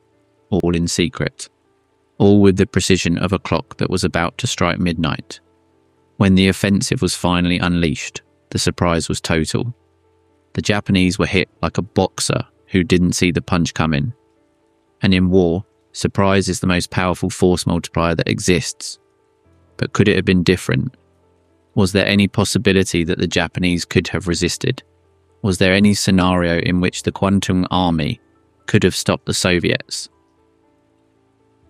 All in secret. All with the precision of a clock that was about to strike midnight. When the offensive was finally unleashed, the surprise was total. The Japanese were hit like a boxer who didn't see the punch coming. And in war, surprise is the most powerful force multiplier that exists. But could it have been different? Was there any possibility that the Japanese could have resisted? Was there any scenario in which the Kwantung Army could have stopped the Soviets?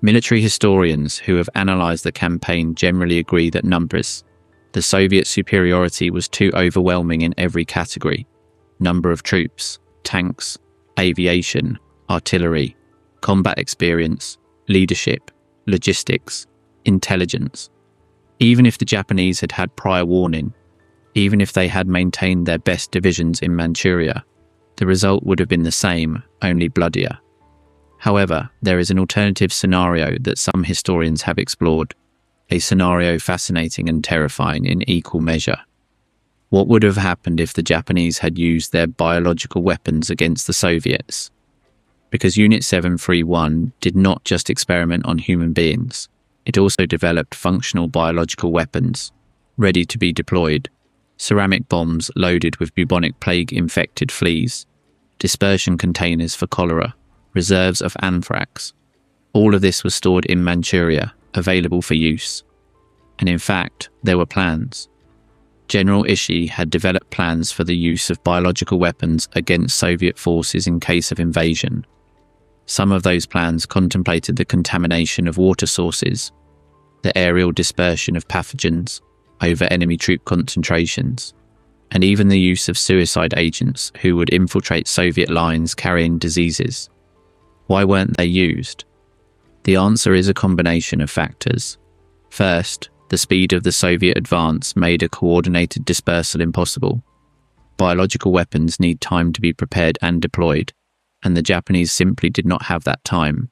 Military historians who have analysed the campaign generally agree that numbers. The Soviet superiority was too overwhelming in every category. Number of troops, tanks, aviation, artillery, combat experience, leadership, logistics, intelligence. Even if the Japanese had had prior warning, even if they had maintained their best divisions in Manchuria, the result would have been the same, only bloodier. However, there is an alternative scenario that some historians have explored, a scenario fascinating and terrifying in equal measure. What would have happened if the Japanese had used their biological weapons against the Soviets? Because Unit 731 did not just experiment on human beings. It also developed functional biological weapons, ready to be deployed, ceramic bombs loaded with bubonic plague-infected fleas, dispersion containers for cholera, reserves of anthrax. All of this was stored in Manchuria, available for use. And in fact, there were plans. General Ishii had developed plans for the use of biological weapons against Soviet forces in case of invasion. Some of those plans contemplated the contamination of water sources, the aerial dispersion of pathogens over enemy troop concentrations, and even the use of suicide agents who would infiltrate Soviet lines carrying diseases. Why weren't they used? The answer is a combination of factors. First, the speed of the Soviet advance made a coordinated dispersal impossible. Biological weapons need time to be prepared and deployed, and the Japanese simply did not have that time.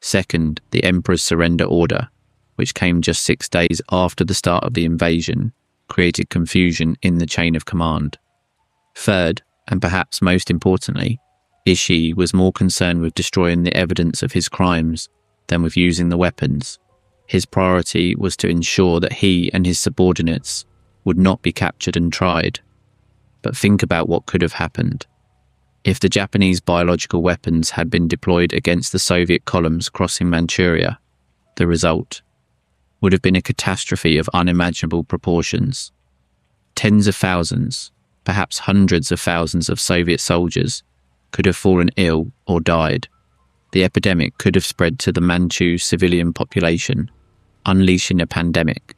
Second, the Emperor's surrender order, which came just 6 days after the start of the invasion, created confusion in the chain of command. Third, and perhaps most importantly, Ishii was more concerned with destroying the evidence of his crimes than with using the weapons. His priority was to ensure that he and his subordinates would not be captured and tried. But think about what could have happened. If the Japanese biological weapons had been deployed against the Soviet columns crossing Manchuria, the result would have been a catastrophe of unimaginable proportions. Tens of thousands, perhaps hundreds of thousands of Soviet soldiers could have fallen ill or died. The epidemic could have spread to the Manchu civilian population, unleashing a pandemic.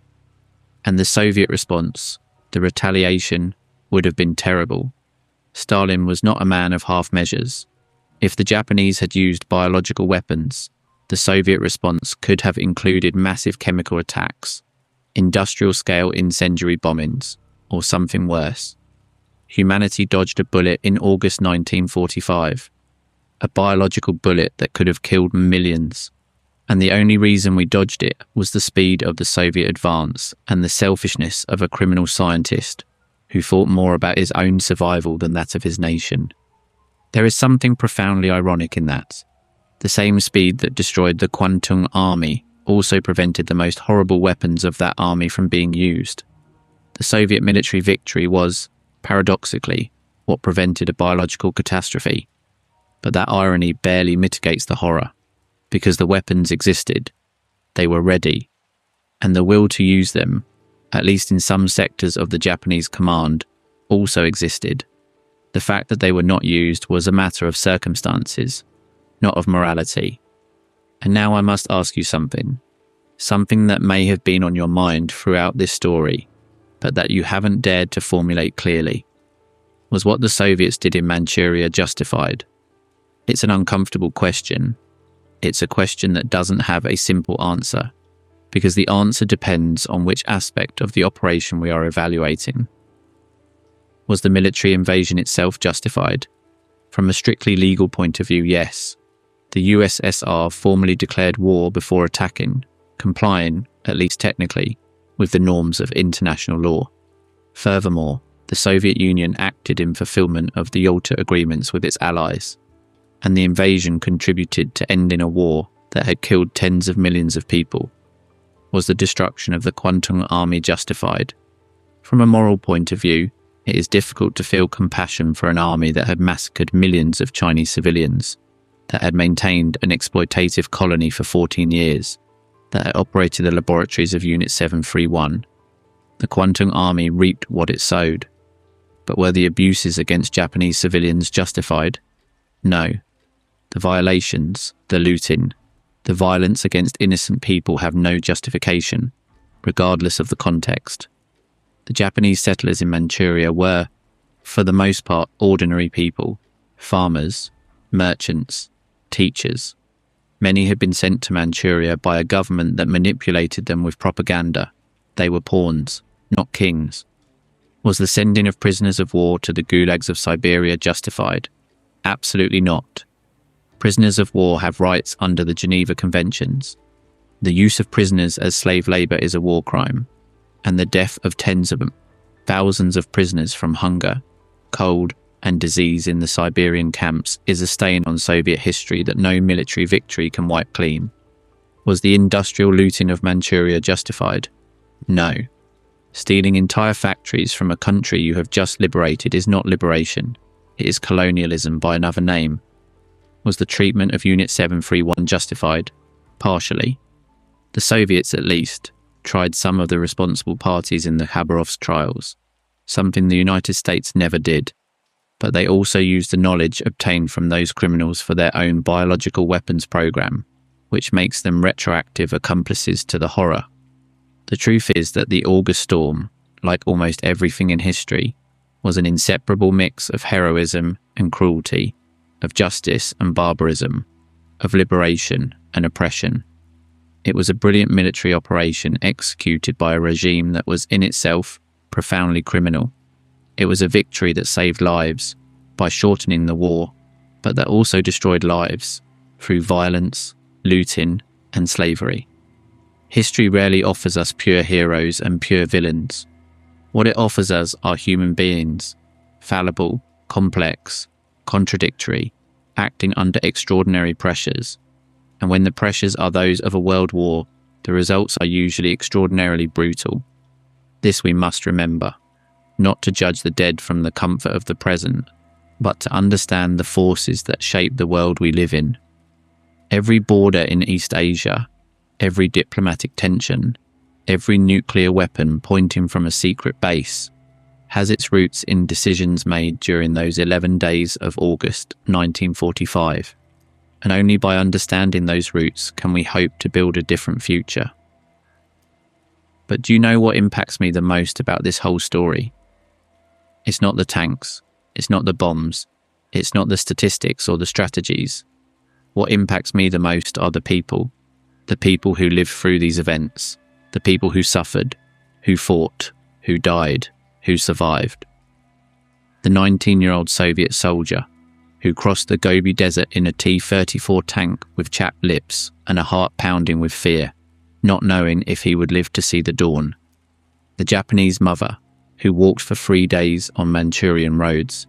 And the Soviet response, the retaliation, would have been terrible. Stalin was not a man of half measures. If the Japanese had used biological weapons, the Soviet response could have included massive chemical attacks, industrial-scale incendiary bombings, or something worse. Humanity dodged a bullet in August 1945, a biological bullet that could have killed millions. And the only reason we dodged it was the speed of the Soviet advance and the selfishness of a criminal scientist who thought more about his own survival than that of his nation. There is something profoundly ironic in that. The same speed that destroyed the Kwantung Army also prevented the most horrible weapons of that army from being used. The Soviet military victory was, paradoxically, what prevented a biological catastrophe. But that irony barely mitigates the horror, because the weapons existed, they were ready, and the will to use them, at least in some sectors of the Japanese command, also existed. The fact that they were not used was a matter of circumstances, not of morality. And now I must ask you something that may have been on your mind throughout this story, but that you haven't dared to formulate clearly. Was what the Soviets did in Manchuria justified? It's an uncomfortable question. It's a question that doesn't have a simple answer, because the answer depends on which aspect of the operation we are evaluating. Was the military invasion itself justified? From a strictly legal point of view, yes. The USSR formally declared war before attacking, complying, at least technically, with the norms of international law. Furthermore, the Soviet Union acted in fulfillment of the Yalta agreements with its allies, and the invasion contributed to ending a war that had killed tens of millions of people. Was the destruction of the Kwantung Army justified? From a moral point of view, it is difficult to feel compassion for an army that had massacred millions of Chinese civilians, that had maintained an exploitative colony for 14 years, that had operated the laboratories of Unit 731. The Kwantung Army reaped what it sowed. But were the abuses against Japanese civilians justified? No. The violations, the looting, the violence against innocent people have no justification, regardless of the context. The Japanese settlers in Manchuria were, for the most part, ordinary people, farmers, merchants, teachers. Many had been sent to Manchuria by a government that manipulated them with propaganda. They were pawns, not kings. Was the sending of prisoners of war to the gulags of Siberia justified? Absolutely not. Prisoners of war have rights under the Geneva Conventions. The use of prisoners as slave labour is a war crime, and the death of tens of thousands of prisoners from hunger, cold, and disease in the Siberian camps is a stain on Soviet history that no military victory can wipe clean. Was the industrial looting of Manchuria justified? No. Stealing entire factories from a country you have just liberated is not liberation. It is colonialism by another name. Was the treatment of Unit 731 justified? Partially. The Soviets, at least, tried some of the responsible parties in the Khabarovsk trials, something the United States never did. But they also used the knowledge obtained from those criminals for their own biological weapons program, which makes them retroactive accomplices to the horror. The truth is that the August Storm, like almost everything in history, was an inseparable mix of heroism and cruelty, of justice and barbarism, of liberation and oppression. It was a brilliant military operation executed by a regime that was in itself profoundly criminal. It was a victory that saved lives by shortening the war, but that also destroyed lives through violence, looting, and slavery. History rarely offers us pure heroes and pure villains. What it offers us are human beings, fallible, complex, contradictory, acting under extraordinary pressures. And when the pressures are those of a world war, the results are usually extraordinarily brutal. This we must remember, not to judge the dead from the comfort of the present, but to understand the forces that shape the world we live in. Every border in East Asia, every diplomatic tension, every nuclear weapon pointing from a secret base, has its roots in decisions made during those 11 days of August 1945. And only by understanding those roots can we hope to build a different future. But do you know what impacts me the most about this whole story? It's not the tanks, it's not the bombs, it's not the statistics or the strategies. What impacts me the most are the people who lived through these events, the people who suffered, who fought, who died, who survived. The 19-year-old Soviet soldier who crossed the Gobi Desert in a T-34 tank with chapped lips and a heart pounding with fear, not knowing if he would live to see the dawn. The Japanese mother who walked for 3 days on Manchurian roads,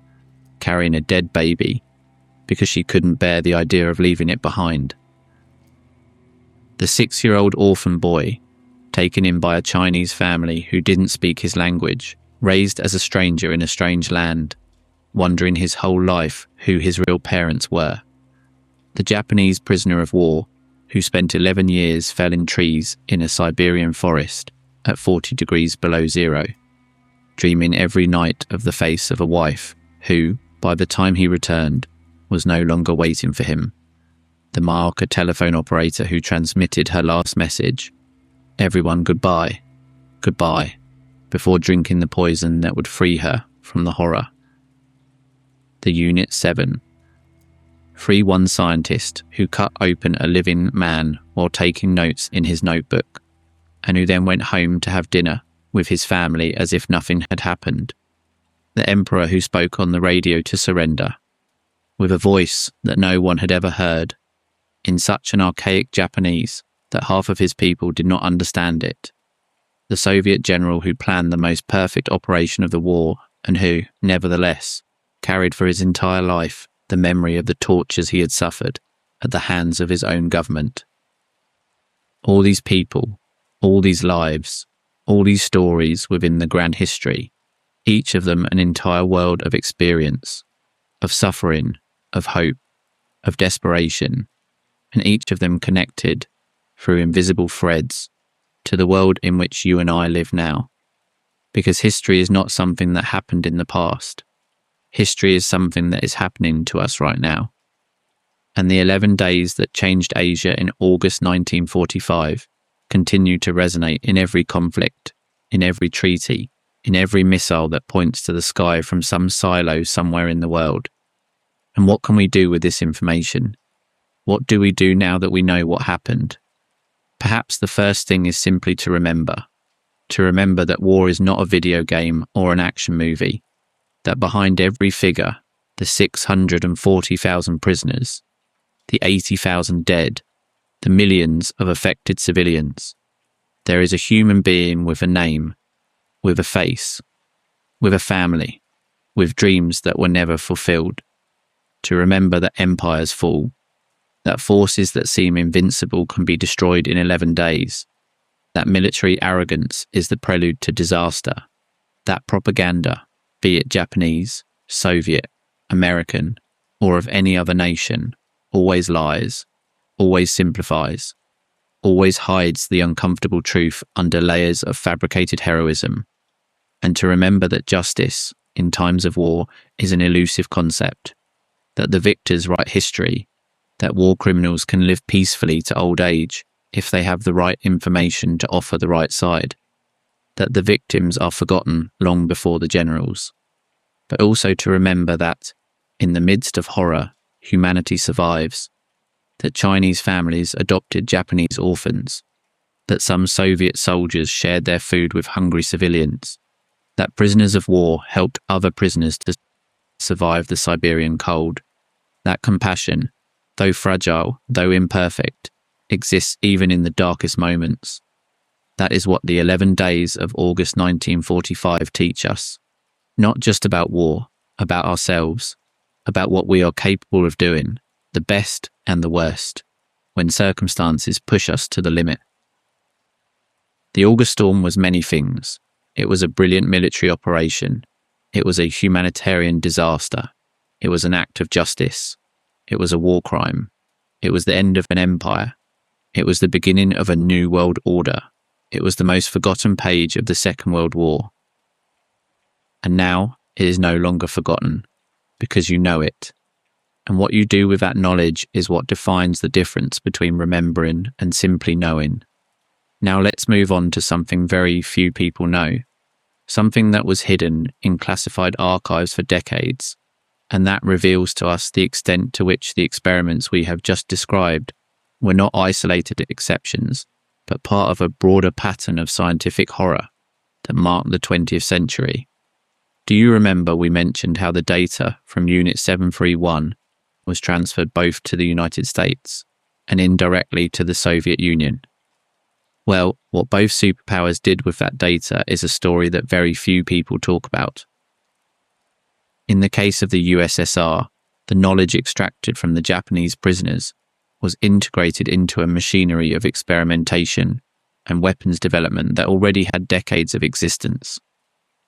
carrying a dead baby because she couldn't bear the idea of leaving it behind. The 6-year-old orphan boy, taken in by a Chinese family who didn't speak his language, raised as a stranger in a strange land. wondering his whole life who his real parents were. The Japanese prisoner of war, who spent 11 years felling trees in a Siberian forest at 40 degrees below zero, dreaming every night of the face of a wife who, by the time he returned, was no longer waiting for him. The Majorca telephone operator who transmitted her last message, "Everyone goodbye, goodbye," before drinking the poison that would free her from the horror. The Unit 7. Free one scientist who cut open a living man while taking notes in his notebook, and who then went home to have dinner with his family as if nothing had happened. The emperor who spoke on the radio to surrender, with a voice that no one had ever heard, in such an archaic Japanese that half of his people did not understand it. The Soviet general who planned the most perfect operation of the war, and who, nevertheless, carried for his entire life the memory of the tortures he had suffered at the hands of his own government. All these people, all these lives, all these stories within the grand history, each of them an entire world of experience, of suffering, of hope, of desperation, and each of them connected, through invisible threads, to the world in which you and I live now. Because history is not something that happened in the past. History is something that is happening to us right now. And the 11 days that changed Asia in August 1945 continue to resonate in every conflict, in every treaty, in every missile that points to the sky from some silo somewhere in the world. And what can we do with this information? What do we do now that we know what happened? Perhaps the first thing is simply to remember that war is not a video game or an action movie, that behind every figure, the 640,000 prisoners, the 80,000 dead, the millions of affected civilians, there is a human being with a name, with a face, with a family, with dreams that were never fulfilled. To remember that empires fall, that forces that seem invincible can be destroyed in 11 days, that military arrogance is the prelude to disaster, that propaganda, be it Japanese, Soviet, American, or of any other nation, always lies, always simplifies, always hides the uncomfortable truth under layers of fabricated heroism, and to remember that justice, in times of war, is an elusive concept, that the victors write history, that war criminals can live peacefully to old age if they have the right information to offer the right side, that the victims are forgotten long before the generals, but also to remember that, in the midst of horror, humanity survives, that Chinese families adopted Japanese orphans, that some Soviet soldiers shared their food with hungry civilians, that prisoners of war helped other prisoners to survive the Siberian cold, that compassion, though fragile, though imperfect, exists even in the darkest moments. That is what the 11 days of August 1945 teach us. Not just about war, about ourselves, about what we are capable of doing, the best and the worst, when circumstances push us to the limit. The August Storm was many things. It was a brilliant military operation. It was a humanitarian disaster. It was an act of justice. It was a war crime. It was the end of an empire. It was the beginning of a new world order. It was the most forgotten page of the Second World War. And now it is no longer forgotten, because you know it. And what you do with that knowledge is what defines the difference between remembering and simply knowing. Now let's move on to something very few people know, something that was hidden in classified archives for decades, and that reveals to us the extent to which the experiments we have just described were not isolated exceptions, but part of a broader pattern of scientific horror that marked the 20th century. Do you remember we mentioned how the data from Unit 731 was transferred both to the United States and indirectly to the Soviet Union? Well, what both superpowers did with that data is a story that very few people talk about. In the case of the USSR, the knowledge extracted from the Japanese prisoners was integrated into a machinery of experimentation and weapons development that already had decades of existence.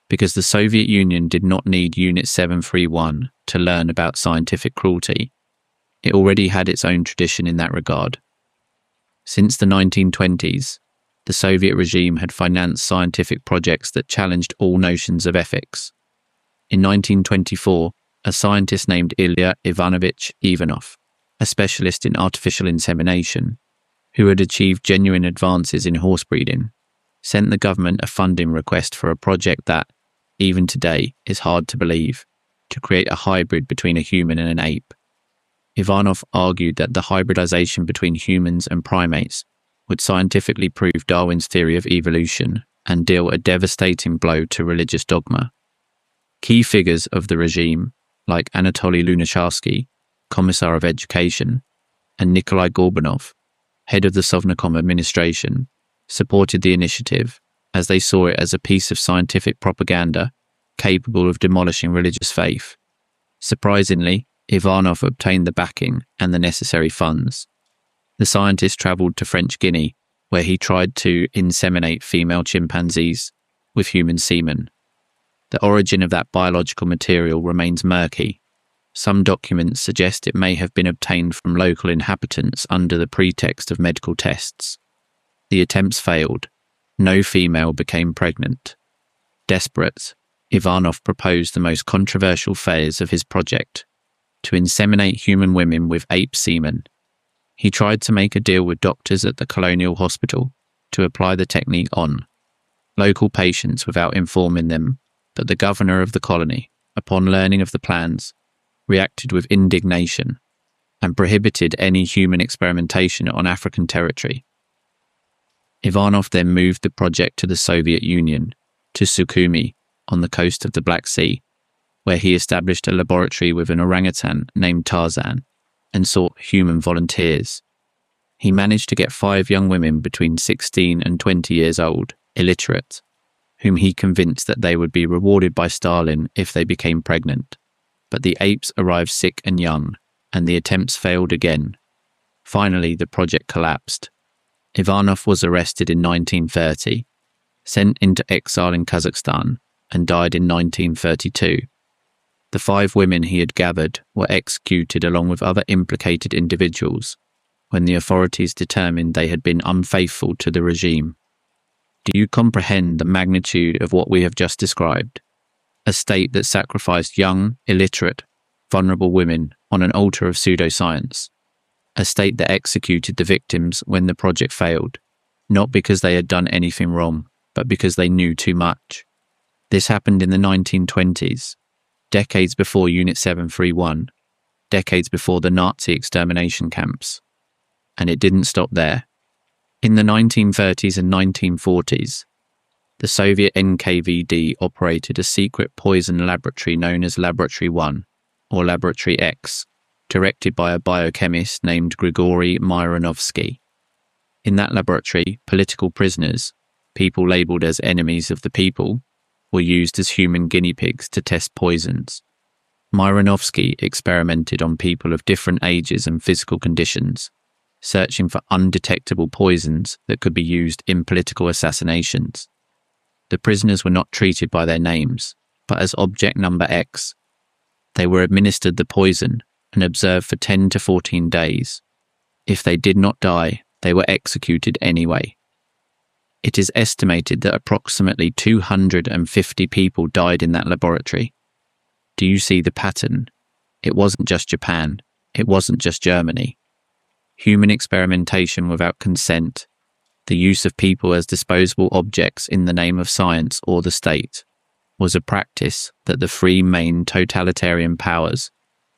because the Soviet Union did not need Unit 731 to learn about scientific cruelty. It already had its own tradition in that regard. Since the 1920s, the Soviet regime had financed scientific projects that challenged all notions of ethics. In 1924, a scientist named Ilya Ivanovich Ivanov, a specialist in artificial insemination, who had achieved genuine advances in horse breeding, sent the government a funding request for a project that, even today, is hard to believe, to create a hybrid between a human and an ape. Ivanov argued that the hybridization between humans and primates would scientifically prove Darwin's theory of evolution and deal a devastating blow to religious dogma. Key figures of the regime, like Anatoly Lunacharsky, Commissar of Education, and Nikolai Gorbanov, head of the Sovnarkom administration, supported the initiative as they saw it as a piece of scientific propaganda capable of demolishing religious faith. Surprisingly, Ivanov obtained the backing and the necessary funds. The scientist travelled to French Guinea, where he tried to inseminate female chimpanzees with human semen. The origin of that biological material remains murky. Some documents suggest it may have been obtained from local inhabitants under the pretext of medical tests. The attempts failed. No female became pregnant. Desperate, Ivanov proposed the most controversial phase of his project, to inseminate human women with ape semen. He tried to make a deal with doctors at the colonial hospital to apply the technique on local patients without informing them, but the governor of the colony, upon learning of the plans, reacted with indignation and prohibited any human experimentation on African territory. Ivanov then moved the project to the Soviet Union, to Sukhumi, on the coast of the Black Sea, where he established a laboratory with an orangutan named Tarzan and sought human volunteers. He managed to get 5 young women between 16 and 20 years old, illiterate, whom he convinced that they would be rewarded by Stalin if they became pregnant. But the apes arrived sick and young, and the attempts failed again. Finally, the project collapsed. Ivanov was arrested in 1930, sent into exile in Kazakhstan, and died in 1932. The 5 women he had gathered were executed along with other implicated individuals when the authorities determined they had been unfaithful to the regime. Do you comprehend the magnitude of what we have just described? A state that sacrificed young, illiterate, vulnerable women on an altar of pseudoscience. A state that executed the victims when the project failed, not because they had done anything wrong, but because they knew too much. This happened in the 1920s, decades before Unit 731, decades before the Nazi extermination camps. And it didn't stop there. In the 1930s and 1940s, the Soviet NKVD operated a secret poison laboratory known as Laboratory 1, or Laboratory X, directed by a biochemist named Grigory Myronovsky. In that laboratory, political prisoners, people labelled as enemies of the people, were used as human guinea pigs to test poisons. Myronovsky experimented on people of different ages and physical conditions, searching for undetectable poisons that could be used in political assassinations. The prisoners were not treated by their names, but as object number X. They were administered the poison and observed for 10 to 14 days. If they did not die, they were executed anyway. It is estimated that approximately 250 people died in that laboratory. Do you see the pattern? It wasn't just Japan. It wasn't just Germany. Human experimentation without consent, the use of people as disposable objects in the name of science or the state, was a practice that the 3 main totalitarian powers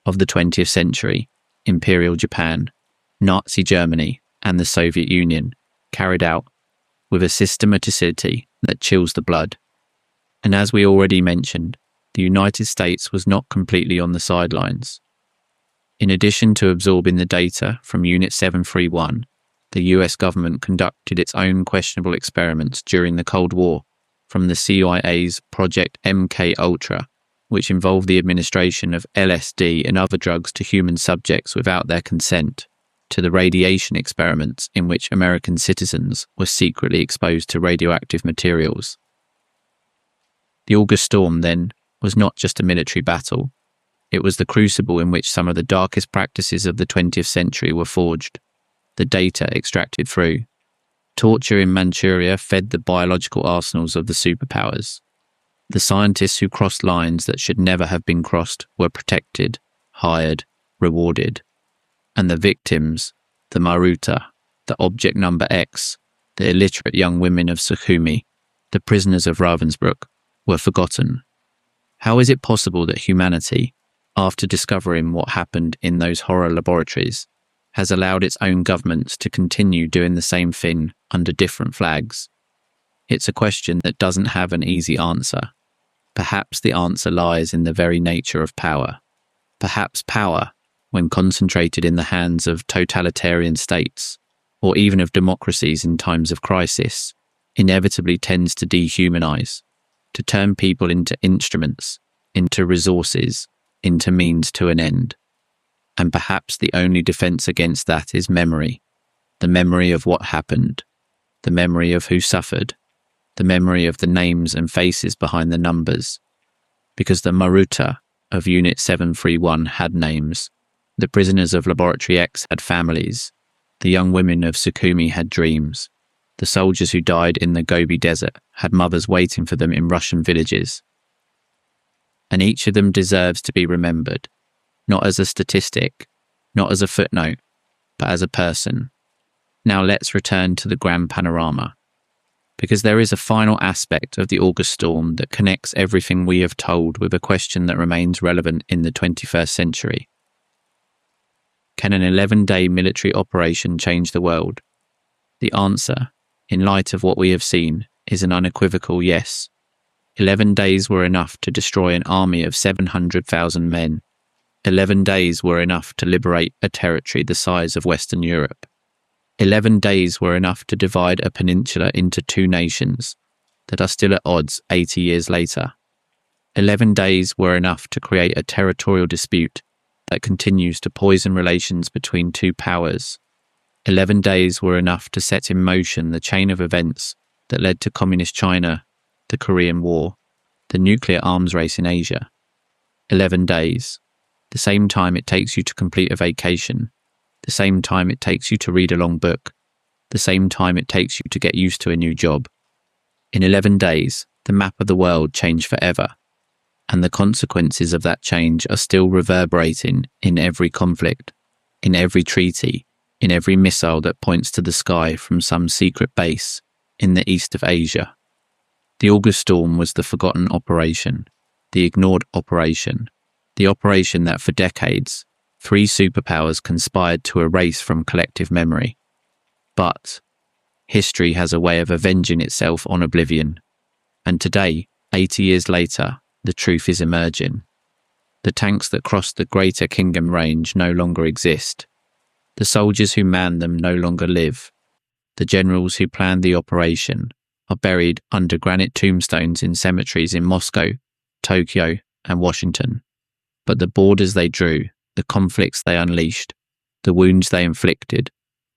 of the 20th century, Imperial Japan, Nazi Germany, and the Soviet Union, carried out with a systematicity that chills the blood. And as we already mentioned, the United States was not completely on the sidelines. In addition to absorbing the data from Unit 731, the US government conducted its own questionable experiments during the Cold War, from the CIA's Project MK-Ultra, which involved the administration of LSD and other drugs to human subjects without their consent, to the radiation experiments in which American citizens were secretly exposed to radioactive materials. The August Storm, then, was not just a military battle. It was the crucible in which some of the darkest practices of the 20th century were forged, the data extracted through. Torture in Manchuria fed the biological arsenals of the superpowers. The scientists who crossed lines that should never have been crossed were protected, hired, rewarded. And the victims, the Maruta, the Object Number X, the illiterate young women of Sukhumi, the prisoners of Ravensbrück, were forgotten. How is it possible that humanity, after discovering what happened in those horror laboratories, has allowed its own governments to continue doing the same thing under different flags? It's a question that doesn't have an easy answer. Perhaps the answer lies in the very nature of power. Perhaps power, when concentrated in the hands of totalitarian states, or even of democracies in times of crisis, inevitably tends to dehumanize, to turn people into instruments, into resources, into means to an end. And perhaps the only defense against that is memory, the memory of what happened, the memory of who suffered, the memory of the names and faces behind the numbers. Because the Maruta of Unit 731 had names, the prisoners of Laboratory X had families, the young women of Sukhumi had dreams, the soldiers who died in the Gobi Desert had mothers waiting for them in Russian villages. And each of them deserves to be remembered, not as a statistic, not as a footnote, but as a person. Now let's return to the grand panorama, because there is a final aspect of the August Storm that connects everything we have told with a question that remains relevant in the 21st century. Can an 11-day military operation change the world? The answer, in light of what we have seen, is an unequivocal yes. 11 days were enough to destroy an army of 700,000 men. 11 days were enough to liberate a territory the size of Western Europe. 11 days were enough to divide a peninsula into two nations that are still at odds 80 years later. 11 days were enough to create a territorial dispute that continues to poison relations between two powers. 11 days were enough to set in motion the chain of events that led to Communist China, the Korean War, the nuclear arms race in Asia. 11 days, the same time it takes you to complete a vacation, the same time it takes you to read a long book, the same time it takes you to get used to a new job. In 11 days, the map of the world changed forever, and the consequences of that change are still reverberating in every conflict, in every treaty, in every missile that points to the sky from some secret base in the east of Asia. The August Storm was the forgotten operation, the ignored operation, the operation that for decades, three superpowers conspired to erase from collective memory. But history has a way of avenging itself on oblivion, and today, 80 years later, the truth is emerging. The tanks that crossed the Greater Kingdom Range no longer exist. The soldiers who manned them no longer live. The generals who planned the operation are buried under granite tombstones in cemeteries in Moscow, Tokyo, and Washington. But the borders they drew, the conflicts they unleashed, the wounds they inflicted,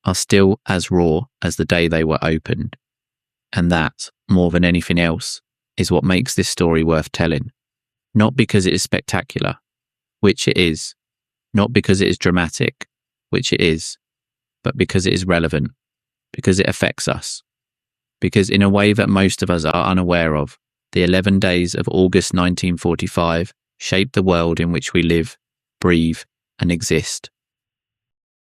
are still as raw as the day they were opened. And that, more than anything else, is what makes this story worth telling. Not because it is spectacular, which it is, not because it is dramatic, which it is, but because it is relevant, because it affects us. Because in a way that most of us are unaware of, the 11 days of August 1945 shaped the world in which we live, breathe, and exist.